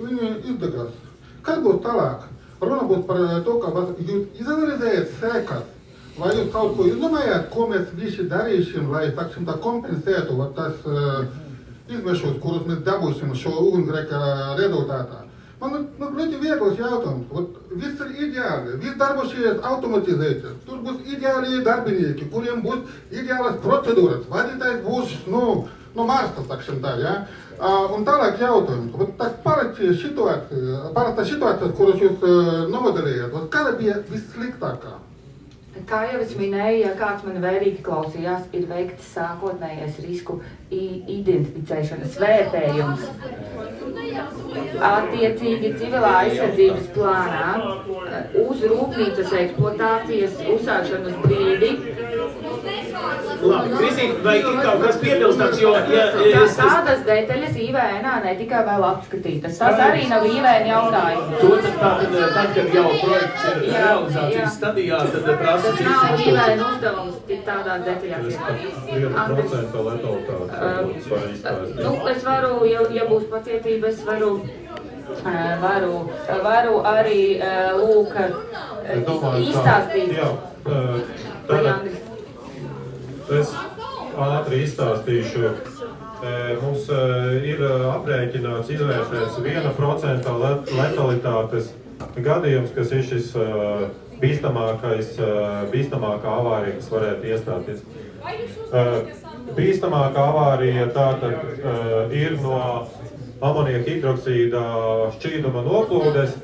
viņi izdegās. Kas būs tālāk? Runa būs par to, ka jūs izanalizējat sēkas, vai jūs kaut ko izdomājāt, ko mēs visi darīsim, lai, taksim, tā kompensētu tas izmešus, kurus mēs dabūsim šo ugunsgrēka rezultātā. Man ļoti viegls jautājums. Viss ir ideāli, viss darbosies automatizēts. Tur būs ideāli darbinieki, kuriem būs ideālas procedūras. Vadītājs būs, no Marsa, taksim tā, ja? Un tālāk jautājums. Parasta situācijas, kuras jūs nomodelējat, kāda bija vissliktākā?
Kā jau es minēju, ja kāds mani vērīgi klausījās, ir veikts sākotnējais risku identificēšanas vērtējums. Attiecīgi civilā aizsardzības plānā uz rūpnīcas eksploatācijas uzsākšanas brīdi.
Labi, Kristīne, vai ir kaut kas piebilstams, jo...
Tādas detaļas IVN-ā netika vēl apskatītas. Tas arī nav IVN jautājums.
To tad, kad jau projekts ir realizācijas stadijā, tad prasa...
Tas nav IVN uzdevums tik tādās detaļās.
1% letalitātes.
Es varu, ja būs pacietība, es varu arī lūk izstāstīt.
Es ātri izstāstīšu. Mums ir aprēķināts izvērtēts 1% letalitātes gadījums, kas ir šis bīstamākā avārija, kas varētu iestāties. Bīstamākā avārija tātad ir no amonieka hidroksīda šķīduma noplūdes,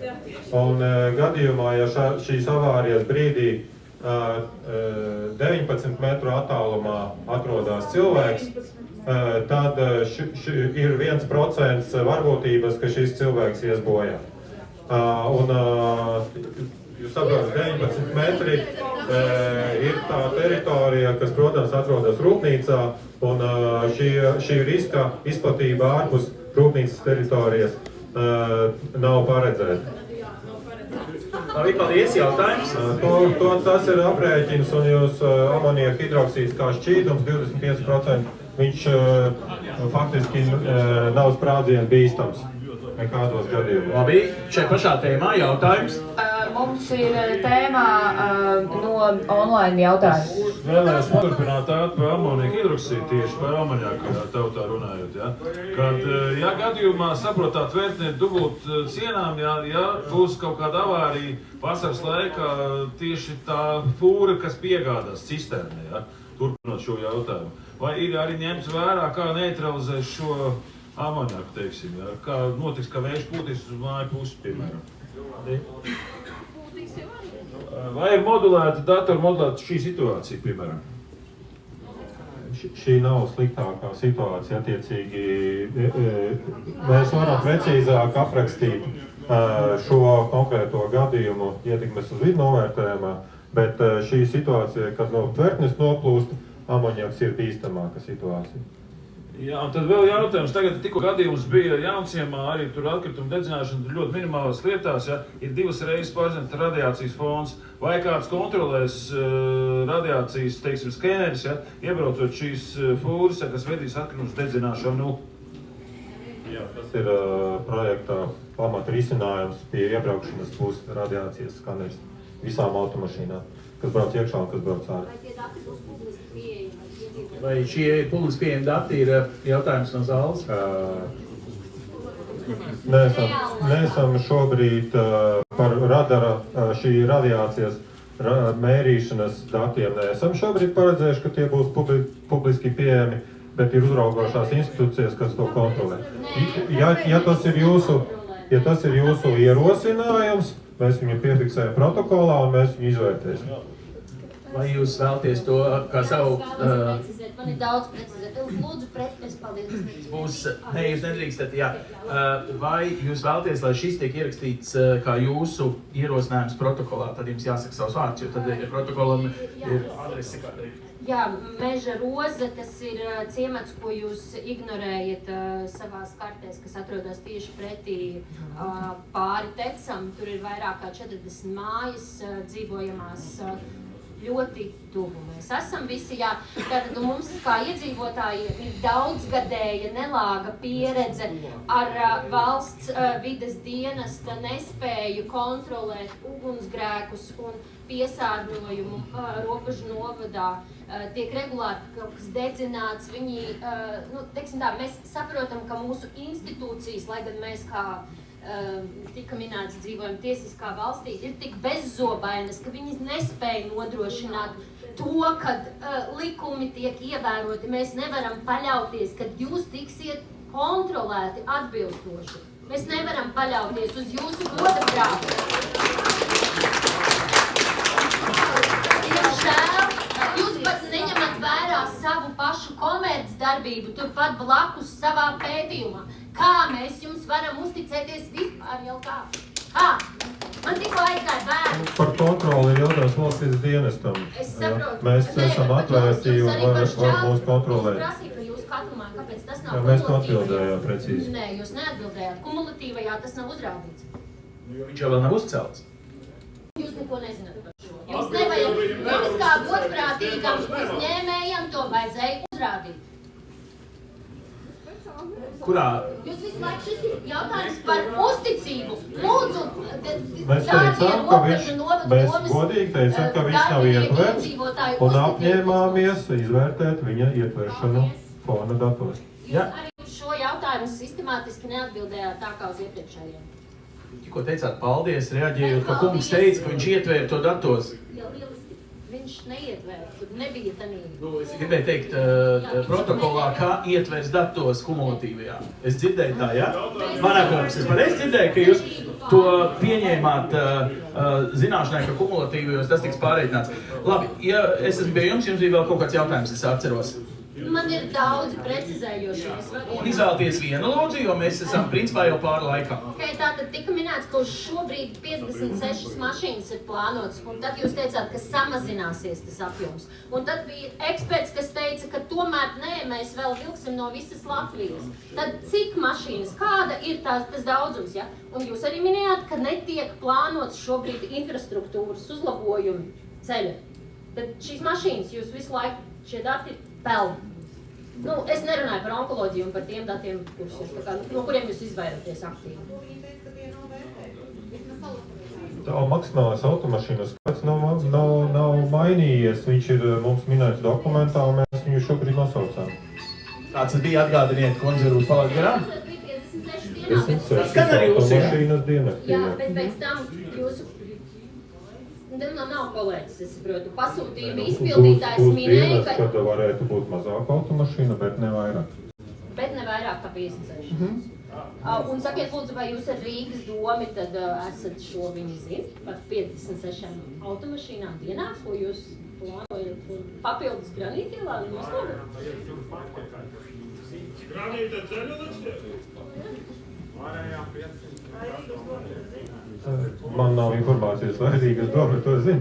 un gadījumā, ja šīs avārijas brīdī 19 metru attālumā atrodas cilvēks, tad ir 1% varbūtības, ka šis cilvēks ies bojā. Un jūs saprotat, 19 metri ir tā teritorija, kas, protams, atrodas rūpnīcā, un šī riska izplatība ārpus rūpnīcas teritorijas nav paredzēta.
Labi, paldies, jautājums.
Tas ir aprēķins, un jūs amonieka hidroksīds kā šķīdums 25%, viņš faktiski nav sprādzienu bīstams nekādos gadījumos.
Labi, šeit pašā tēmā jautājums.
Mums ir tēmā no online jautājums.
Vēlējos paturpināt par amonieka hidroksīdu, tieši par amoniaku, tev tā runājot. Ja? Kad, ja gadījumā saprotāt vērtniet dubult cienām, ja būs kaut kāda avārija vasaras laikā, tieši tā fūra, kas piegādās cisternē, ja? Turpinot šo jautājumu. Vai ir arī ņemts vērā, kā neutralizēt šo amoniaku, teiksim, ja? Kā notiks, ka vējš pūtīs uz māju pusi, piemēram? Vai ir modulēta, datoru modulēta šī situācija, piemēram?
Šī nav sliktākā situācija, attiecīgi mēs varam precīzāk aprakstīt šo konkrēto gadījumu ietekmes uz vidu novērtējumā, bet šī situācija, kad no tvertnes noplūst, amoniaks ir bīstamāka situācija.
Jā, un tad vēl jautājums, tagad tikko gadījums bija Jaunciemā, arī tur atkrituma dedzināšana ļoti minimālās lietās, ja, ir 2 reizes pārzināts radiācijas fons, vai kāds kontrolēs radiācijas, teiksim, skeneris, ja, iebraucot šīs fūras, ja, kas vedīs atkritumus dedzināšanu?
Jā, tas ir projektā pamata risinājums pie iebraukšanas būs radiācijas skaneris visām automašīnām, kas brauc iekšā un kas brauc ārā.
Vai šie publiski pieejami dati ir jautājums no zāles?
Neesam šobrīd par radara šī radiācijas mērīšanas datiem. Neesam šobrīd paredzējuši, ka tie būs publiski pieejami, bet ir uzraugošās institūcijas, kas to kontrolē. Ja tas ir jūsu ierosinājums, mēs viņu piefiksējam protokolā un mēs viņu izvērtēsim.
Vai jūs vēlaties to kā savu...
Man ir daudz precizēt. Lūdzu, paldies.
Nē, jūs nedrīkstat, jā. Vai jūs vēlaties, lai šis tiek ierakstīts kā jūsu ierosinājums protokolā? Tad jums jāsaka savs vārds, jo tad protokolam ir adresi kādreiz.
Jā, Meža Roze, tas ir ciemats, ko jūs ignorējat savās kartēs, kas atrodas tieši pretī pāri Tecam. Tur ir vairāk kā 40 mājas dzīvojamās ļoti tuvu. Mēs esam visi, jā, tātad mums kā iedzīvotājiem ir daudzgadēja nelāga pieredze ar valsts vides dienesta nespēju kontrolēt ugunsgrēkus un piesārņojumu Robežu novadā. Tiek regulāri kaut kas dedzināts, viņi, teiksim tā, mēs saprotam, ka mūsu institūcijas, lai gan mēs kā tika minēts dzīvojam tiesiskā valstī, ir tik bezzobainas, ka viņi nespēja nodrošināt to, kad likumi tiek ievēroti. Mēs nevaram paļauties, kad jūs tiksiet kontrolēti atbilstoši. Mēs nevaram paļauties uz jūsu godaprātu. Diemžēl, jūs pat neņemat vērā savu pašu komercdarbību, turpat blakus savā pētījumā. Kā mēs jums varam uzticēties vispār jau kā? Kā? Man tikko aizgāja bērns.
Par kontroli ir jautājums valsts dienestam.
Es saprotu.
Mēs esam atvērti un var mūs kontrolēt.
Es prasīju, ka jūs katrumā, kāpēc tas nav
Mēs to atbildējām precīzi.
Nē, jūs neatbildējāt. Kumulatīvajā tas nav uzrādīts.
Viņš jau vēl nav uzcelts.
Jūs neko nezināt par šo. Jūs nevajag, jums kā godprātīgam uzņēmējam to vajadzēja uzrādīt.
Kurā?
Jūs visu laiku šis ir jautājums par uzticību. Lūdzu,
mēs godīgi teicām, ka viņš nav ietverts un apņēmāmies izvērtēt viņa ietveršanu fona datos.
Jūs arī uz šo jautājumu sistemātiski neatbildējāt tā kā uz iepriekšējiem.
Tikko teicāt paldies, reaģējot, ka kungs teica, ka viņš ietvēra to datos.
Viņš neietvēra, tur nebija tanī.
Es gribēju teikt protokolā, kā ietvers datos kumulatīvajā. Es dzirdēju tā, jā? Manā kungs, es pareizi dzirdēju, ka jūs to pieņēmāt zināšanai, ka kumulatīvajos tas tiks pārreikināts. Labi, ja es esmu pie jums bija vēl kaut kāds jautājums, es atceros.
Man ir daudzi precizējoši.
Un izvēlties vienu lūdzu, jo mēs esam principā jau pāri laikam.
Okay, tātad tika minēts, ka uz šobrīd 56 mašīnas ir plānotas, un tad jūs teicāt, ka samazināsies tas apjoms. Un tad bija eksperts, kas teica, ka tomēr nē, mēs vēl vilksim no visas Latvijas. Tad cik mašīnas, kāda ir tas daudzums, ja? Un jūs arī minējāt, ka netiek plānots šobrīd infrastruktūras uzlabojumi ceļa. Tad šīs mašīnas jūs visu laiku šie dati pelna. Es nerunāju par onkoloģiju un par tiem datiem, no kuriem jūs izvairaties aktīvi.
Tā maksimālais automašīnas skaits nav mainījies. Viņš ir mums minēts dokumentā, un mēs viņu šobrīd nosaucām.
Kāds bija atgādiniet konzervus palāt garām?
56 automašīnas diennaktī.
Jā, bet pēc tam jūsu... Nav kolēģis, es saprotu. Pasūtījuma izpildītājs minēja, ka...
Kad varētu būt mazāk automašīna, bet ne vairāk.
Bet ne vairāk kā 56. Un sakiet, lūdzu, vai jūs ar Rīgas domi tad esat šo viņi zin par 56 automašīnām dienā, ko jūs plānojat papildus Granītielā un noslogat?
Granīta ceļu likšķi?
Man nav informācijas, vai Rīgas doma to zina.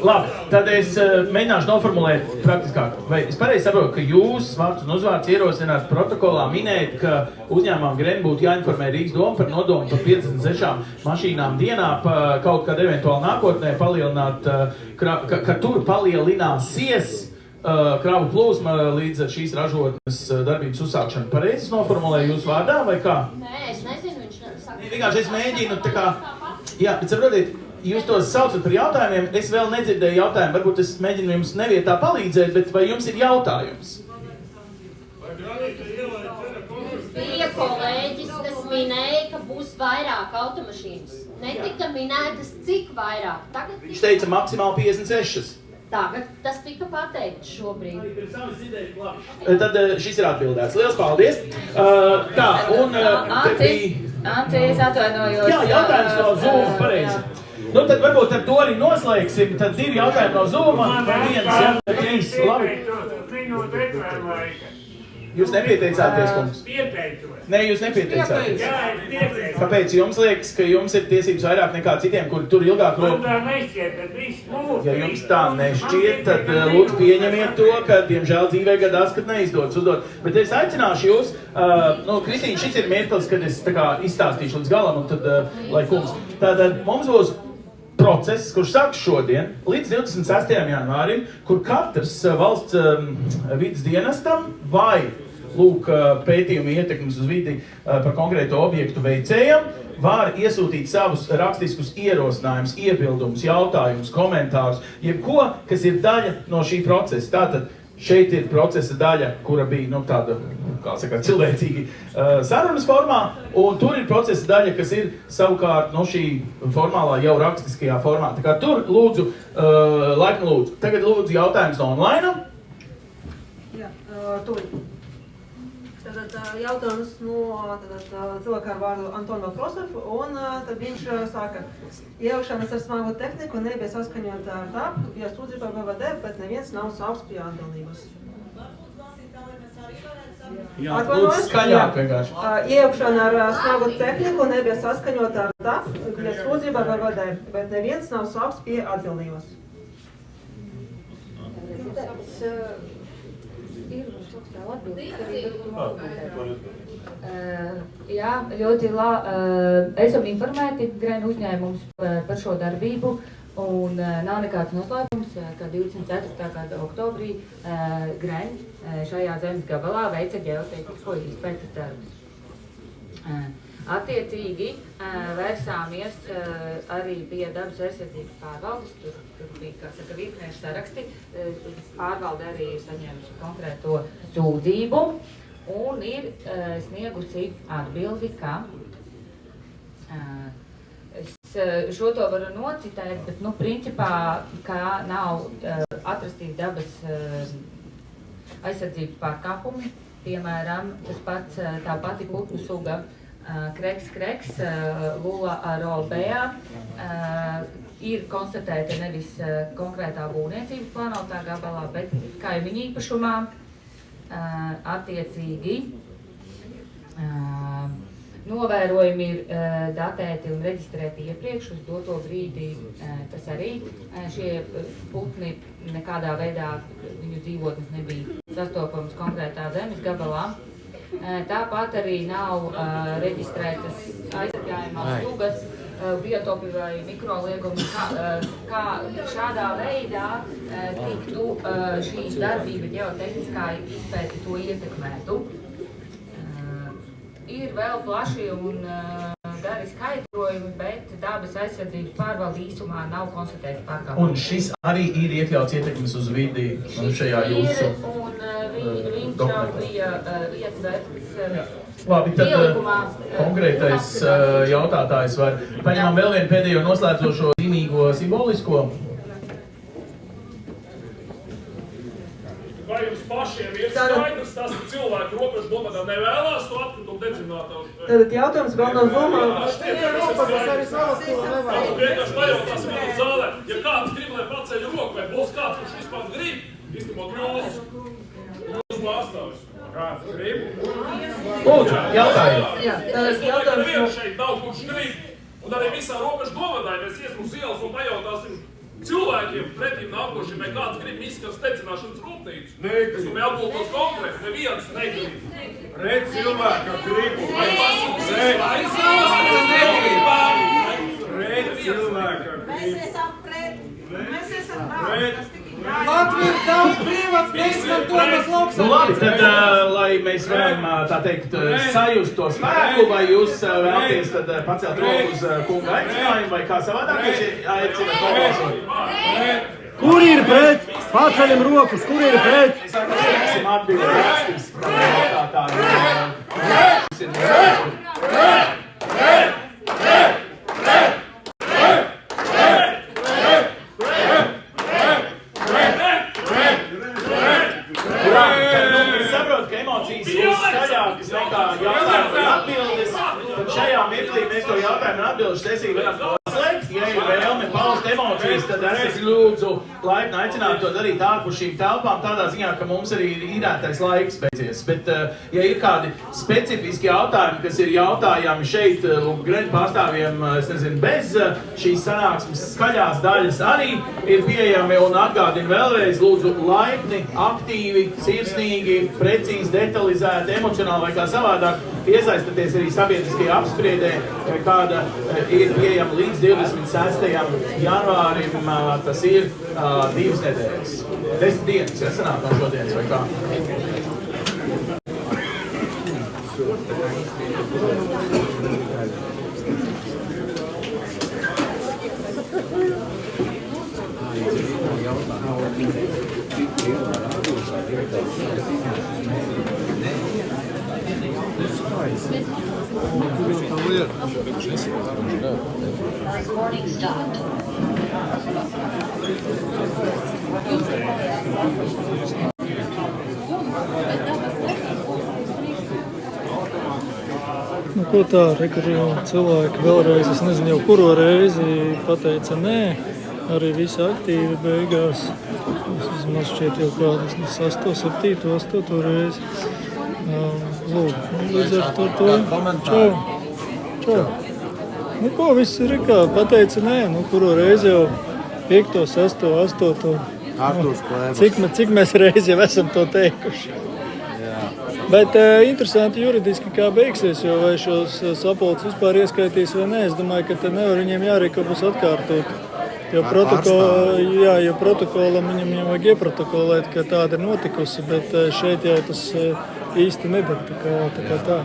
Labi, tad es mēģināšu noformulēt praktiskāk. Vai es pareizi saprotu, ka jūs vārds un uzvārds ierosināt protokolā minēt, ka uzņēmumam Gren būtu jāinformē Rīgas doma par nodomu par 56 mašīnām dienā kaut kādā eventuāli nākotnē palielināt, ka tur palielināsies kravu plūsma līdz ar šīs ražotnes darbības uzsākšanu. Pareizi noformulēju jūsu vārdā, vai kā?
Nē, es nezinu, viņš saka.
Vienkārši es mēģinu tā kā... Jā, bet saprotiet, jūs tos saucat par jautājumiem, es vēl nedzirdēju jautājumu, varbūt es mēģinu jums nevietā palīdzēt, bet vai jums ir jautājums?
Bija kolēģis, kas minēja, ka būs vairāk automašīnas. Netika minētas, cik vairāk.
Viņš teica maksimāli 56.
Tagad tas tika pateikts šobrīd.
Tad šis ir atbildēts. Liels paldies! Tā, un te bija...
Anti, es atvainojos.
Jā, jautājums no Zoom, pareizi. Nu, tad varbūt ar to arī noslēgsim. Tad 2 jautājumi no Zooma. Viens, 3, labi. Jūs nepieteicāties, kungs?
Pieteicos.
Nē, jūs nepieteicāties.
Jā, es pieteicos.
Kāpēc jums liekas, ka jums ir tiesības vairāk nekā citiem, kuri tur ilgāk
Man tā nešķiet, tad viss mūsu.
Ja jums tā nešķiet, tad lūdzu pieņemiet to, ka, diemžēl, dzīvē gadās, kad neizdodas uzdot. Bet es aicināšu jūs, Kristīna, šis ir mirklis, kad es tā kā izstāstīšu līdz galam, un tad, lai kungs. Tātad mums būs process, kurš sāks šodien, līdz 26. janvārim, kur katrs valsts vides dienestam vai lūk, pētījuma ietekmes uz vidi par konkrēto objektu veicējiem, var iesūtīt savus rakstiskus ierosinājumus, iebildumus, jautājumus, komentārus, jebko, kas ir daļa no šī procesa. Tātad šeit ir procesa daļa, kura bija, nu, tāda, kā saka, cilvēcīgi sarunas formā, un tur ir procesa daļa, kas ir savukārt no šī formālā jau rakstiskajā formā. Tā kā tur lūdzu, laikam lūdzu. Tagad lūdzu jautājums no online.
Jā, tūlīt. Tātad jautājums no cilvēka ar vārdu Antonio Krosov, un tad viņš saka, iejaukšanas ar smagu tehniku nebija saskaņota ar TAP, bija sūdzība BVD, bet neviens nav savs pie atbildības.
Jā, lūdzu skaļāk vienkārši.
Iejaukšana ar smagu tehniku nebija saskaņota ar TAP, bija sūdzība BVD, bet neviens nav savs pie atbildības.
Jā, ļoti esam informēti Greņu uzņēmums par šo darbību, un nav nekāds noslēpums, ka 24. gada oktobrī Greņu šajā zemes gabalā veica ģeotehnisko izpētes darbus. Attiecīgi vērsāmies arī pie dabas aizsardzības pārvaldes, tur bija, kā saka, virknieši saraksti, pārvalde arī ir saņēmusi konkrēto sūdzību un ir sniegusi atbildi, ka es šo to varu nocitēt, bet, nu, principā, kā nav atrastīti dabas aizsardzības pārkāpumi, piemēram, tas pats tā pati putnu suga, kreks, lula rolbējā, ir konstatēta nevis konkrētā būvniecības plānotā gabalā, bet kaimiņu īpašumā. Attiecīgi novērojumi ir datēti un reģistrēti iepriekš uz doto brīdi, tas arī šie putni nekādā veidā viņu dzīvotnes nebija sastopams konkrētā zemes gabalā. Tāpat arī nav reģistrētas aizsargājumās sugas, biotopi vai mikroliegumi, kā šādā veidā tiktu šī darbība ģeotehniskā izpēti to ietekmētu. Ir vēl plaši un gari skaidrojumi, bet dabas aizsardzības pārvalde īsumā nav konstatēts pārkāpums.
Un šis arī ir iekļauts ietekmes uz vidi šajā jūsu
viņš jau bija ietverts
Labi, tad konkrētais jautātājs var paņemam vēl vienu pēdējo noslēdzošo zīmīgo simbolisko.
Vai jums pašiem ir skaidrs, tas, ka cilvēki robežu novadā nevēlās to atkritumu dedzinātāju?
Tad jautājums vēl no Zomā.
Vienkārši pajautāsim uz zālē, ja kāds grib, lai paceļ roku, vai būs kāds, kurš vispār grib, izņemot jūsu pārstāvis. Kāds grib?
Lūdzu, jautājums.
Es domāju, ka nevienu šeit nav, kurš grib. Un arī visā robežu novadā, ja mēs iesim uz ielas un pajautāsim cilvēkiem pretīm nākošiem, vai kāds grib izskats tecināšanas rūpnīcu. Es domāju, atbūtos konkrēti, neviens negrib.
Pret cilvēku gribu. Pret cilvēku gribu.
Mēs esam pret. Mēs esam
pret.
Latvija ir daudz brīvas, mēs man domas lauksā.
Nu labi, tad, lai mēs varam, tā teikt, sajust to spēku, vai jūs vēlaties tad pacelt roku uz kunga aicinājumu, vai kā savādāk jūs aicināt nobalsot?
Kur ir pret? Paceļam rokas, kur ir pret?
Es saprosim atbildi rakstiski jautātāju. Šajā mirklī mēs to jautājumu un atbilžu sesiju varam noslēgt, ja ir vēlme emocijas, tad esat lūdzu laipni aicināti to darīt ārpus šīm telpām, tādā ziņā, ka mums arī ir īrētais laiks beidzies. Bet, ja ir kādi specifiski jautājumi, kas ir jautājami šeit, Greļu pārstāvjiem, es nezinu, bez šīs sanāksmes skaļās daļas arī ir pieejami un atgādinu vēlreiz, lūdzu, laipni, aktīvi, sirsnīgi, precīzi, detalizēti, emocionāli vai kā savādāk, iesaistāties arī sabiedriskajā apspriedē, kāda ir pieejama līdz 26. janvārim, tas ir 2 nedēļas. 10 dienas, ja sanāk no šodienas vai kā.
Recording stopped.
Nu, ko tā, kur cilvēki vēlreiz, es nezinu jau kuro reizi pateica nē, arī visi aktīvi beigās. Es vismaz šķiet jau kādas 6, 7, 8 reizi. Lūk, līdz ar to. Čau. Nu, ko viss ir kā, pateica nē, nu, kuro reizi jau 5, 6, 8. Cik mēs reizi jau esam to teikuši. Bet interesanti juridiski, kā beigsies, jo vai šos sapulces vispār ieskaitīs vai nē. Es domāju, ka te nevar viņiem jārīkopus atkārtot. Jo protokolam viņam jau vajag ieprotokolēt, ka tāda ir notikusi, bet šeit jau tas īsti nedara, tā kā tā.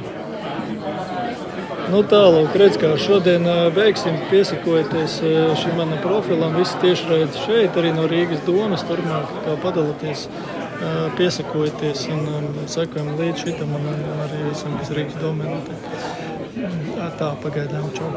Nu tālāk, redz, kā šodien beigsim, piesakojoties šim manam profilam, visi tiešraidi šeit, arī no Rīgas domas, turpmāk kā padalāties, piesakojoties un sekojam līdz šitam un arī visam, kas Rīgas domē notiek. Tā, pagaidām, čau.